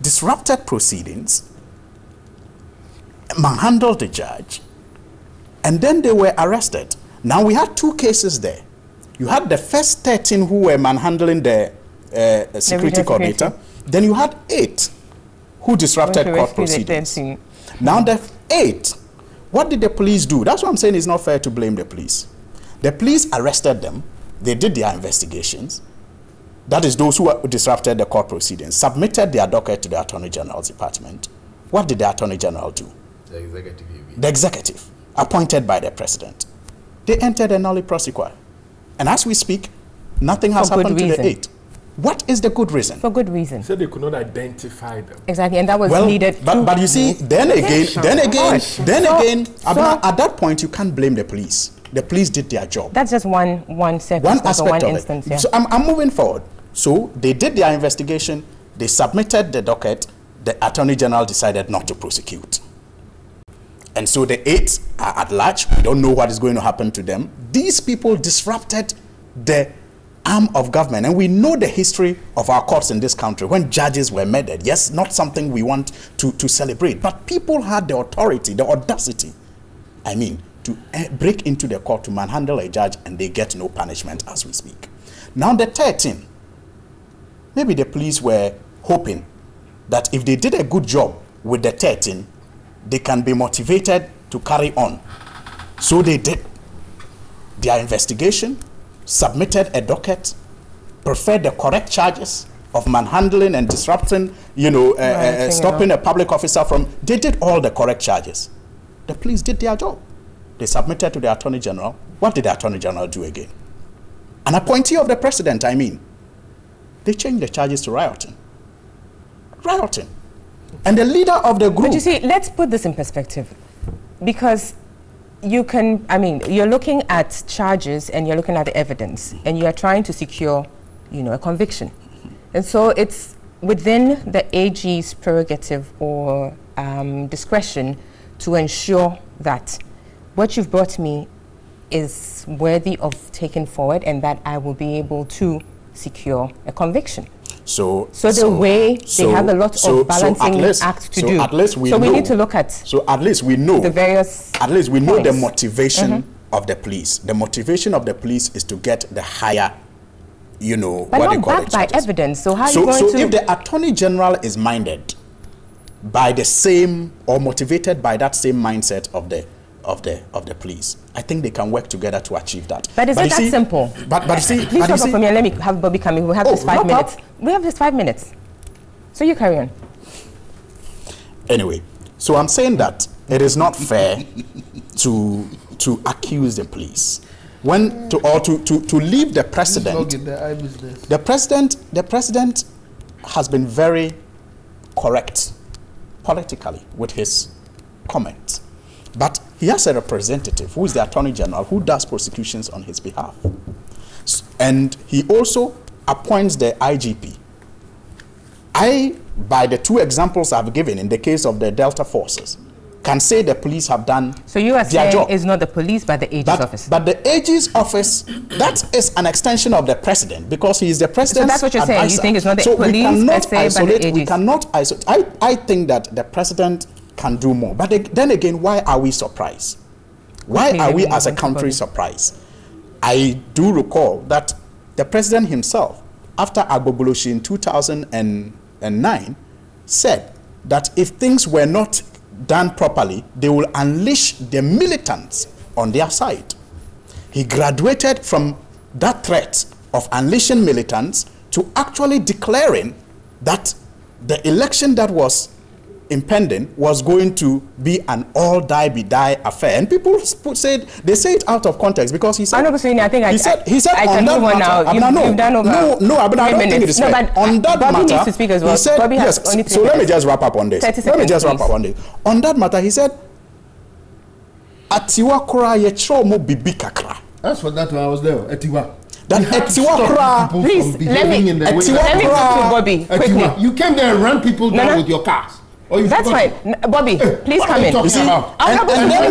Disrupted proceedings, manhandled the judge, and then they were arrested. Now we had two cases there. You had the first 13 who were manhandling the security coordinator. Then you had 8 who disrupted court proceedings. Now the 8, what did the police do? That's what I'm saying, it's not fair to blame the police. The police arrested them. They did their investigations. That is those who disrupted the court proceedings, submitted their docket to the Attorney General's department. What did the Attorney General do? The executive. The executive, appointed by the president. They entered a nolle prosequi. And as we speak, nothing has happened to the 8. What is the good reason? For good reason. So they could not identify them. Exactly, and that was needed. But you see, then again, at that point, you can't blame the police. The police did their job. That's just one aspect, one instance. Yeah. So I'm moving forward. So they did their investigation. They submitted the docket. The Attorney General decided not to prosecute. And so the 8 are at large. We don't know what is going to happen to them. These people disrupted the arm of government. And we know the history of our courts in this country when judges were murdered. Yes, not something we want to celebrate. But people had the authority, the audacity, to break into the court to manhandle a judge, and they get no punishment as we speak. Now the 13, maybe the police were hoping that if they did a good job with the 13, they can be motivated to carry on. So they did their investigation, submitted a docket, preferred the correct charges of manhandling and disrupting, stopping a public officer from, they did all the correct charges. The police did their job. They submitted to the Attorney General. What did the Attorney General do again? An appointee of the president, They changed the charges to rioting. Rioting. And the leader of the group... But you see, let's put this in perspective. Because you can, you're looking at charges and you're looking at the evidence and you're trying to secure, a conviction. And so it's within the AG's prerogative or discretion to ensure that what you've brought me is worthy of taking forward and that I will be able to secure a conviction. So they have a lot of balancing act to do. At least we need to look at. So at least we know the various. At least we know the motivation of the police. The motivation of the police is to get the higher, but not backed by evidence. So how are you going to? So if the Attorney General is minded by the same or motivated by that same mindset of the police, I think they can work together to achieve that. But is it that simple? But you see, please stop for me and let me have Bobby come in. We have just 5 minutes. We have just 5 minutes. So you carry on. Anyway, so I'm saying that it is not fair to accuse the police to leave the president. The president has been very correct politically with his comments. But he has a representative who is the Attorney General who does prosecutions on his behalf. And he also appoints the IGP. By the 2 examples I've given in the case of the Delta forces, can say the police have done So you are their saying job. It's not the police but the AG's office? But the AG's office, that is an extension of the president because he is the president's So that's what you're saying. You think it's not the so police per se, but the AG's? We cannot isolate. I think that the president can do more. But then again, why are we surprised? Why are we as a country surprised? I do recall that the president himself, after Agboboloshi in 2009, said that if things were not done properly, they will unleash the militants on their side. He graduated from that threat of unleashing militants to actually declaring that the election that was impending was going to be an all-die-be-die affair, and people said they say it out of context because he said. I said I on that matter. You've done over I don't think it is fair. On that Bobby matter, needs to speak as well. He said Bobby yes. Has only 3 so minutes. let me just wrap up on this. 30 seconds, On that matter, he said, "Atiwa kura yechro mo bibi kakra." That's for that one I was there. Etiwa. That Etiwa kura. Please let me talk to Bobby quickly. You came there and ran people down with your cars. That's fine. Bobby, please come in. You see, and then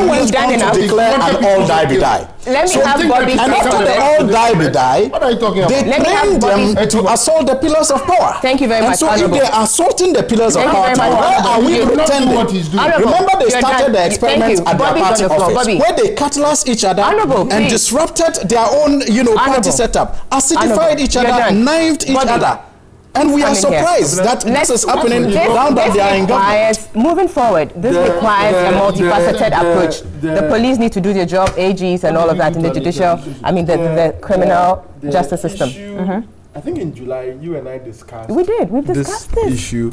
went on to declare an all-die-be-die. Let me have Bobby. And after the all-die-be-die, what are you talking about? they trained them to assault the pillars of power. Thank you very much. And so if they are assaulting the pillars of power, why are we pretending? Remember they started the experiments at their party office where they catalyzed each other and disrupted their own, party setup, acidified each other, knifed each other. And we are surprised that this is happening now that they are in government. Moving forward, this requires a multifaceted approach. The police need to do their job, AGs and all of that in the judicial, the criminal justice system. I think in July, you and I discussed. We've discussed this issue.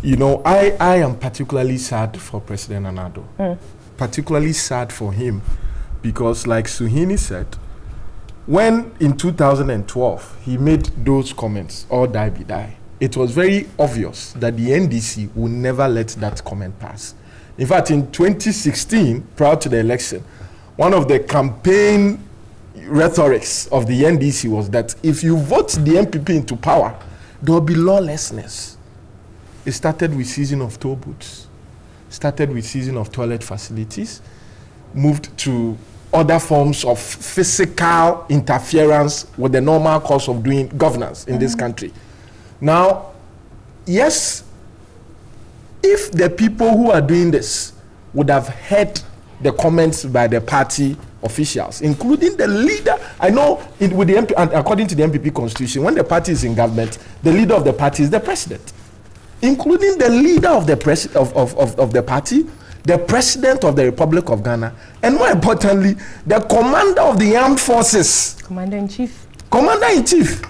I am particularly sad for President Anado. Particularly sad for him because, like Suhini said, when in 2012 he made those comments, all die be die, it was very obvious that the NDC would never let that comment pass. In fact, in 2016, prior to the election, one of the campaign rhetorics of the NDC was that if you vote the MPP into power, there will be lawlessness. It started with seizing of toll booths, started with seizing of toilet facilities, moved to other forms of physical interference with the normal course of doing governance in this country. Now, yes, if the people who are doing this would have heard the comments by the party officials, including the leader, I know with the MP, and according to the MPP constitution, when the party is in government, the leader of the party is the president, including the leader of the party, the President of the Republic of Ghana, and more importantly, the Commander of the Armed Forces. Commander-in-Chief. Commander-in-Chief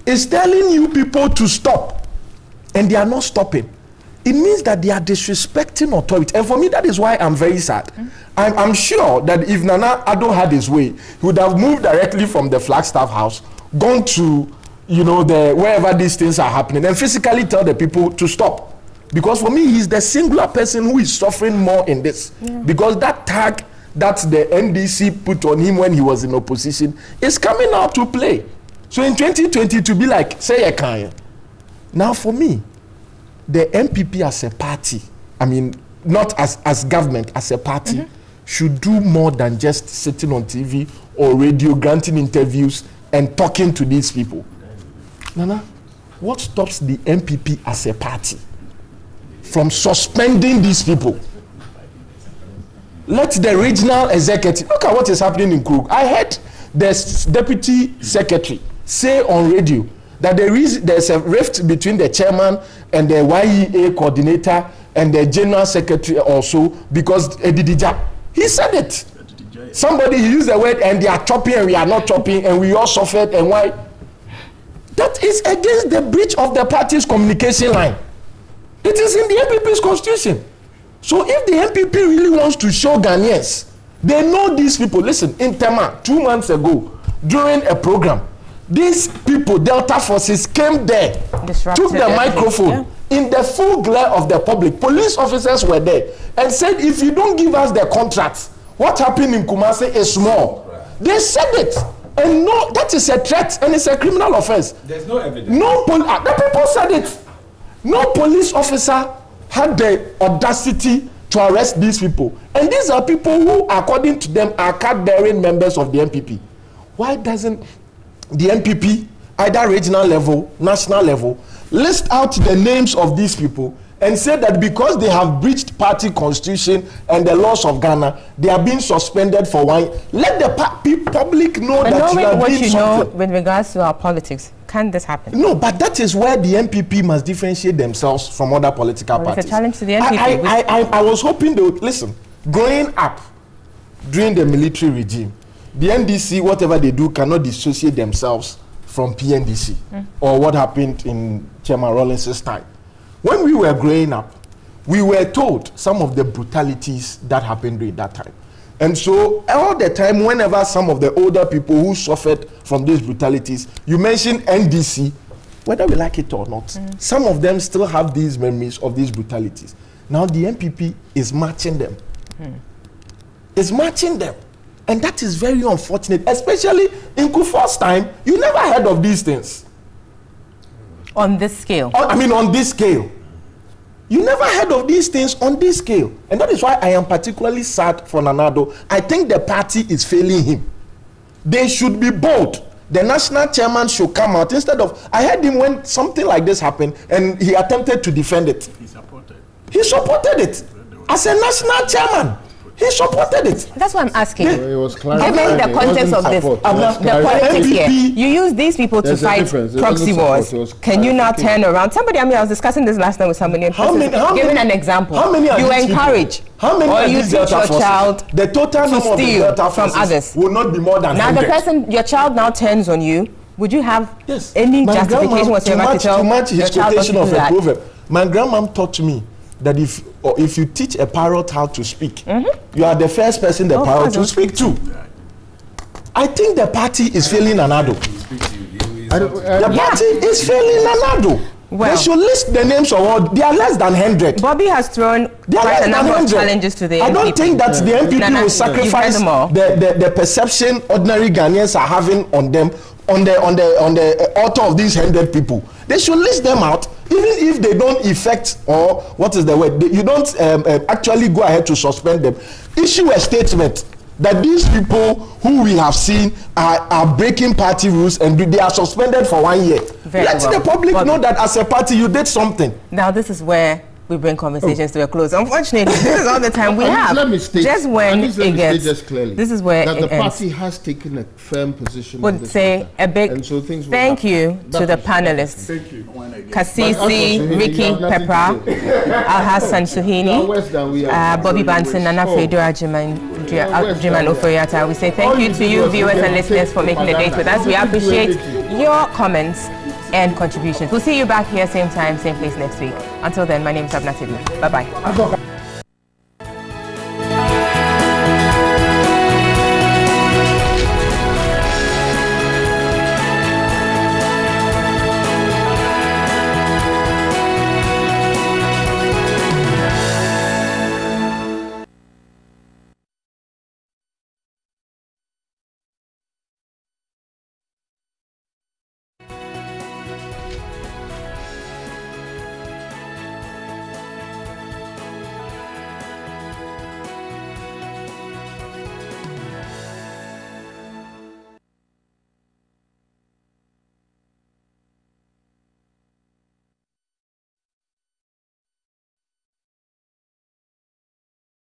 is telling you people to stop, and they are not stopping. It means that they are disrespecting authority. And for me, that is why I'm very sad. I'm sure that if Nana Addo had his way, he would have moved directly from the Flagstaff House, gone to, wherever these things are happening, and physically tell the people to stop. Because for me, he's the singular person who is suffering more in this. Because that tag that the NDC put on him when he was in opposition is coming out to play. So in 2020, to be like, say a kind. Now for me, the MPP as a party, not as government, as a party, should do more than just sitting on TV or radio, granting interviews and talking to these people. Nana, what stops the MPP as a party from suspending these people? Let the regional executive, look at what is happening in Krug. I heard the deputy secretary say on radio that there's a rift between the chairman and the YEA coordinator and the general secretary also because Edidija. He said it. Somebody used the word and they are chopping and we are not chopping and we all suffered and why? That is against the breach of the party's communication line. It is in the MPP's constitution. So if the MPP really wants to show Ghanaians, they know these people. Listen, in Tema, 2 months ago, during a program, these people, Delta Forces, came there, took the microphone in the full glare of the public. Police officers were there and said, if you don't give us the contract, what happened in Kumasi is small. They said it. And no, that is a threat and it's a criminal offense. There's no evidence. The people said it. No police officer had the audacity to arrest these people. And these are people who, according to them, are card-bearing members of the MPP. Why doesn't the MPP, either regional level, national level, list out the names of these people and say that because they have breached party constitution and the laws of Ghana, they are being suspended for one. Let the public know that you are being suspended. With regards to our politics, can this happen? No, but that is where the MPP must differentiate themselves from other political parties. It's a challenge to the MPP. I was hoping they would listen. Growing up during the military regime, the NDC, whatever they do, cannot dissociate themselves from PNDC or what happened in Chairman Rawlings's time. When we were growing up, we were told some of the brutalities that happened during that time. And so all the time, whenever some of the older people who suffered from these brutalities, you mentioned NDC, whether we like it or not, some of them still have these memories of these brutalities. Now the NPP is matching them. It's matching them. And that is very unfortunate, especially in Kufuor's time. You never heard of these things. On this scale? On this scale. You never heard of these things on this scale. And that is why I am particularly sad for Nana Addo. I think the party is failing him. They should be bold. The national chairman should come out instead of... I heard him when something like this happened and he attempted to defend it. He supported it. As a national chairman, he supported it. That's what I'm asking. It was Given the context of this, the politics here, you use these people to fight proxy wars. Can you now turn around? Somebody, I was discussing this last night with somebody. Giving an example, you encourage or you teach your child the total to steal from others. Will not be more than now 100. The person, your child now turns on you. Would you have any justification whatsoever to match his quotation of a proverb? My grandmom taught me that if you teach a parrot how to speak, you are the first person the parrot will speak to. I think the party is failing Nana Addo. The party is failing Nana Addo. Well, they should list the names of all. They are less than 100. Bobby has thrown quite a number of challenges to the NPP. I don't think that the NPP will sacrifice the perception ordinary Ghanaians are having on them on the altar of these 100 people. They should list them out, even if they don't effect, or what is the word, you don't actually go ahead to suspend them. Issue a statement that these people who we have seen are breaking party rules and they are suspended for 1 year. Let the public know that as a party you did something. Now this is where we bring conversations to a close. Unfortunately, this is all the time we have. Let me state, just when it gets, just clearly, this is where that it the party has taken a firm position. Would say a big thank you to the panelists. Thank you. Kasisi, Ricky Pepra, Al-Hassan Suhini, Bobby Banton, Nana Fredo Ajiman Ofoyata. We say thank you to you viewers and listeners for making the date with us. We appreciate your comments and contributions. We'll see you back here same time, same place next week. Until then, my name is Abna Tibi. Bye-bye.